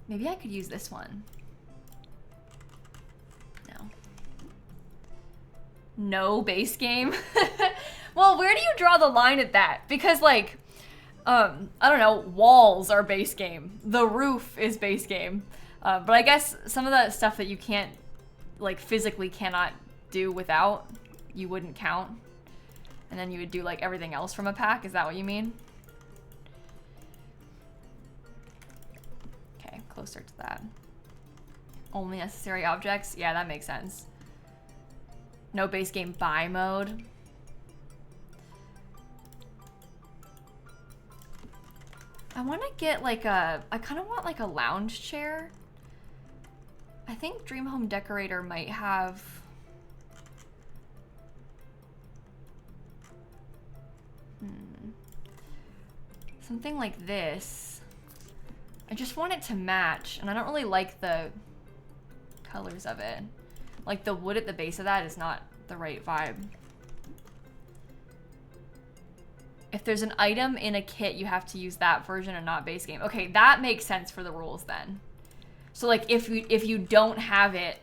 Maybe I could use this one. No. No base game? Well, where do you draw the line at that? Because, like, I don't know, walls are base game. The roof is base game. But I guess some of the stuff that you can't, like, physically cannot do without, you wouldn't count. And then you would do, like, everything else from a pack. Is that what you mean? Okay, closer to that. Only necessary objects? Yeah, that makes sense. No base game buy mode. I want to get like I kind of want like a lounge chair. I think Dream Home Decorator might have... something like this. I just want it to match, and I don't really like the colors of it. Like the wood at the base of that is not the right vibe. If there's an item in a kit, you have to use that version and not base game. Okay, that makes sense for the rules then. So like if you don't have it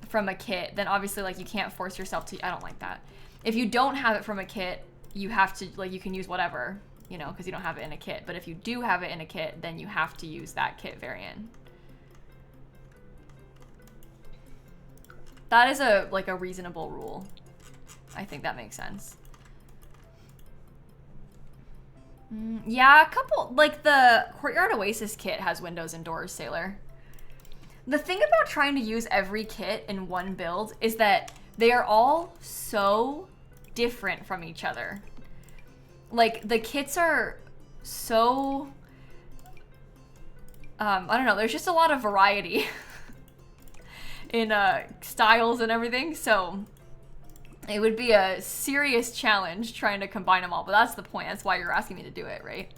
from a kit, then obviously like you can't force yourself to. I don't like that. If you don't have it from a kit, you have to, like, you can use whatever, you know, because you don't have it in a kit. But if you do have it in a kit, then you have to use that kit variant. That is a reasonable rule. I think that makes sense. Yeah, a couple, like the Courtyard Oasis kit has windows and doors, Sailor. The thing about trying to use every kit in one build is that they are all so different from each other. Like, the kits are so... I don't know, there's just a lot of variety in styles and everything, so it would be a serious challenge trying to combine them all, but that's the point. That's why you're asking me to do it, right?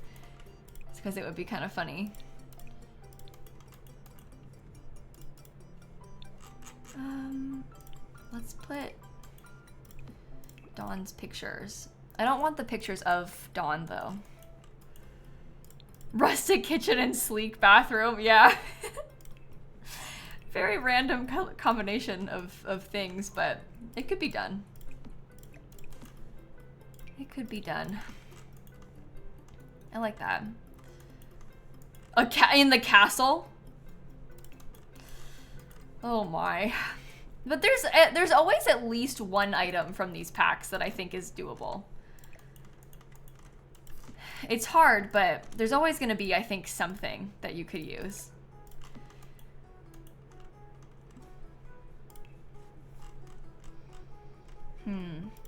It's because it would be kind of funny. Let's put Dawn's pictures. I don't want the pictures of Dawn, though. Rustic kitchen and sleek bathroom, yeah. Very random combination of things, but it could be done. It could be done. I like that. A cat in the castle? Oh my. But there's always at least one item from these packs that I think is doable. It's hard, but there's always going to be, I think, something that you could use.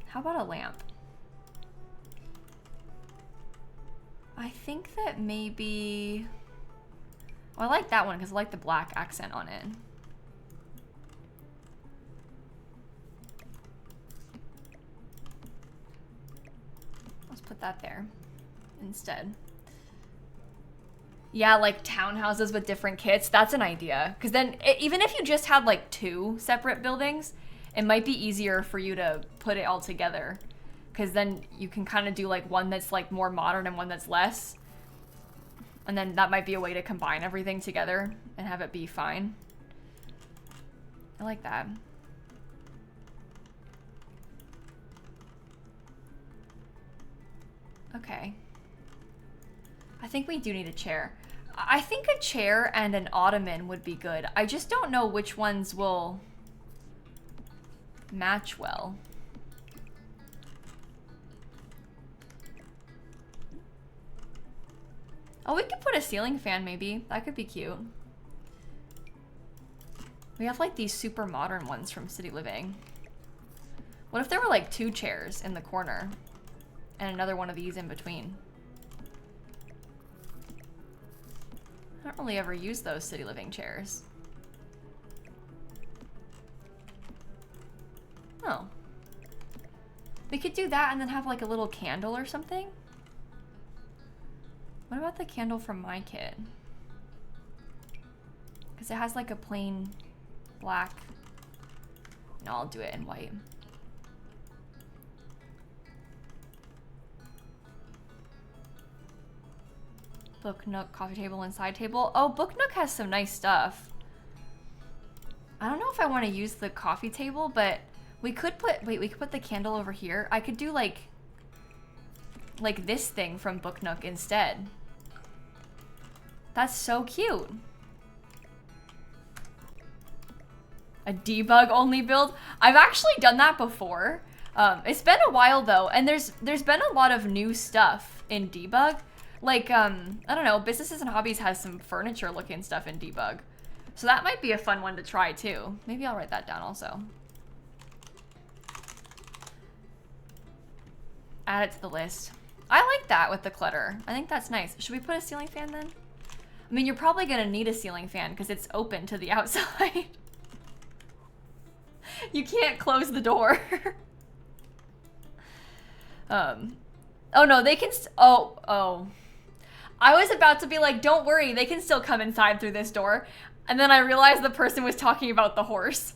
How about a lamp? I think that maybe... Oh, I like that one because I like the black accent on it. Let's put that there instead. Yeah, like townhouses with different kits. That's an idea. Because then, even if you just had like 2 separate buildings, it might be easier for you to put it all together. Because then you can kind of do like one that's like more modern and one that's less. And then that might be a way to combine everything together and have it be fine. I like that. Okay. I think we do need a chair. I think a chair and an ottoman would be good. I just don't know which ones will match well. Oh, we could put a ceiling fan maybe. That could be cute. We have like these super modern ones from City Living. What if there were like 2 chairs in the corner and another one of these in between? I don't really ever use those City Living chairs. Oh. We could do that and then have like a little candle or something. What about the candle from my kit? Because it has like a plain black. No, I'll do it in white. Book nook, coffee table, and side table. Oh, Book Nook has some nice stuff. I don't know if I want to use the coffee table, but we could put, wait, we could put the candle over here. I could do like this thing from Book Nook instead. That's so cute. A debug only build. I've actually done that before. It's been a while though, and there's been a lot of new stuff in debug. Like, I don't know, Businesses and Hobbies has some furniture looking stuff in debug. So that might be a fun one to try too. Maybe I'll write that down also. Add it to the list. I like that with the clutter. I think that's nice. Should we put a ceiling fan then? I mean, you're probably gonna need a ceiling fan because it's open to the outside. You can't close the door. Oh no, they can, oh. I was about to be like, don't worry, they can still come inside through this door. And then I realized the person was talking about the horse.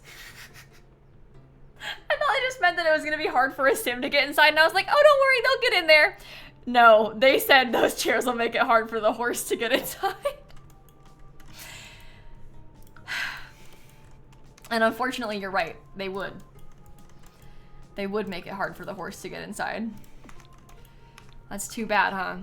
I thought they just meant that it was gonna be hard for a sim to get inside, and I was like, oh, don't worry, they'll get in there. No, they said those chairs will make it hard for the horse to get inside. And unfortunately, you're right, they would. They would make it hard for the horse to get inside. That's too bad, huh?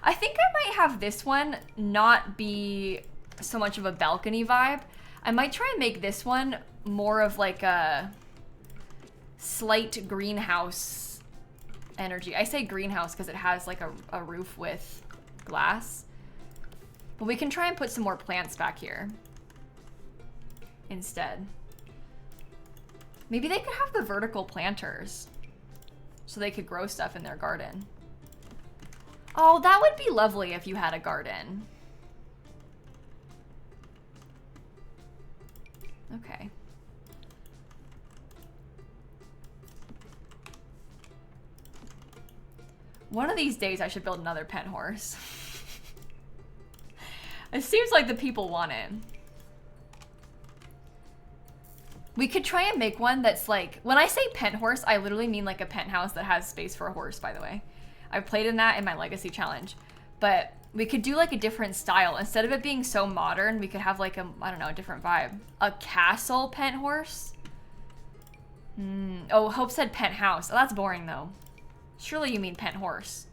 I think I might have this one not be so much of a balcony vibe. I might try and make this one more of like a slight greenhouse energy. I say greenhouse because it has like a roof with glass. But we can try and put some more plants back here instead. Maybe they could have the vertical planters so they could grow stuff in their garden. Oh, that would be lovely if you had a garden. Okay. One of these days I should build another pet horse. It seems like the people want it. We could try and make one that's like, when I say pet horse, I literally mean like a penthouse that has space for a horse, by the way. I played in that in my legacy challenge, but we could do like a different style. Instead of it being so modern, we could have like a, I don't know, a different vibe. A castle pet horse? Oh, Hope said penthouse. Oh, that's boring though. Surely you mean pet horse.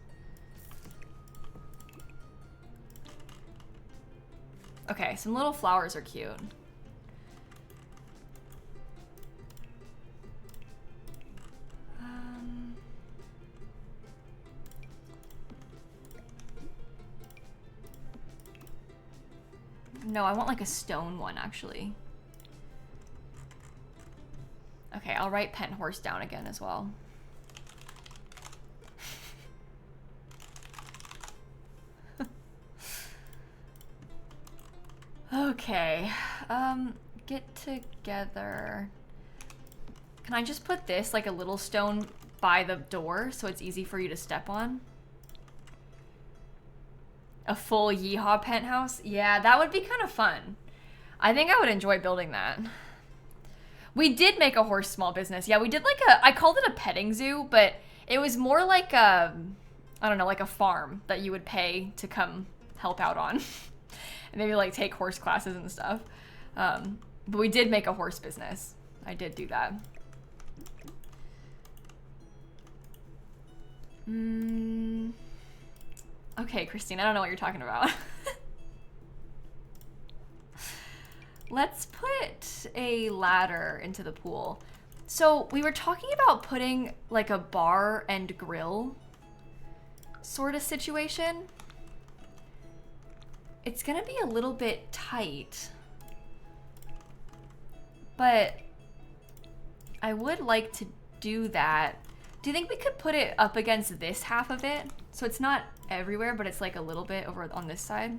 Okay, some little flowers are cute. No, I want like a stone one actually. Okay, I'll write pet horse down again as well. Okay, get together. Can I just put this like a little stone by the door so it's easy for you to step on? A full yeehaw penthouse? Yeah, that would be kind of fun. I think I would enjoy building that. We did make a horse small business. Yeah, we did like I called it a petting zoo, but it was more like a, I don't know, like a farm that you would pay to come help out on. And maybe like take horse classes and stuff. But we did make a horse business. I did do that. Okay, Christine, I don't know what you're talking about. Let's put a ladder into the pool. So we were talking about putting like a bar and grill sort of situation. It's gonna be a little bit tight, but I would like to do that. Do you think we could put it up against this half of it? So it's not everywhere, but it's like a little bit over on this side.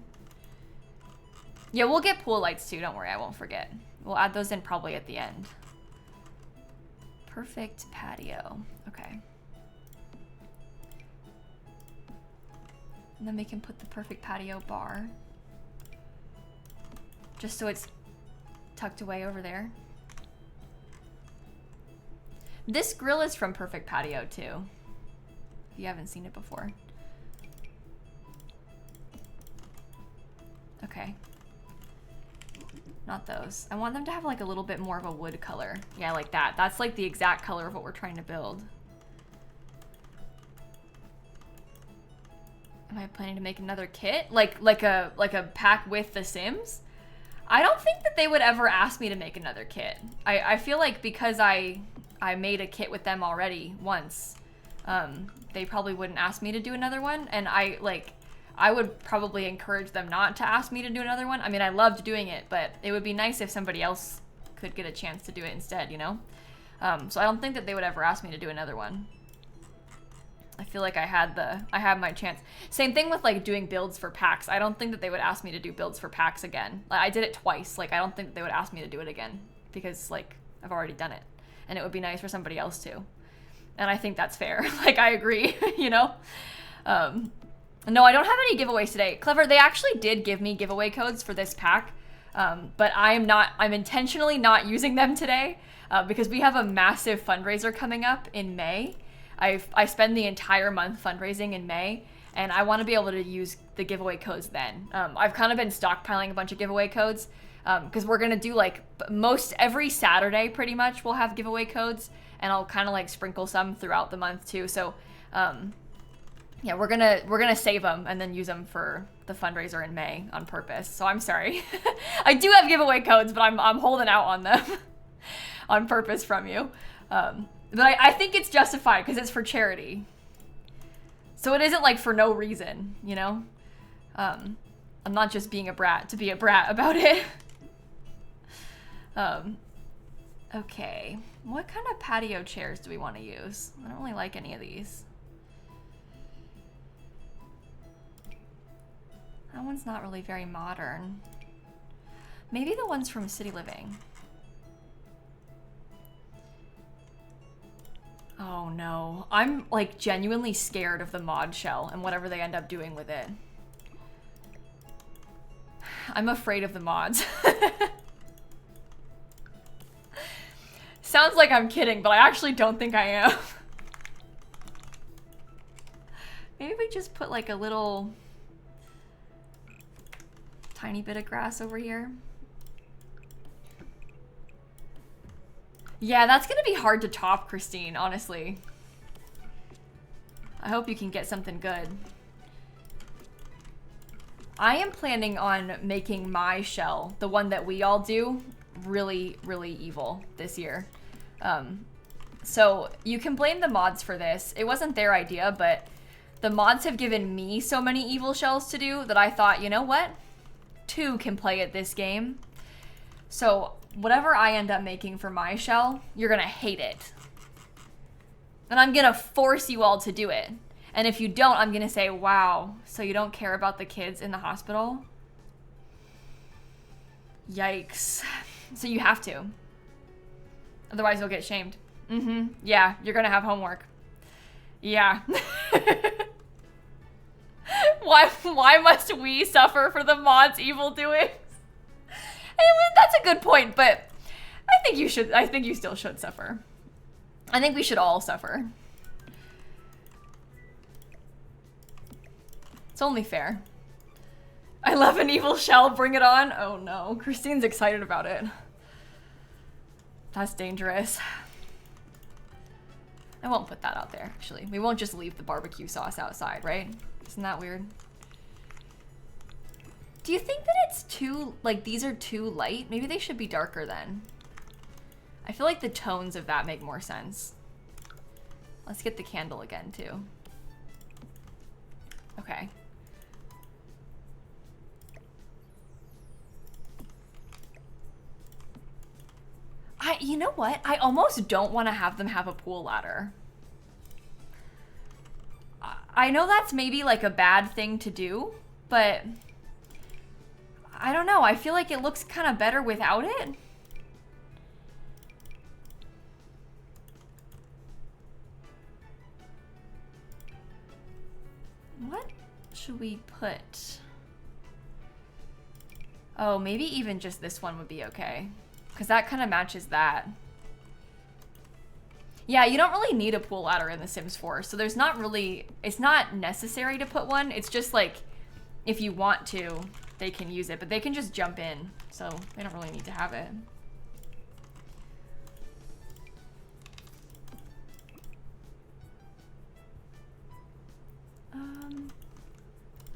Yeah, we'll get pool lights too, don't worry, I won't forget. We'll add those in probably at the end. Perfect patio, okay. And then we can put the perfect patio bar. Just so it's tucked away over there. This grill is from Perfect Patio too, if you haven't seen it before. Okay. Not those. I want them to have like a little bit more of a wood color. Yeah, like that. That's like the exact color of what we're trying to build. Am I planning to make another kit? Like a pack with the Sims? I don't think that they would ever ask me to make another kit. I feel like because I made a kit with them already once, they probably wouldn't ask me to do another one, and I would probably encourage them not to ask me to do another one. I mean, I loved doing it, but it would be nice if somebody else could get a chance to do it instead, you know? So I don't think that they would ever ask me to do another one. I feel like I had my chance. Same thing with like doing builds for packs. I don't think that they would ask me to do builds for packs again. Like, I did it twice. Like, I don't think that they would ask me to do it again because like I've already done it, and it would be nice for somebody else to. And I think that's fair. Like, I agree, you know? No, I don't have any giveaways today. Clever, they actually did give me giveaway codes for this pack. But I'm intentionally not using them today because we have a massive fundraiser coming up in May. I spend the entire month fundraising in May, and I want to be able to use the giveaway codes then. I've kind of been stockpiling a bunch of giveaway codes because we're going to do like every Saturday pretty much we'll have giveaway codes, and I'll kind of like sprinkle some throughout the month too. So yeah, we're gonna save them and then use them for the fundraiser in May on purpose. So I'm sorry. I do have giveaway codes, but I'm holding out on them on purpose from you. But I think it's justified because it's for charity. So it isn't like for no reason, you know? I'm not just being a brat to be a brat about it. Okay. What kind of patio chairs do we want to use? I don't really like any of these. That one's not really very modern. Maybe the ones from City Living. Oh no. I'm like genuinely scared of the mod shell and whatever they end up doing with it. I'm afraid of the mods. Sounds like I'm kidding, but I actually don't think I am. Maybe we just put like a little tiny bit of grass over here. Yeah, that's gonna be hard to top, Christine, honestly. I hope you can get something good. I am planning on making my shell, the one that we all do, really, really evil this year. So you can blame the mods for this. It wasn't their idea, but the mods have given me so many evil shells to do that I thought, you know what? 2 can play at this game. So whatever I end up making for my shell, you're gonna hate it. And I'm gonna force you all to do it. And if you don't, I'm gonna say, wow, so you don't care about the kids in the hospital? Yikes. So you have to. Otherwise you'll get shamed. Yeah, you're gonna have homework. Yeah. Why must we suffer for the mods' evil doings? That's a good point, but I think you still should suffer. I think we should all suffer. It's only fair. I love an evil shell, bring it on. Oh no, Christine's excited about it. That's dangerous. I won't put that out there, actually. We won't just leave the barbecue sauce outside, right? Isn't that weird? Do you think that it's too, like, these are too light? Maybe they should be darker then. I feel like the tones of that make more sense. Let's get the candle again, too. Okay. You know what? I almost don't want to have them have a pool ladder. I know that's maybe like a bad thing to do, but I don't know. I feel like it looks kind of better without it. What should we put? Oh, maybe even just this one would be okay. Because that kind of matches that. Yeah, you don't really need a pool ladder in The Sims 4. So there's not really, it's not necessary to put one. It's just like, if you want to, they can use it. But they can just jump in. So they don't really need to have it.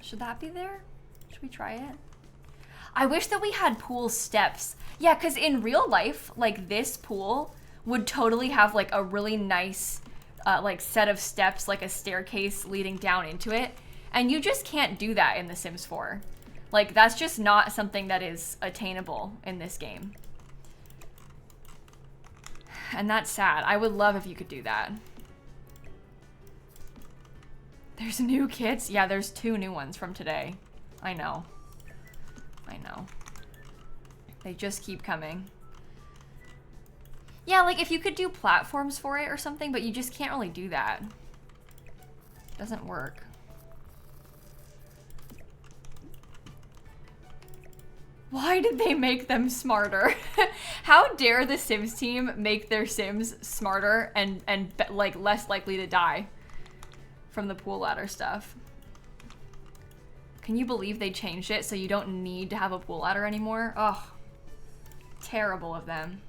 Should that be there? Should we try it? I wish that we had pool steps. Yeah, because in real life, like this pool would totally have like a really nice like set of steps, like a staircase leading down into it. And you just can't do that in The Sims 4. Like that's just not something that is attainable in this game. And that's sad. I would love if you could do that. There's new kits? Yeah, there's 2 new ones from today. I know. I know. They just keep coming. Yeah, like if you could do platforms for it or something, but you just can't really do that. Doesn't work. Why did they make them smarter? How dare the Sims team make their Sims smarter and like less likely to die from the pool ladder stuff? Can you believe they changed it so you don't need to have a pool ladder anymore? Ugh, terrible of them.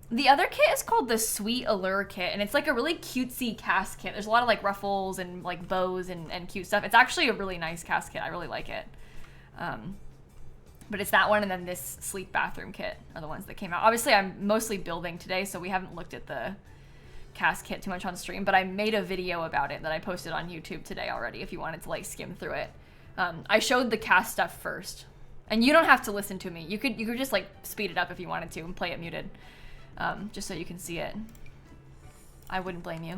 The other kit is called the Sweet Allure kit, and it's like a really cutesy cast kit. There's a lot of like ruffles and like bows and cute stuff. It's actually a really nice cast kit. I really like it. But it's that one and then this sleep bathroom kit are the ones that came out. Obviously, I'm mostly building today, so we haven't looked at the cast kit too much on stream, but I made a video about it that I posted on YouTube today already if you wanted to like skim through it. I showed the cast stuff first, and you don't have to listen to me. You could just like speed it up if you wanted to and play it muted, just so you can see it. I wouldn't blame you.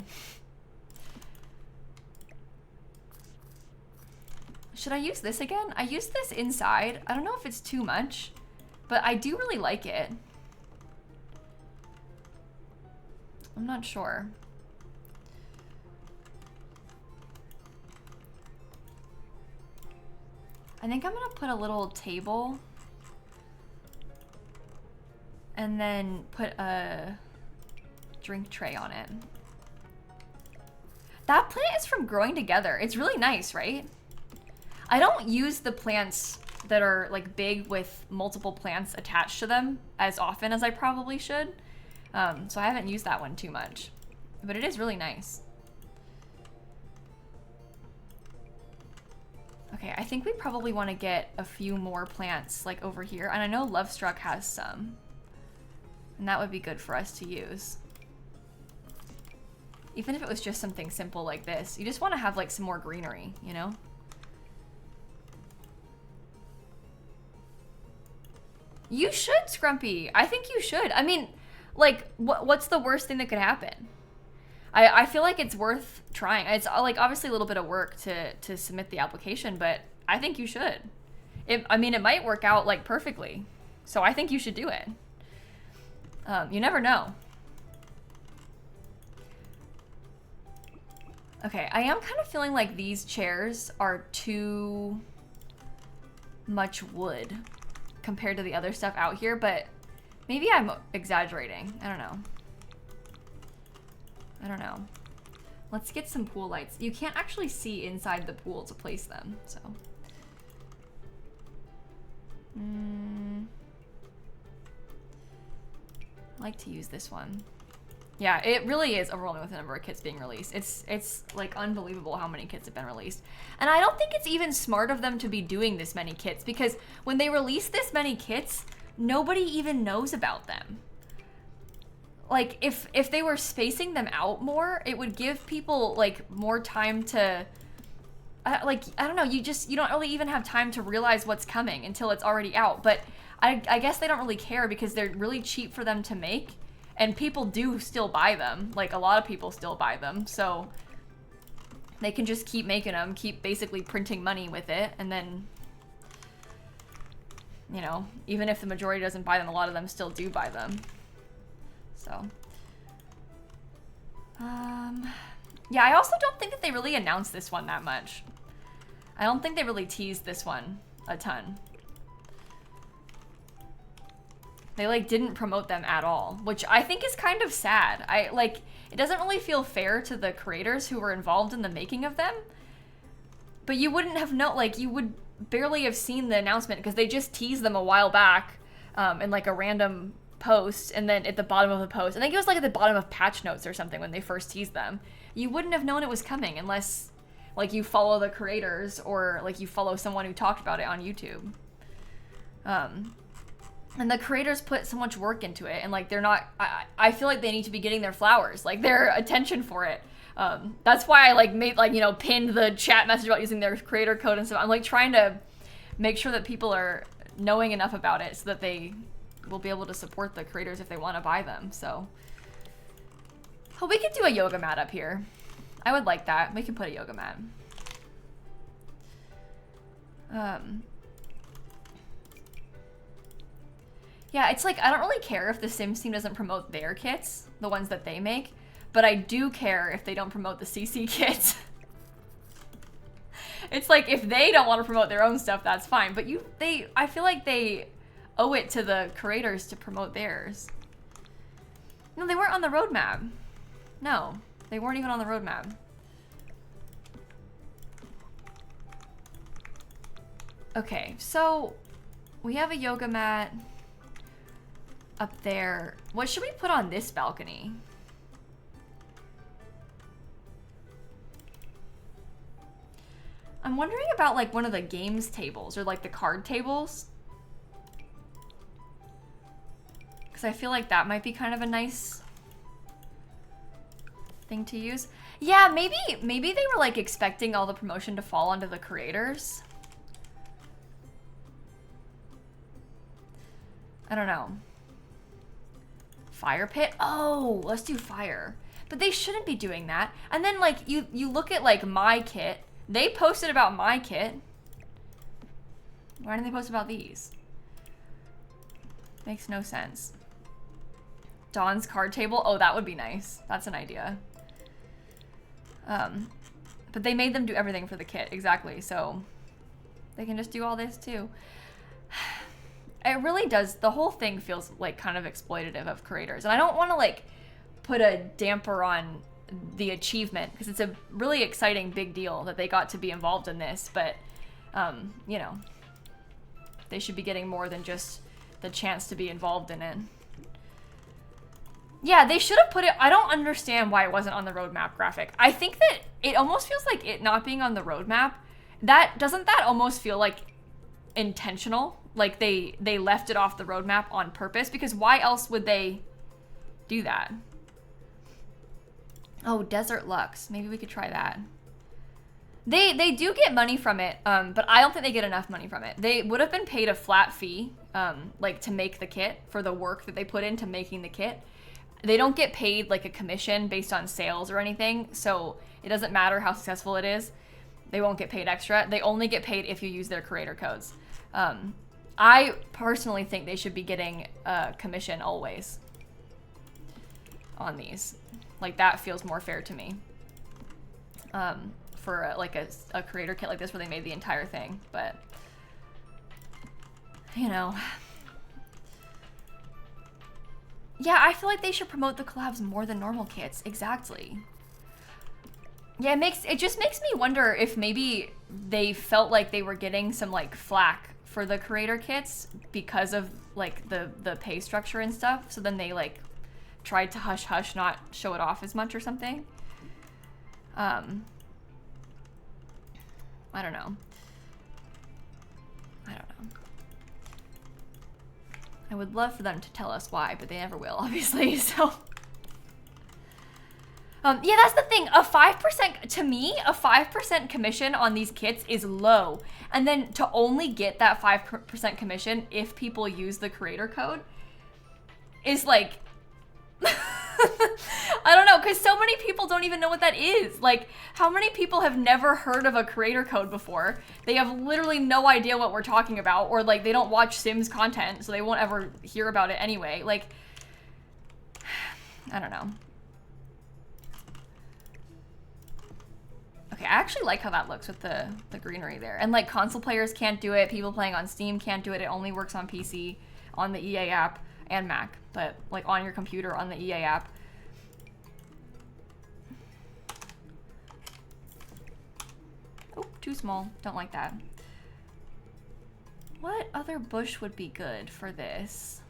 Should I use this again? I used this inside. I don't know if it's too much, but I do really like it. I'm not sure. I think I'm gonna put a little table and then put a drink tray on it. That plant is from Growing Together. It's really nice, right? I don't use the plants that are like big with multiple plants attached to them as often as I probably should. So I haven't used that one too much, but it is really nice. Okay, I think we probably want to get a few more plants like over here. And I know Lovestruck has some, and that would be good for us to use. Even if it was just something simple like this, you just want to have like some more greenery, you know? You should, Scrumpy. I think you should. I mean, like, what's the worst thing that could happen? I feel like it's worth trying. It's like obviously a little bit of work to submit the application, but I think you should. I mean, it might work out like perfectly. So I think you should do it. You never know. Okay, I am kind of feeling like these chairs are too much wood compared to the other stuff out here, but maybe I'm exaggerating. I don't know. I don't know. Let's get some pool lights. You can't actually see inside the pool to place them, so. I like to use this one. Yeah, it really is overwhelming with the number of kits being released. It's like unbelievable how many kits have been released. And I don't think it's even smart of them to be doing this many kits, because when they release this many kits, nobody even knows about them. Like if they were spacing them out more, it would give people like more time to I don't know, you don't really even have time to realize what's coming until it's already out. But I guess they don't really care because they're really cheap for them to make. And people do still buy them. Like, a lot of people still buy them. So they can just keep making them, keep basically printing money with it. And then, you know, even if the majority doesn't buy them, a lot of them still do buy them. So, yeah, I also don't think that they really announced this one that much. I don't think they really teased this one a ton. They like didn't promote them at all, which I think is kind of sad. It doesn't really feel fair to the creators who were involved in the making of them. But you wouldn't have you would barely have seen the announcement because they just teased them a while back in like a random post, and then at the bottom of the post, I think it was like at the bottom of patch notes or something when they first teased them. You wouldn't have known it was coming unless like you follow the creators or like you follow someone who talked about it on YouTube. And the creators put so much work into it, and like they're not, I feel like they need to be getting their flowers, like their attention for it. That's why I like made like, you know, pinned the chat message about using their creator code and stuff. I'm like trying to make sure that people are knowing enough about it so that they will be able to support the creators if they want to buy them. So, oh, we could do a yoga mat up here. I would like that. We can put a yoga mat. Yeah, it's like, I don't really care if the Sims team doesn't promote their kits, the ones that they make, but I do care if they don't promote the CC kits. It's like if they don't want to promote their own stuff, that's fine. But I feel like they owe it to the creators to promote theirs. No, they weren't on the roadmap. No, they weren't even on the roadmap. Okay, so we have a yoga mat up there. What should we put on this balcony? I'm wondering about like one of the games tables or like the card tables. Because I feel like that might be kind of a nice thing to use. Yeah, maybe they were like expecting all the promotion to fall onto the creators. I don't know. Fire pit? Oh, let's do fire. But they shouldn't be doing that. And then like you look at like my kit. They posted about my kit. Why didn't they post about these? Makes no sense. Dawn's card table. Oh, that would be nice. That's an idea. But they made them do everything for the kit. Exactly. So they can just do all this too. It really does. The whole thing feels like kind of exploitative of creators. And I don't want to like put a damper on the achievement because it's a really exciting big deal that they got to be involved in this. But, you know, they should be getting more than just the chance to be involved in it. Yeah, they should have put it. I don't understand why it wasn't on the roadmap graphic. I think that it almost feels like it not being on the roadmap. Doesn't that almost feel like intentional? Like they left it off the roadmap on purpose, because why else would they do that? Oh, Desert Lux. Maybe we could try that. They do get money from it, but I don't think they get enough money from it. They would have been paid a flat fee, like to make the kit for the work that they put into making the kit. They don't get paid like a commission based on sales or anything, so it doesn't matter how successful it is. They won't get paid extra. They only get paid if you use their creator codes. I personally think they should be getting a commission always on these. Like, that feels more fair to me. For like a creator kit like this where they made the entire thing, but you know. Yeah, I feel like they should promote the collabs more than normal kits. Exactly. Yeah, it just makes me wonder if maybe they felt like they were getting some like flack for the creator kits because of like the pay structure and stuff. So then they like tried to hush not show it off as much or something. I don't know. I would love for them to tell us why, but they never will, obviously, so. Yeah, that's the thing. A 5%, to me, a 5% commission on these kits is low. And then to only get that 5% commission if people use the creator code is like, I don't know, because so many people don't even know what that is. Like, how many people have never heard of a creator code before? They have literally no idea what we're talking about, or like they don't watch Sims content, so they won't ever hear about it anyway. Like, I don't know. Okay, I actually like how that looks with the greenery there. And like console players can't do it, people playing on Steam can't do it, it only works on PC, on the EA app, and Mac. But like on your computer on the EA app. Oh, too small. Don't like that. What other bush would be good for this?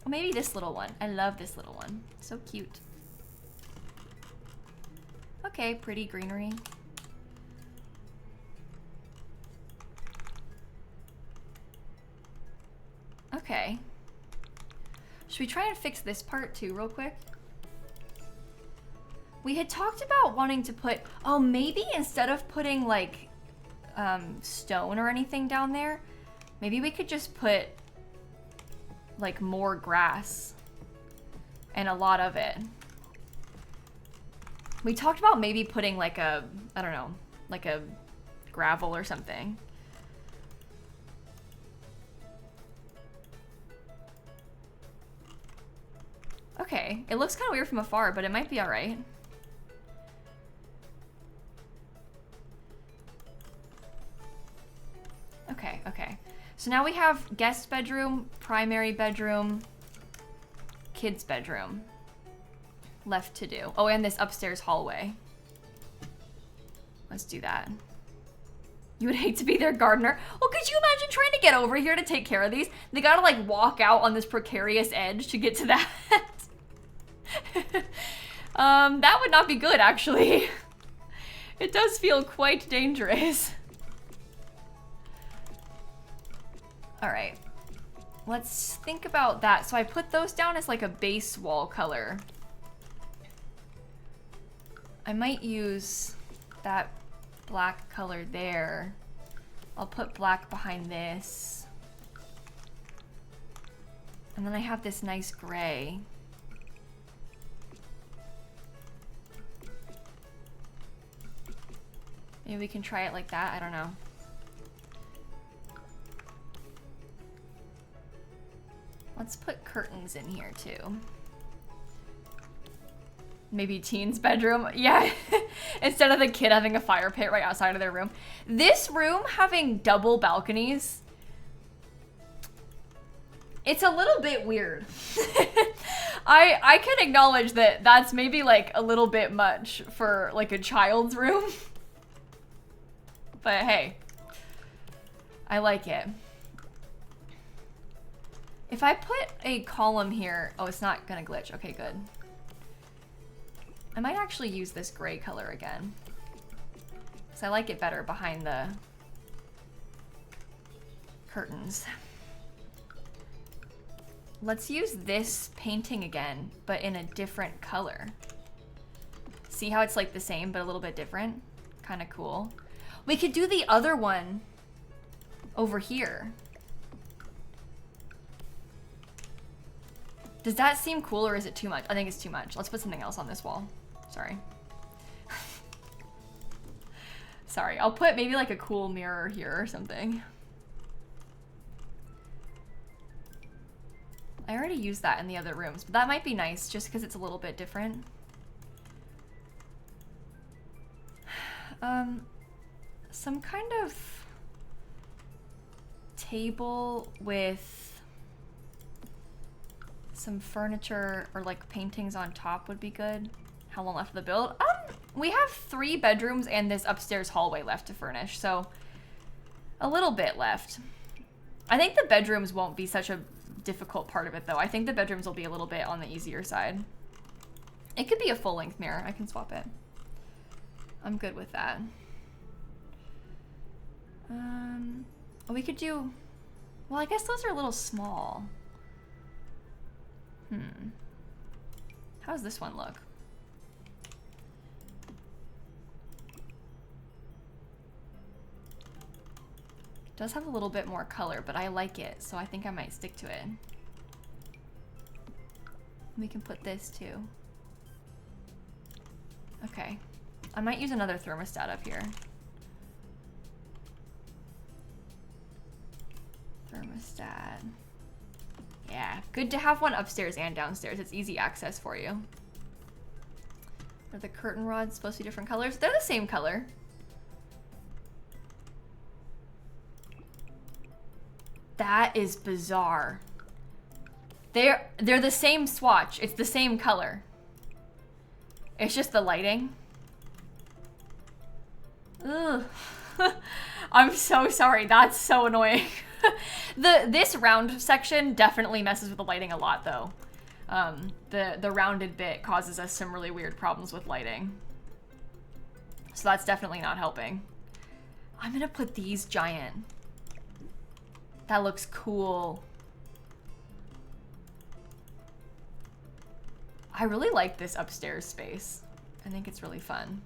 Oh, maybe this little one. I love this little one. So cute. Okay, pretty greenery. Okay. Should we try and fix this part too real quick? We had talked about wanting to put, oh, maybe instead of putting like stone or anything down there, maybe we could just put like more grass and a lot of it. We talked about maybe putting like a, I don't know, like a gravel or something. Okay, it looks kind of weird from afar, but it might be all right. So now we have guest bedroom, primary bedroom, kids bedroom left to do. Oh, and this upstairs hallway. Let's do that. You would hate to be their gardener. Well, could you imagine trying to get over here to take care of these? They gotta like walk out on this precarious edge to get to that. That would not be good, actually. It does feel quite dangerous. All right, let's think about that. So I put those down as like a base wall color. I might use that black color there. I'll put black behind this. And then I have this nice gray. Maybe we can try it like that, I don't know. Let's put curtains in here too. Maybe teen's bedroom. Yeah, instead of the kid having a fire pit right outside of their room. This room having double balconies, it's a little bit weird. I can acknowledge that that's maybe like a little bit much for like a child's room. But hey, I like it. If I put a column here, oh, it's not gonna glitch. Okay, good. I might actually use this gray color again, because I like it better behind the curtains. Let's use this painting again, but in a different color. See how it's like the same, but a little bit different? Kind of cool. We could do the other one over here. Does that seem cool or is it too much? I think it's too much. Let's put something else on this wall. Sorry. Sorry, I'll put maybe like a cool mirror here or something. I already used that in the other rooms, but that might be nice just because it's a little bit different. Some kind of table with some furniture or like paintings on top would be good. How long left of the build? We have 3 bedrooms and this upstairs hallway left to furnish, so a little bit left. I think the bedrooms won't be such a difficult part of it though. I think the bedrooms will be a little bit on the easier side. It could be a full-length mirror. I can swap it. I'm good with that. We could do, well, I guess those are a little small. How does this one look? It does have a little bit more color, but I like it, so I think I might stick to it. We can put this too. Okay. I might use another thermostat up here. Thermostat. Yeah, good to have one upstairs and downstairs. It's easy access for you. Are the curtain rods supposed to be different colors? They're the same color. That is bizarre. They're the same swatch. It's the same color. It's just the lighting. Ugh. I'm so sorry. That's so annoying. This round section definitely messes with the lighting a lot, though. The rounded bit causes us some really weird problems with lighting. So that's definitely not helping. I'm gonna put these giant. That looks cool. I really like this upstairs space. I think it's really fun.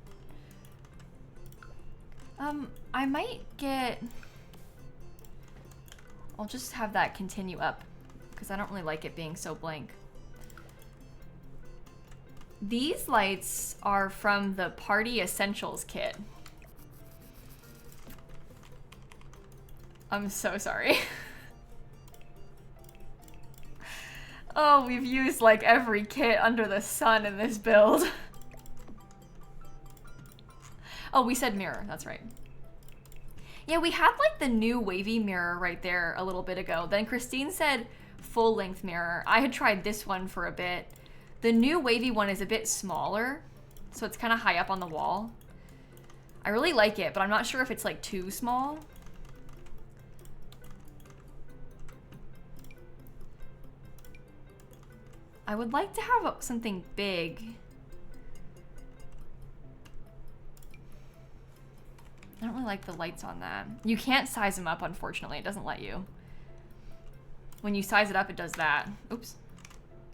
I might get... I'll just have that continue up because I don't really like it being so blank. These lights are from the Party Essentials kit. I'm so sorry. Oh, we've used like every kit under the sun in this build. Oh, we said mirror, that's right. Yeah, we had like the new wavy mirror right there a little bit ago. Then Christine said full length mirror. I had tried this one for a bit. The new wavy one is a bit smaller, so it's kind of high up on the wall. I really like it, but I'm not sure if it's like too small. I would like to have something big. I don't really like the lights on that. You can't size them up, unfortunately. It doesn't let you. When you size it up, it does that. Oops.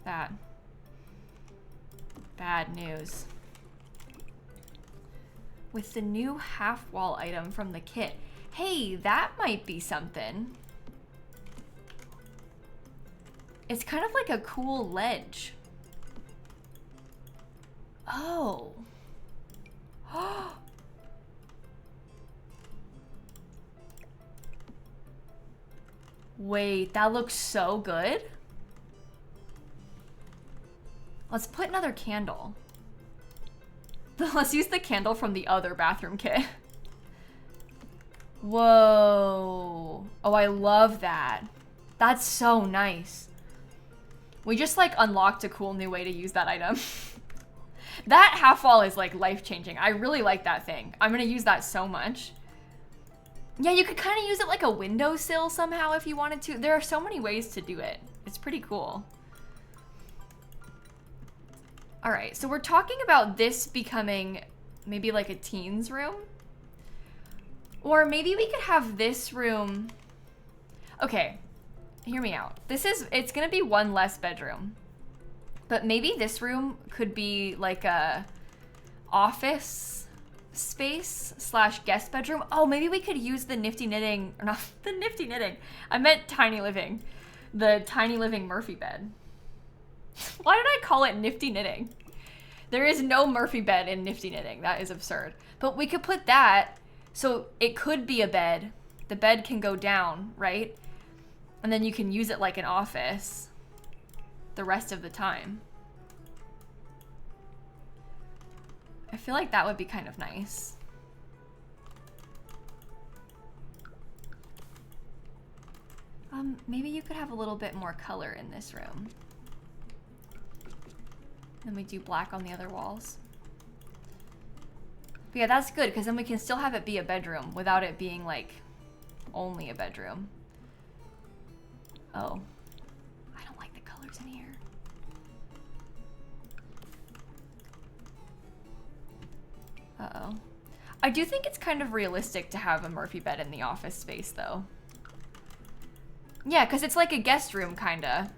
That. Bad news. With the new half wall item from the kit. Hey, that might be something. It's kind of like a cool ledge. Oh. Wait, that looks so good. Let's put another candle. Let's use the candle from the other bathroom kit. Whoa. Oh, I love that. That's so nice. We just like unlocked a cool new way to use that item. That half wall is like life-changing. I really like that thing. I'm gonna use that so much. Yeah, you could kind of use it like a windowsill somehow if you wanted to. There are so many ways to do it. It's pretty cool. All right, so we're talking about this becoming maybe like a teens room. Or maybe we could have this room. Okay, hear me out. It's gonna be one less bedroom. But maybe this room could be like a office space / guest bedroom. Oh, maybe we could use the nifty knitting, or not the nifty knitting. I meant tiny living. The tiny living Murphy bed. Why did I call it nifty knitting? There is no Murphy bed in nifty knitting. That is absurd. But we could put that, so it could be a bed. The bed can go down, right? And then you can use it like an office the rest of the time. I feel like that would be kind of nice. Maybe you could have a little bit more color in this room. Then we do black on the other walls. But yeah, that's good, because then we can still have it be a bedroom without it being like only a bedroom. Oh. I don't like the colors in here. Uh-oh. I do think it's kind of realistic to have a Murphy bed in the office space, though. Yeah, because it's like a guest room, kinda.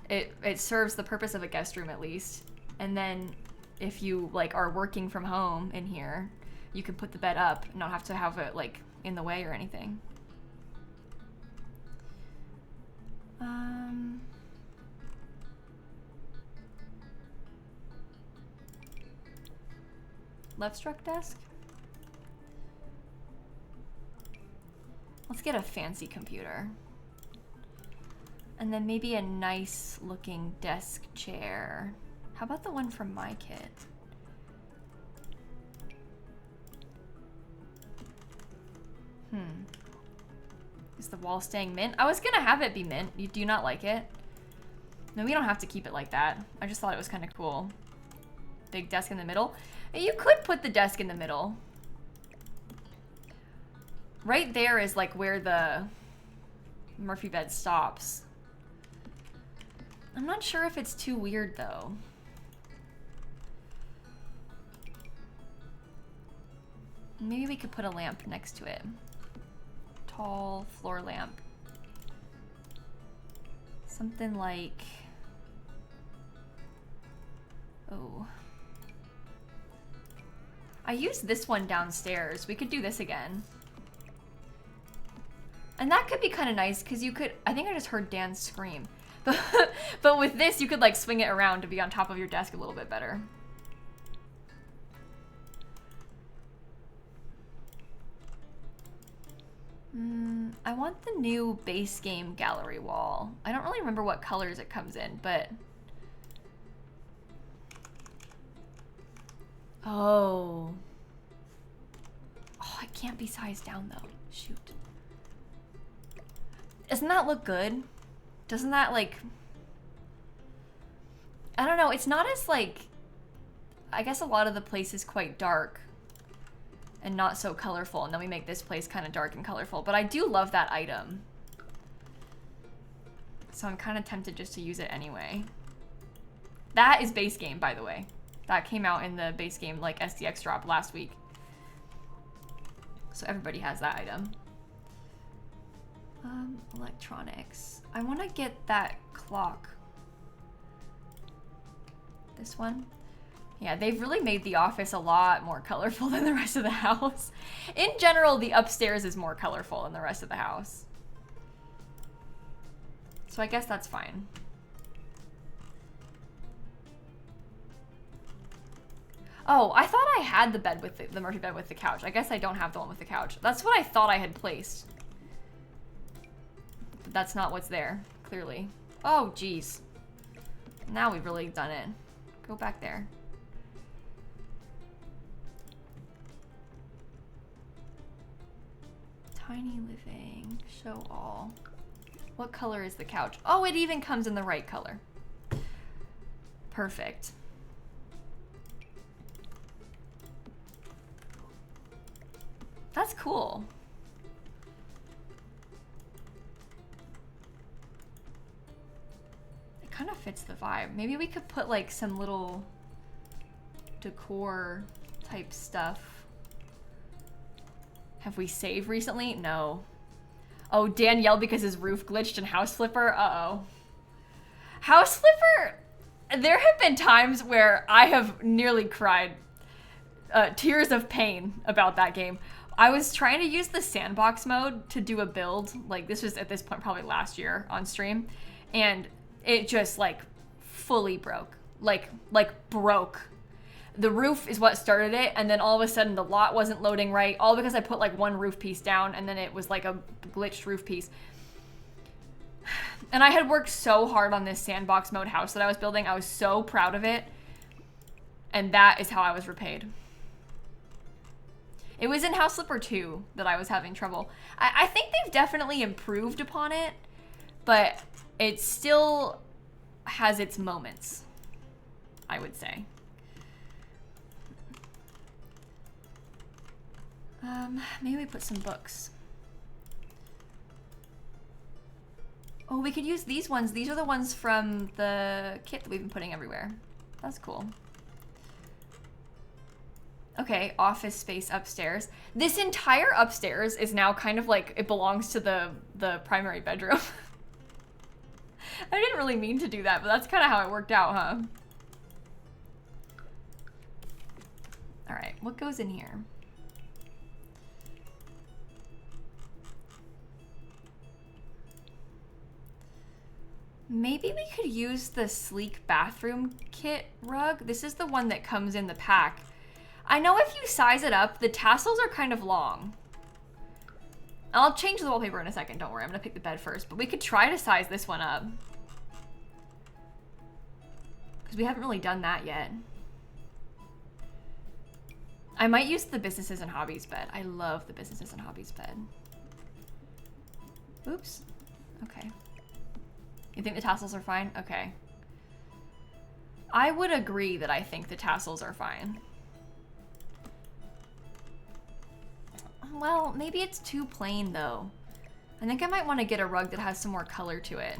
It serves the purpose of a guest room, at least. And then if you, like, are working from home in here, you can put the bed up and not have to have it, like, in the way or anything. Left struck desk? Let's get a fancy computer. And then maybe a nice looking desk chair. How about the one from my kit? Is the wall staying mint? I was gonna have it be mint. You do not like it? No, we don't have to keep it like that. I just thought it was kind of cool. Big desk in the middle. You could put the desk in the middle. Right there is like where the Murphy bed stops. I'm not sure if it's too weird though. Maybe we could put a lamp next to it. Tall floor lamp. Something like... Oh. I used this one downstairs. We could do this again. And that could be kind of nice because you could... I think I just heard Dan scream. But with this, you could like swing it around to be on top of your desk a little bit better. I want the new base game gallery wall. I don't really remember what colors it comes in, but... Oh, I can't be sized down though. Shoot. Doesn't that look good? Doesn't that like... I don't know, it's not as like... I guess a lot of the place is quite dark and not so colorful, and then we make this place kind of dark and colorful. But I do love that item. So I'm kind of tempted just to use it anyway. That is base game, by the way. That came out in the base game, like, SDX drop last week. So everybody has that item. Electronics. I want to get that clock. This one. Yeah, they've really made the office a lot more colorful than the rest of the house. In general, the upstairs is more colorful than the rest of the house. So I guess that's fine. Oh, I thought I had the bed with the Murphy bed with the couch. I guess I don't have the one with the couch. That's what I thought I had placed. But that's not what's there, clearly. Oh, geez. Now we've really done it. Go back there. Tiny living, show all. What color is the couch? Oh, it even comes in the right color. Perfect. That's cool. It kind of fits the vibe. Maybe we could put like some little decor type stuff. Have we saved recently? No. Oh, Dan yelled because his roof glitched in House Flipper. Uh-oh. House Flipper, there have been times where I have nearly cried tears of pain about that game. I was trying to use the sandbox mode to do a build. Like, this was at this point probably last year on stream. And it just, like, fully broke. Like broke. The roof is what started it, and then all of a sudden the lot wasn't loading right, all because I put like one roof piece down, and then it was like a glitched roof piece. And I had worked so hard on this sandbox mode house that I was building. I was so proud of it, and that is how I was repaid. It was in House Flipper 2 that I was having trouble. I think they've definitely improved upon it, but it still has its moments, I would say. Maybe we put some books. Oh, we could use these ones. These are the ones from the kit that we've been putting everywhere. That's cool. Okay, office space upstairs. This entire upstairs is now kind of like it belongs to the primary bedroom. I didn't really mean to do that, but that's kind of how it worked out, huh? All right, what goes in here? Maybe we could use the sleek bathroom kit rug. This is the one that comes in the pack. I know if you size it up, the tassels are kind of long. I'll change the wallpaper in a second, don't worry. I'm gonna pick the bed first, but we could try to size this one up. Because we haven't really done that yet. I might use the businesses and hobbies bed. I love the businesses and hobbies bed. Oops, okay. You think the tassels are fine? Okay. I would agree that I think the tassels are fine. Well, maybe it's too plain though. I think I might want to get a rug that has some more color to it.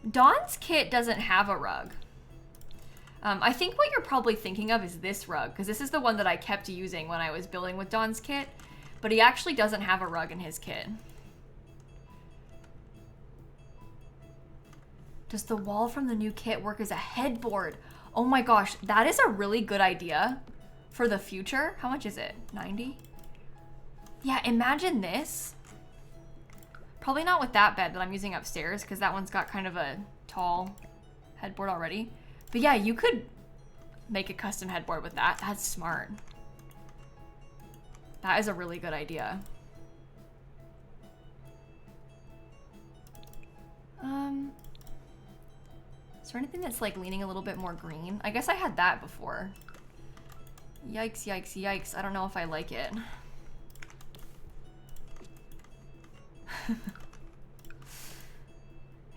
Dawn's kit doesn't have a rug. I think what you're probably thinking of is this rug, because this is the one that I kept using when I was building with Dawn's kit, but he actually doesn't have a rug in his kit. Does the wall from the new kit work as a headboard? Oh my gosh, that is a really good idea for the future. How much is it? 90? Yeah, imagine this. Probably not with that bed that I'm using upstairs, because that one's got kind of a tall headboard already. But yeah, you could make a custom headboard with that. That's smart. That is a really good idea. Is there anything that's like leaning a little bit more green? I guess I had that before. Yikes, yikes, yikes. I don't know if I like it.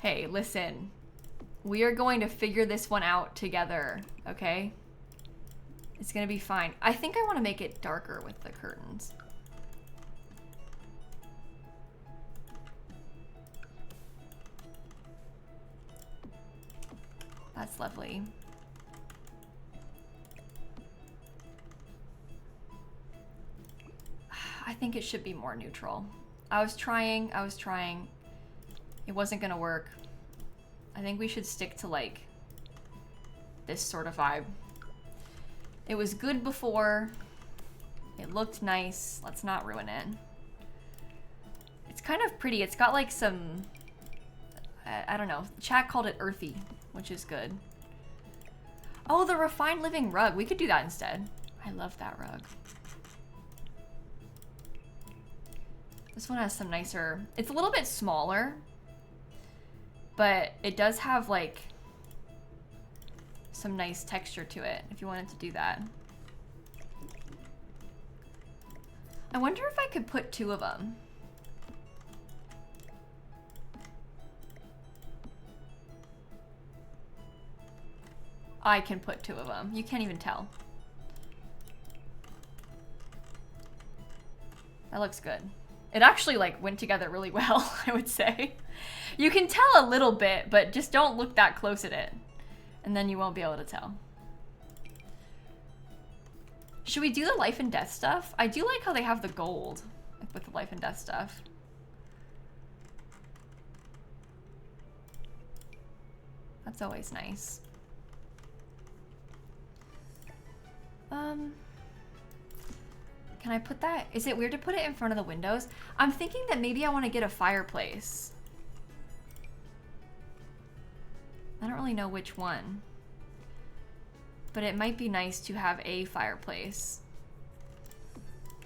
Hey, listen. We are going to figure this one out together, okay? It's gonna be fine. I think I want to make it darker with the curtains. That's lovely. I think it should be more neutral. I was trying. It wasn't gonna work. I think we should stick to like this sort of vibe. It was good before. It looked nice. Let's not ruin it. It's kind of pretty. It's got like some, I don't know. Chat called it earthy, which is good. Oh, the refined living rug. We could do that instead. I love that rug. This one has some nicer, it's a little bit smaller, but it does have like some nice texture to it if you wanted to do that. I wonder if I could put two of them. I can put two of them. You can't even tell. That looks good. It actually like went together really well, I would say. You can tell a little bit, but just don't look that close at it. And then you won't be able to tell. Should we do the life and death stuff? I do like how they have the gold with the life and death stuff. That's always nice. Can I put that? Is it weird to put it in front of the windows? I'm thinking that maybe I want to get a fireplace. I don't really know which one. But it might be nice to have a fireplace.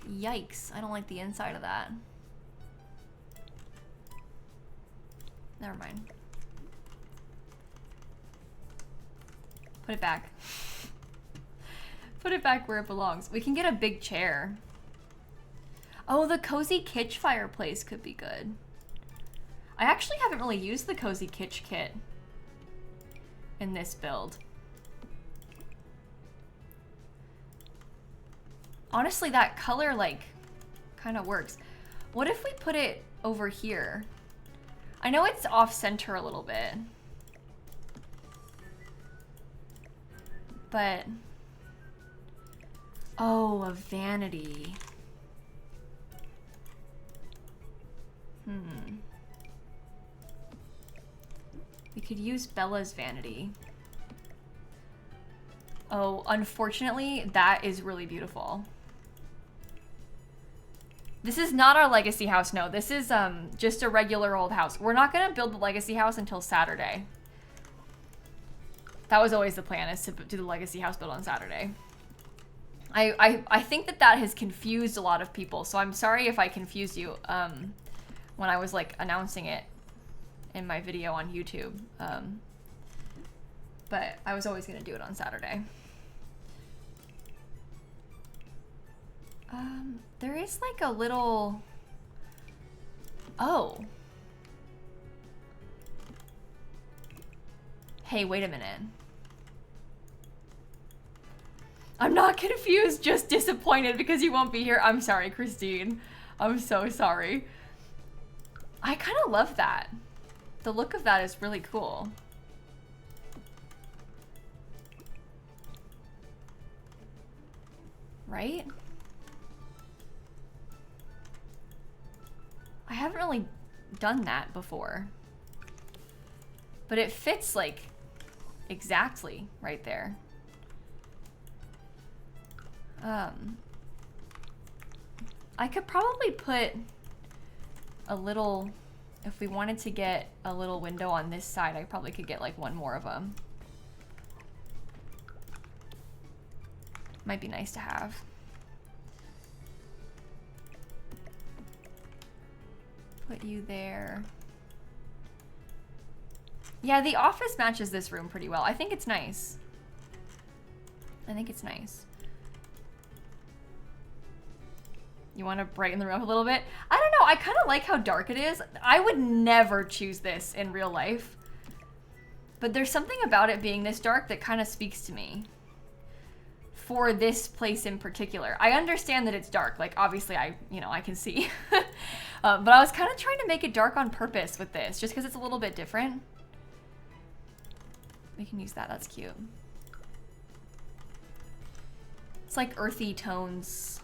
Yikes, I don't like the inside of that. Never mind. Put it back. Put it back where it belongs. We can get a big chair. Oh, the Cozy Kitsch fireplace could be good. I actually haven't really used the Cozy Kitsch kit in this build. Honestly, that color, like, kind of works. What if we put it over here? I know it's off-center a little bit. But... oh, a vanity. We could use Bella's vanity. Oh, unfortunately, that is really beautiful. This is not our legacy house, no. This is just a regular old house. We're not gonna build the legacy house until Saturday. That was always the plan, is to do the legacy house build on Saturday. I think that has confused a lot of people, so I'm sorry if I confused you when I was like announcing it in my video on YouTube. But I was always gonna do it on Saturday. There is like a little... oh. Hey, wait a minute. I'm not confused, just disappointed because you won't be here. I'm sorry, Christine. I'm so sorry. I kind of love that. The look of that is really cool. Right? I haven't really done that before. But it fits like exactly right there. I could probably put a little, if we wanted to get a little window on this side, I probably could get like one more of them. Might be nice to have. Put you there. Yeah, the office matches this room pretty well. I think it's nice. I think it's nice. You want to brighten the room up a little bit? I don't know. I kind of like how dark it is. I would never choose this in real life. But there's something about it being this dark that kind of speaks to me. For this place in particular. I understand that it's dark. Like, obviously, I can see. But I was kind of trying to make it dark on purpose with this, just because it's a little bit different. We can use that. That's cute. It's like earthy tones.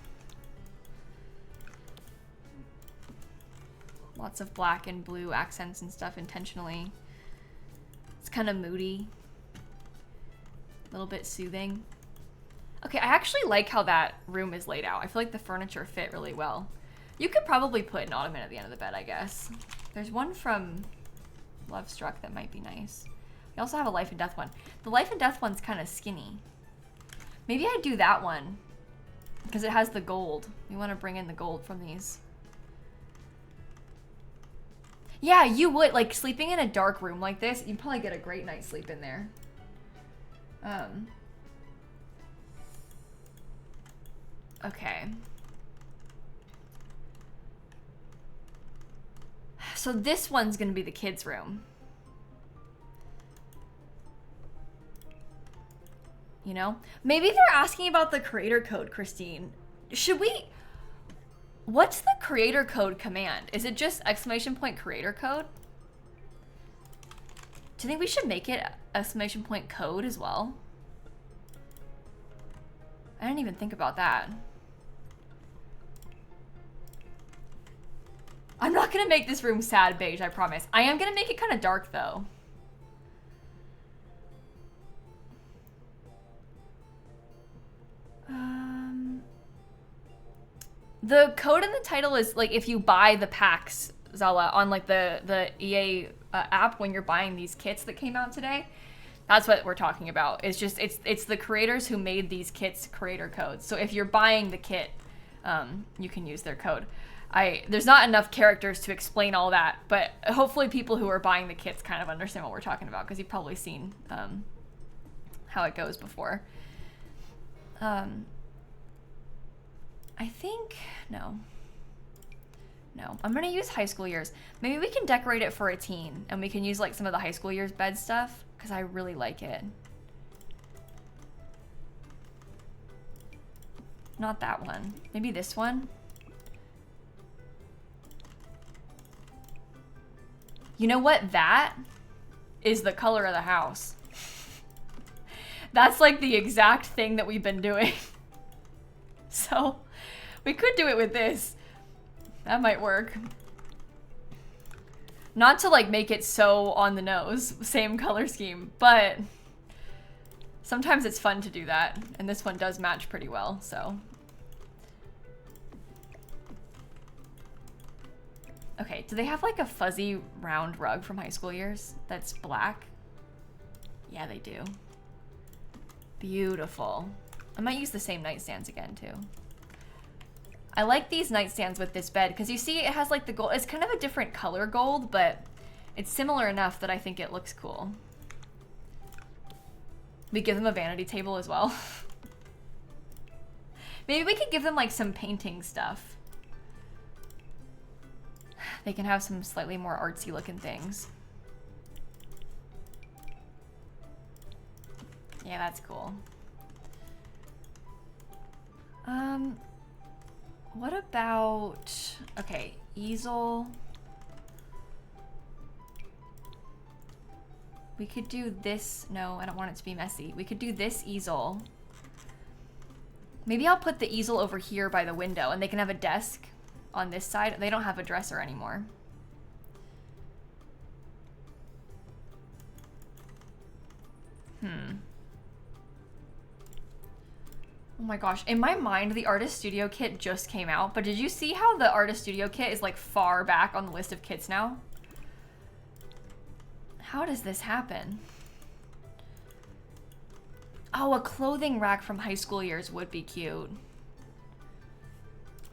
Lots of black and blue accents and stuff intentionally. It's kind of moody. A little bit soothing. Okay, I actually like how that room is laid out. I feel like the furniture fit really well. You could probably put an ottoman at the end of the bed, I guess. There's one from Love Struck that might be nice. We also have a Life and Death one. The Life and Death one's kind of skinny. Maybe I'd do that one because it has the gold. We want to bring in the gold from these. Yeah, you would. Like, sleeping in a dark room like this, you'd probably get a great night's sleep in there. Okay. So this one's gonna be the kids' room. You know? Maybe they're asking about the creator code, Christine. Should we... What's the creator code command? Is it just ! creator code? Do you think we should make it ! code as well? I didn't even think about that. I'm not gonna make this room sad beige, I promise. I am gonna make it kind of dark though. The code in the title is like if you buy the packs, Zala, on like the EA app when you're buying these kits that came out today. That's what we're talking about. It's just it's the creators who made these kits creator codes. So if you're buying the kit, you can use their code. There's not enough characters to explain all that, but hopefully people who are buying the kits kind of understand what we're talking about because you've probably seen how it goes before. I think, no, I'm gonna use high school years. Maybe we can decorate it for a teen and we can use like some of the high school years bed stuff because I really like it. Not that one, maybe this one. You know what? That is the color of the house. That's like the exact thing that we've been doing. So we could do it with this. That might work. Not to like make it so on the nose, same color scheme, but sometimes it's fun to do that. And this one does match pretty well, so. Okay, do they have like a fuzzy round rug from high school years that's black? Yeah, they do. Beautiful. I might use the same nightstands again too. I like these nightstands with this bed because you see it has like the gold. It's kind of a different color gold, but it's similar enough that I think it looks cool. We give them a vanity table as well. Maybe we could give them like some painting stuff. They can have some slightly more artsy looking things. Yeah, that's cool. What about, okay, easel. We could do this. No, I don't want it to be messy. We could do this easel. Maybe I'll put the easel over here by the window and they can have a desk on this side. They don't have a dresser anymore. Oh my gosh, in my mind, the Artist Studio kit just came out, but did you see how the Artist Studio kit is like far back on the list of kits now? How does this happen? Oh, a clothing rack from high school years would be cute.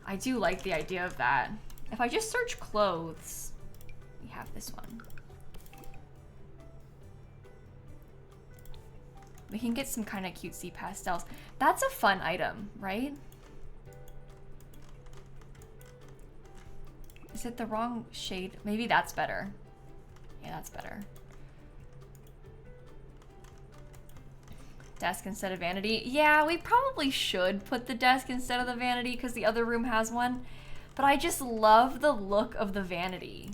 I do like the idea of that. If I just search clothes, we have this one. We can get some kind of cutesy pastels. That's a fun item, right? Is it the wrong shade? Maybe that's better. Yeah, that's better. Desk instead of vanity. Yeah, we probably should put the desk instead of the vanity because the other room has one. But I just love the look of the vanity.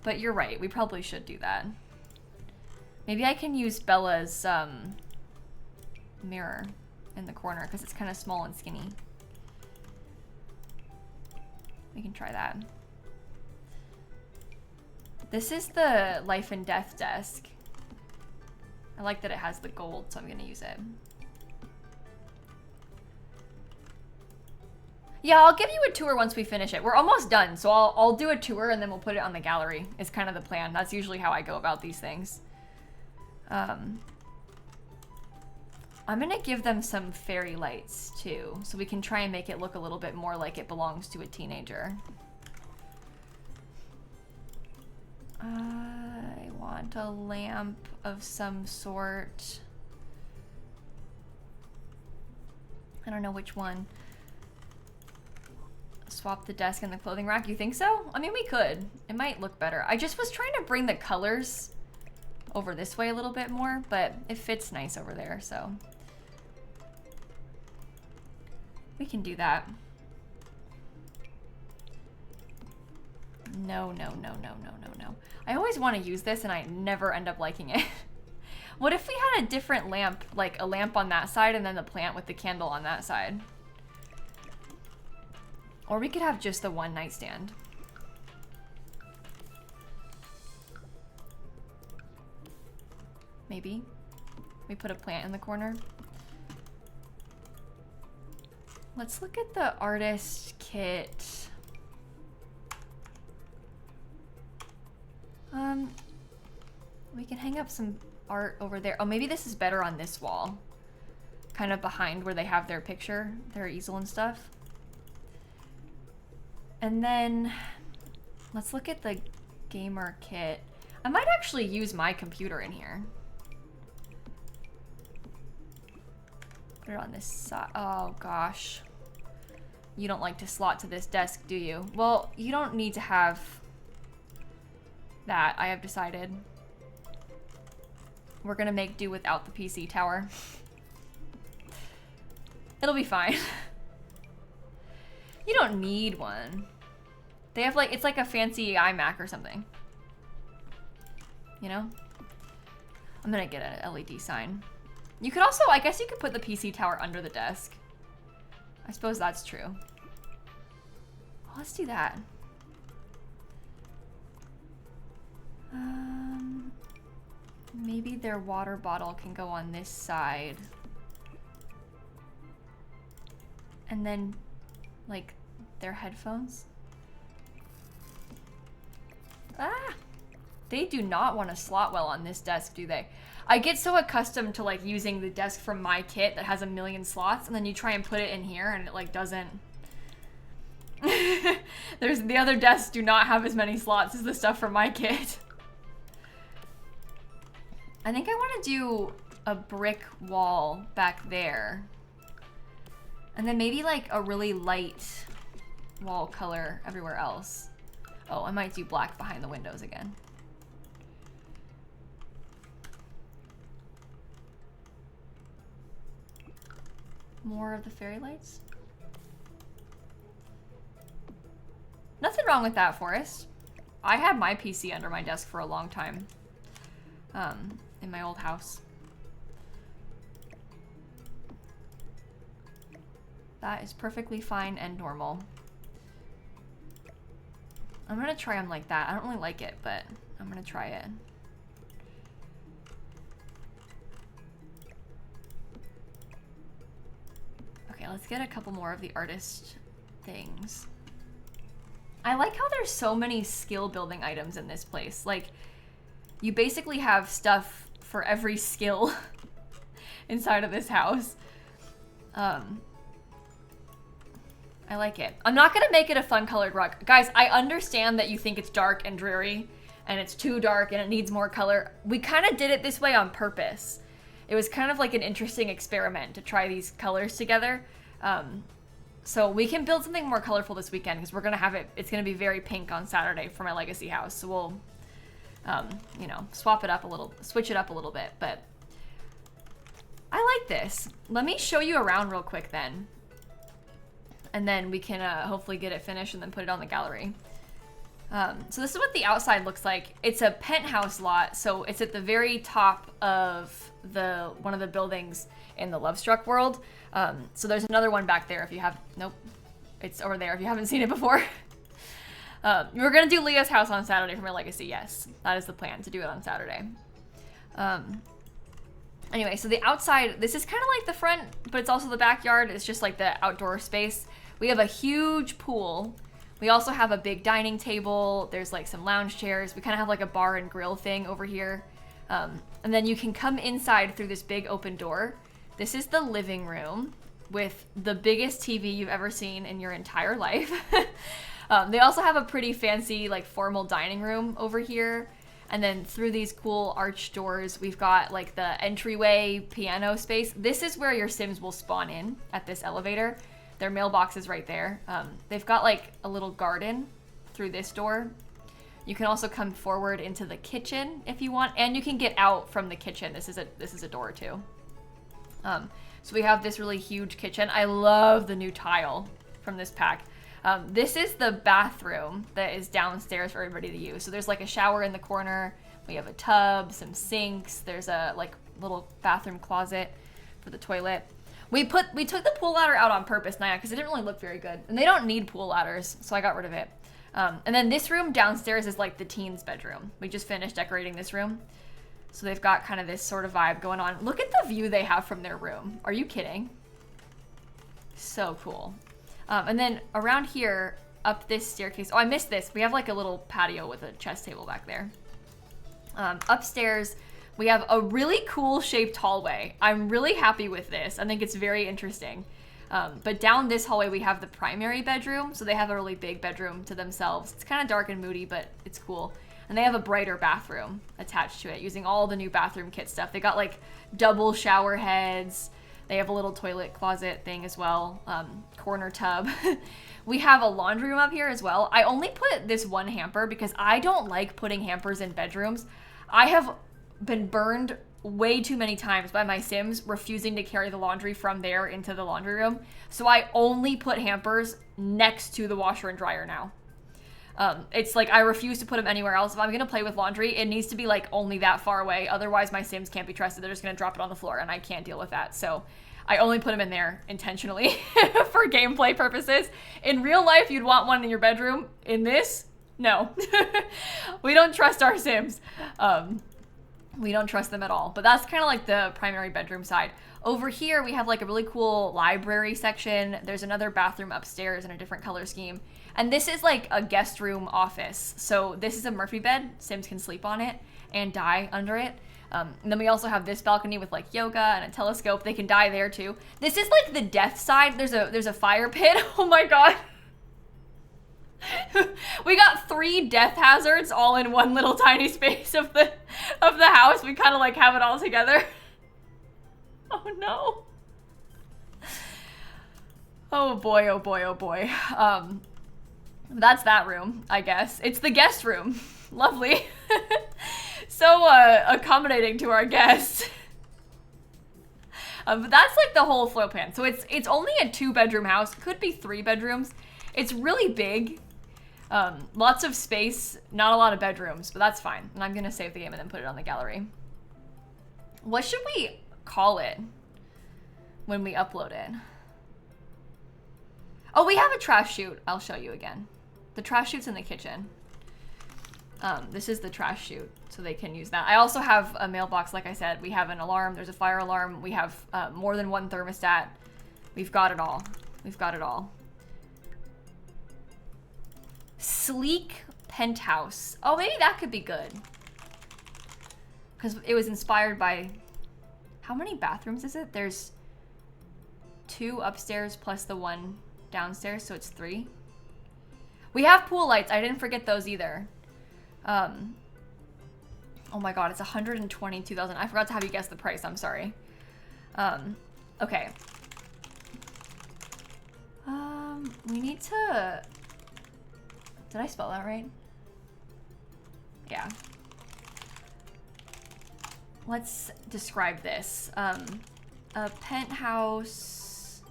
But you're right, we probably should do that. Maybe I can use Bella's mirror in the corner because it's kind of small and skinny. We can try that. This is the life and death desk. I like that it has the gold, so I'm gonna use it. Yeah, I'll give you a tour once we finish it. We're almost done, so I'll do a tour and then we'll put it on the gallery. It's kind of the plan. That's usually how I go about these things. I'm gonna give them some fairy lights too, so we can try and make it look a little bit more like it belongs to a teenager. I want a lamp of some sort. I don't know which one. Swap the desk and the clothing rack. You think so? I mean, we could. It might look better. I just was trying to bring the colors over this way a little bit more, but it fits nice over there, so we can do that. No, no, no, no, no, no, no. I always want to use this and I never end up liking it. What if we had a different lamp, like a lamp on that side and then the plant with the candle on that side? Or we could have just the one nightstand. Maybe. We put a plant in the corner. Let's look at the artist kit. We can hang up some art over there. Oh, maybe this is better on this wall. Kind of behind where they have their picture, their easel and stuff. And then let's look at the gamer kit. I might actually use my computer in here. Put it on this side. Oh gosh. You don't like to slot to this desk, do you? Well, you don't need to have that, I have decided. We're gonna make do without the PC tower. It'll be fine. You don't need one. They have like, it's like a fancy iMac or something. You know? I'm gonna get an LED sign. You could also, I guess you could put the PC tower under the desk. I suppose that's true. Well, let's do that. Maybe their water bottle can go on this side. And then, like, their headphones. Ah! They do not want to slot well on this desk, do they? I get so accustomed to, like, using the desk from my kit that has a million slots, and then you try and put it in here, and it, like, doesn't. The other desks do not have as many slots as the stuff from my kit. I think I want to do a brick wall back there. And then maybe like a really light wall color everywhere else. Oh, I might do black behind the windows again. More of the fairy lights. Nothing wrong with that, Forrest. I had my PC under my desk for a long time. In my old house. That is perfectly fine and normal. I'm gonna try them like that. I don't really like it, but I'm gonna try it. Okay, let's get a couple more of the artist things. I like how there's so many skill building items in this place. Like, you basically have stuff for every skill inside of this house. I like it. I'm not gonna make it a fun colored rug. Guys, I understand that you think it's dark and dreary and it's too dark and it needs more color. We kind of did it this way on purpose. It was kind of like an interesting experiment to try these colors together. So we can build something more colorful this weekend because we're gonna have it. It's gonna be very pink on Saturday for my legacy house. So we'll, you know, switch it up a little bit. But I like this. Let me show you around real quick then, and then we can hopefully get it finished and then put it on the gallery. So this is what the outside looks like. It's a penthouse lot, so it's at the very top of one of the buildings in the Love Struck world. So there's another one back there if you have, nope, it's over there if you haven't seen it before. We're gonna do Leah's house on Saturday for my legacy, yes. That is the plan, to do it on Saturday. Anyway, so the outside, this is kind of like the front, but it's also the backyard. It's just like the outdoor space. We have a huge pool. We also have a big dining table. There's like some lounge chairs. We kind of have like a bar and grill thing over here. And then you can come inside through this big open door. This is the living room with the biggest TV you've ever seen in your entire life. They also have a pretty fancy like formal dining room over here. And then through these cool arch doors, we've got like the entryway piano space. This is where your Sims will spawn in at this elevator. Their mailbox is right there. They've got like a little garden through this door. You can also come forward into the kitchen if you want, and you can get out from the kitchen. This is a door too. So we have this really huge kitchen. I love the new tile from this pack. This is the bathroom that is downstairs for everybody to use. So there's like a shower in the corner. We have a tub, some sinks. There's a like little bathroom closet for the toilet. We took the pool ladder out on purpose, Naya, because it didn't really look very good. And they don't need pool ladders, so I got rid of it. And then this room downstairs is like the teens' bedroom. We just finished decorating this room. So they've got kind of this sort of vibe going on. Look at the view they have from their room. Are you kidding? So cool. And then around here, up this staircase. Oh, I missed this. We have like a little patio with a chess table back there. Upstairs, we have a really cool shaped hallway. I'm really happy with this. I think it's very interesting. But down this hallway, we have the primary bedroom. So they have a really big bedroom to themselves. It's kind of dark and moody, but it's cool. And they have a brighter bathroom attached to it using all the new bathroom kit stuff. They got like double shower heads. They have a little toilet closet thing as well. Corner tub. We have a laundry room up here as well. I only put this one hamper because I don't like putting hampers in bedrooms. I have been burned way too many times by my Sims refusing to carry the laundry from there into the laundry room. So I only put hampers next to the washer and dryer now. It's like I refuse to put them anywhere else. If I'm gonna play with laundry, it needs to be like only that far away. Otherwise my Sims can't be trusted. They're just gonna drop it on the floor and I can't deal with that. So I only put them in there intentionally for gameplay purposes. In real life, you'd want one in your bedroom. In this, no. We don't trust our Sims. We don't trust them at all. But that's kind of like the primary bedroom side. Over here, we have like a really cool library section. There's another bathroom upstairs in a different color scheme. And this is like a guest room office. So this is a Murphy bed. Sims can sleep on it and die under it. And then we also have this balcony with like yoga and a telescope. They can die there too. This is like the death side. There's a fire pit. Oh my god. We got 3 death hazards all in one little tiny space of the house. We kind of like have it all together. Oh no. Oh boy, oh boy, oh boy. That's that room, I guess. It's the guest room. Lovely. So accommodating to our guests. But that's like the whole floor plan. So it's only a 2-bedroom house. Could be 3 bedrooms. It's really big. Lots of space, not a lot of bedrooms, but that's fine. And I'm gonna save the game and then put it on the gallery. What should we call it when we upload it? Oh, we have a trash chute. I'll show you again. The trash chute's in the kitchen. This is the trash chute, so they can use that. I also have a mailbox, like I said. We have an alarm. There's a fire alarm. We have more than 1 thermostat. We've got it all. We've got it all. Sleek penthouse. Oh, maybe that could be good. Because it was inspired by... How many bathrooms is it? There's 2 upstairs plus the 1 downstairs, so it's 3. We have pool lights. I didn't forget those either. Oh my god, it's $122,000. I forgot to have you guess the price. I'm sorry. Okay. need to... Did I spell that right? Yeah. Let's describe this. A penthouse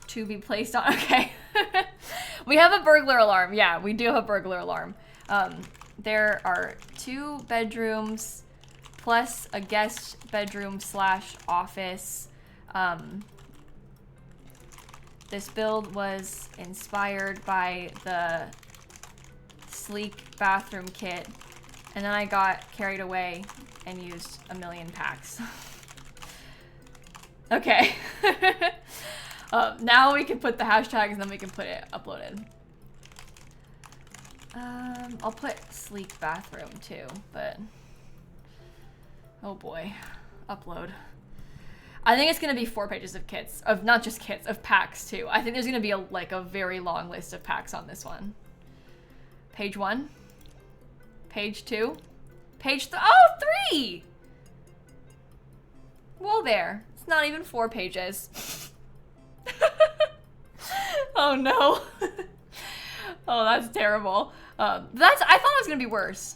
to be placed on. Okay. We have a burglar alarm. Yeah, we do have a burglar alarm. There are 2 bedrooms plus a guest bedroom / office. This build was inspired by the sleek bathroom kit, and then I got carried away and used a million packs. Okay. Now we can put the hashtags and then we can put it uploaded. I'll put sleek bathroom too, but oh boy, upload. I think it's gonna be 4 pages of kits, of not just kits, of packs too. I think there's gonna be a very long list of packs on this one. Page 1, page 2, page 3. Well, there. It's not even 4 pages. Oh no. Oh, that's terrible. I thought it was gonna be worse.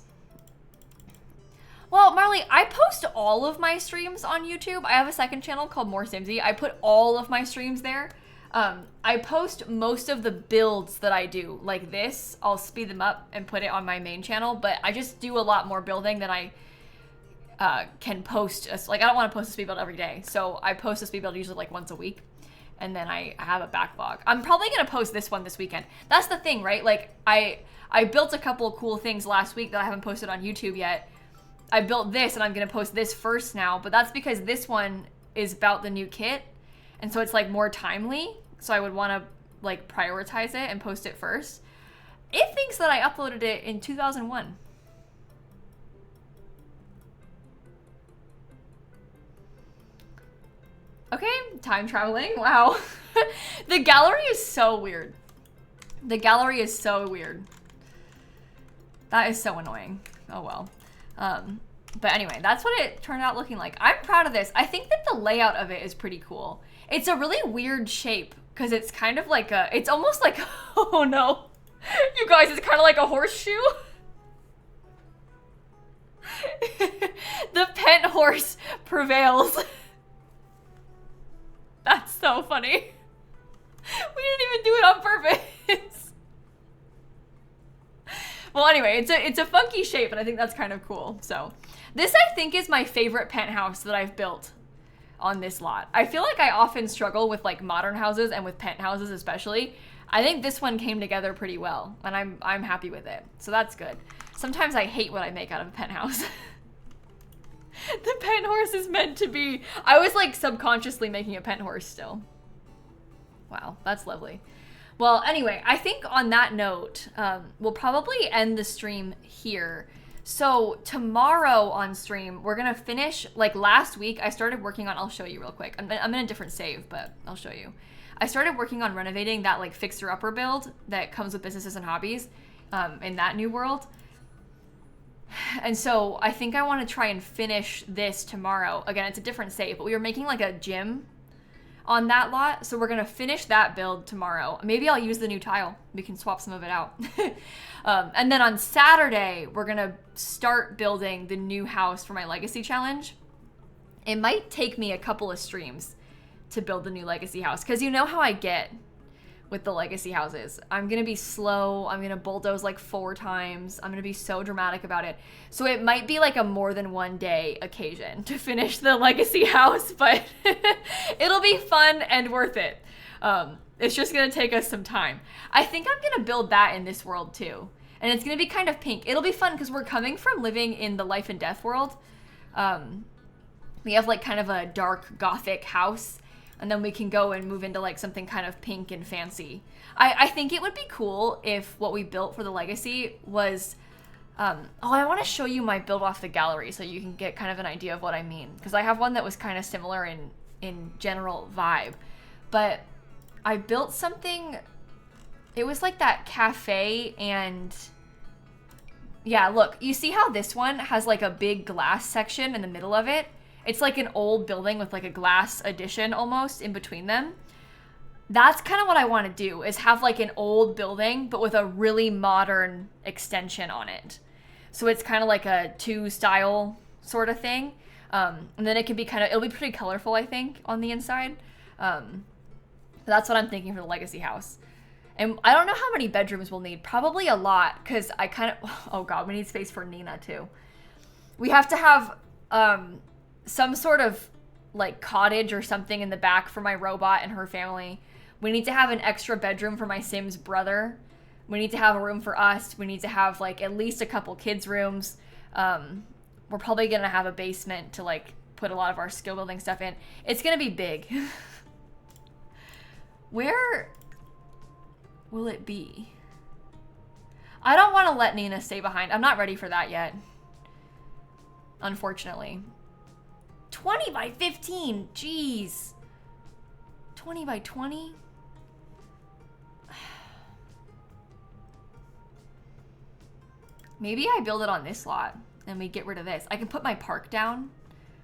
Well, Marley, I post all of my streams on YouTube. I have a second channel called lilsimsie. I put all of my streams there. I post most of the builds that I do, like this. I'll speed them up and put it on my main channel, but I just do a lot more building than I can post. Like, I don't want to post a speed build every day, so I post a speed build usually like once a week, and then I have a backlog. I'm probably gonna post this one this weekend. That's the thing, right? Like, I built a couple of cool things last week that I haven't posted on YouTube yet. I built this, and I'm gonna post this first now, but that's because this one is about the new kit, and so it's like more timely, so I would want to like prioritize it and post it first. It thinks that I uploaded it in 2001. Okay, time traveling, wow. The gallery is so weird. The gallery is so weird. That is so annoying. Oh well. But anyway, that's what it turned out looking like. I'm proud of this. I think that the layout of it is pretty cool. It's a really weird shape because it's kind of like a, it's almost like, oh no. You guys, it's kind of like a horseshoe. The pent horse prevails. That's so funny. We didn't even do it on purpose. Well, anyway, it's a funky shape, and I think that's kind of cool. So this, I think, is my favorite penthouse that I've built on this lot. I feel like I often struggle with like modern houses and with penthouses especially. I think this one came together pretty well, and I'm happy with it. So that's good. Sometimes I hate what I make out of a penthouse. The pent horse is meant to be. I was like subconsciously making a pent horse still. Wow, that's lovely. Well, anyway, I think on that note, we'll probably end the stream here. So tomorrow on stream, we're gonna finish, like last week, I started working on, I'll show you real quick. I'm in a different save, but I'll show you. I started working on renovating that like fixer-upper build that comes with businesses and hobbies in that new world. And so I think I want to try and finish this tomorrow. Again, it's a different save, but we were making like a gym on that lot. So we're going to finish that build tomorrow. Maybe I'll use the new tile. We can swap some of it out. And then on Saturday, we're going to start building the new house for my legacy challenge. It might take me a couple of streams to build the new legacy house, because you know how I get with the legacy houses. I'm gonna be slow. I'm gonna bulldoze like 4 times. I'm gonna be so dramatic about it. So it might be like a more than one day occasion to finish the legacy house, but it'll be fun and worth it. It's just gonna take us some time. I think I'm gonna build that in this world too. And it's gonna be kind of pink. It'll be fun because we're coming from living in the life and death world. We have like kind of a dark gothic house, and then we can go and move into like something kind of pink and fancy. I think it would be cool if what we built for the legacy was, I want to show you my build off the gallery so you can get kind of an idea of what I mean. Because I have one that was kind of similar in general vibe. But I built something, it was like that cafe, and yeah, look, you see how this one has like a big glass section in the middle of it? It's like an old building with like a glass addition almost in between them. That's kind of what I want to do, is have like an old building, but with a really modern extension on it. So it's kind of like a two style sort of thing. And then it can be it'll be pretty colorful, I think, on the inside. That's what I'm thinking for the legacy house. And I don't know how many bedrooms we'll need. Probably a lot, because oh God, we need space for Nina too. We have to have some sort of like cottage or something in the back for my robot and her family. We need to have an extra bedroom for my Sims brother. We need to have a room for us. We need to have like at least a couple kids' rooms. We're probably going to have a basement to like put a lot of our skill building stuff in. It's going to be big. Where will it be? I don't want to let Nina stay behind. I'm not ready for that yet. Unfortunately. 20 by 15. Jeez. 20 by 20? Maybe I build it on this lot and we get rid of this. I can put my park down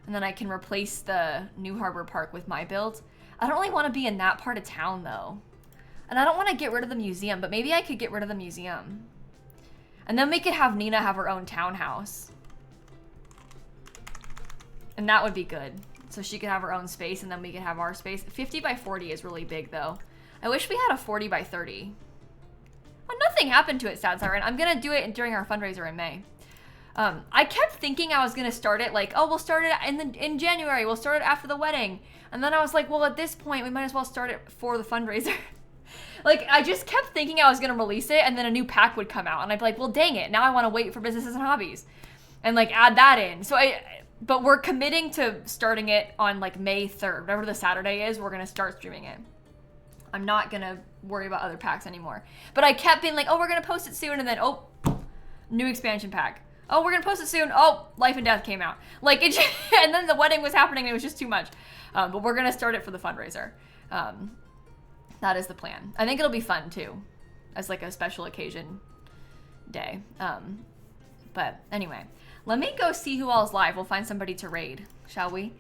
and then I can replace the New Harbor Park with my build. I don't really want to be in that part of town though. And I don't want to get rid of the museum, but maybe I could get rid of the museum. And then we could have Nina have her own townhouse. And that would be good. So she could have her own space and then we could have our space. 50 by 40 is really big though. I wish we had a 40 by 30. Well, nothing happened to it, Sad Siren. I'm going to do it during our fundraiser in May. I kept thinking I was going to start it like, oh, we'll start it in January. We'll start it after the wedding. And then I was like, well, at this point, we might as well start it for the fundraiser. Like, I just kept thinking I was going to release it and then a new pack would come out. And I'd be like, well, dang it. Now I want to wait for businesses and hobbies and like add that in. But we're committing to starting it on like May 3rd, whatever the Saturday is, we're going to start streaming it. I'm not going to worry about other packs anymore. But I kept being like, oh, we're going to post it soon. And then, oh, new expansion pack. Oh, we're going to post it soon. Oh, Life and Death came out. Like, and then the wedding was happening and it was just too much. But we're going to start it for the fundraiser. That is the plan. I think it'll be fun too, as like a special occasion day. But anyway, let me go see who all's live. We'll find somebody to raid, shall we?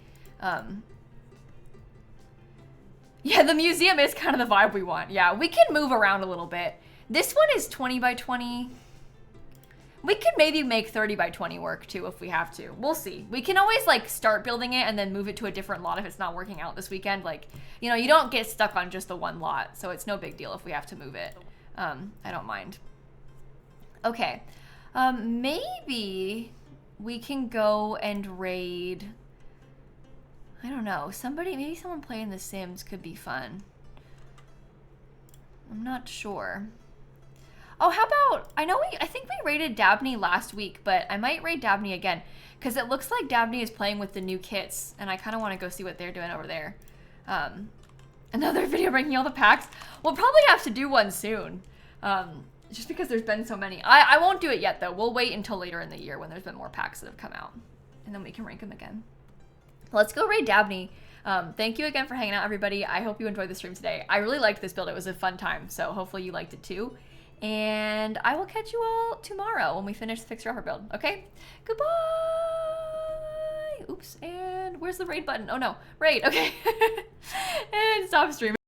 Yeah, the museum is kind of the vibe we want. Yeah, we can move around a little bit. This one is 20 by 20. We could maybe make 30 by 20 work too if we have to. We'll see. We can always like start building it and then move it to a different lot if it's not working out this weekend. Like, you know, you don't get stuck on just the one lot, so it's no big deal if we have to move it. I don't mind. Okay. Maybe we can go and raid, I don't know, maybe someone playing The Sims could be fun. I'm not sure. Oh, how about, I think we raided Dabney last week, but I might raid Dabney again, because it looks like Dabney is playing with the new kits, and I kind of want to go see what they're doing over there. Another video ranking all the packs. We'll probably have to do one soon, just because there's been so many. I won't do it yet, though. We'll wait until later in the year when there's been more packs that have come out, and then we can rank them again. Let's go raid Dabney. Thank you again for hanging out, everybody. I hope you enjoyed the stream today. I really liked this build. It was a fun time, so hopefully you liked it too. And I will catch you all tomorrow when we finish the Fixer Upper build. Okay? Goodbye! Oops, and where's the raid button? Oh no, raid, okay. And stop streaming.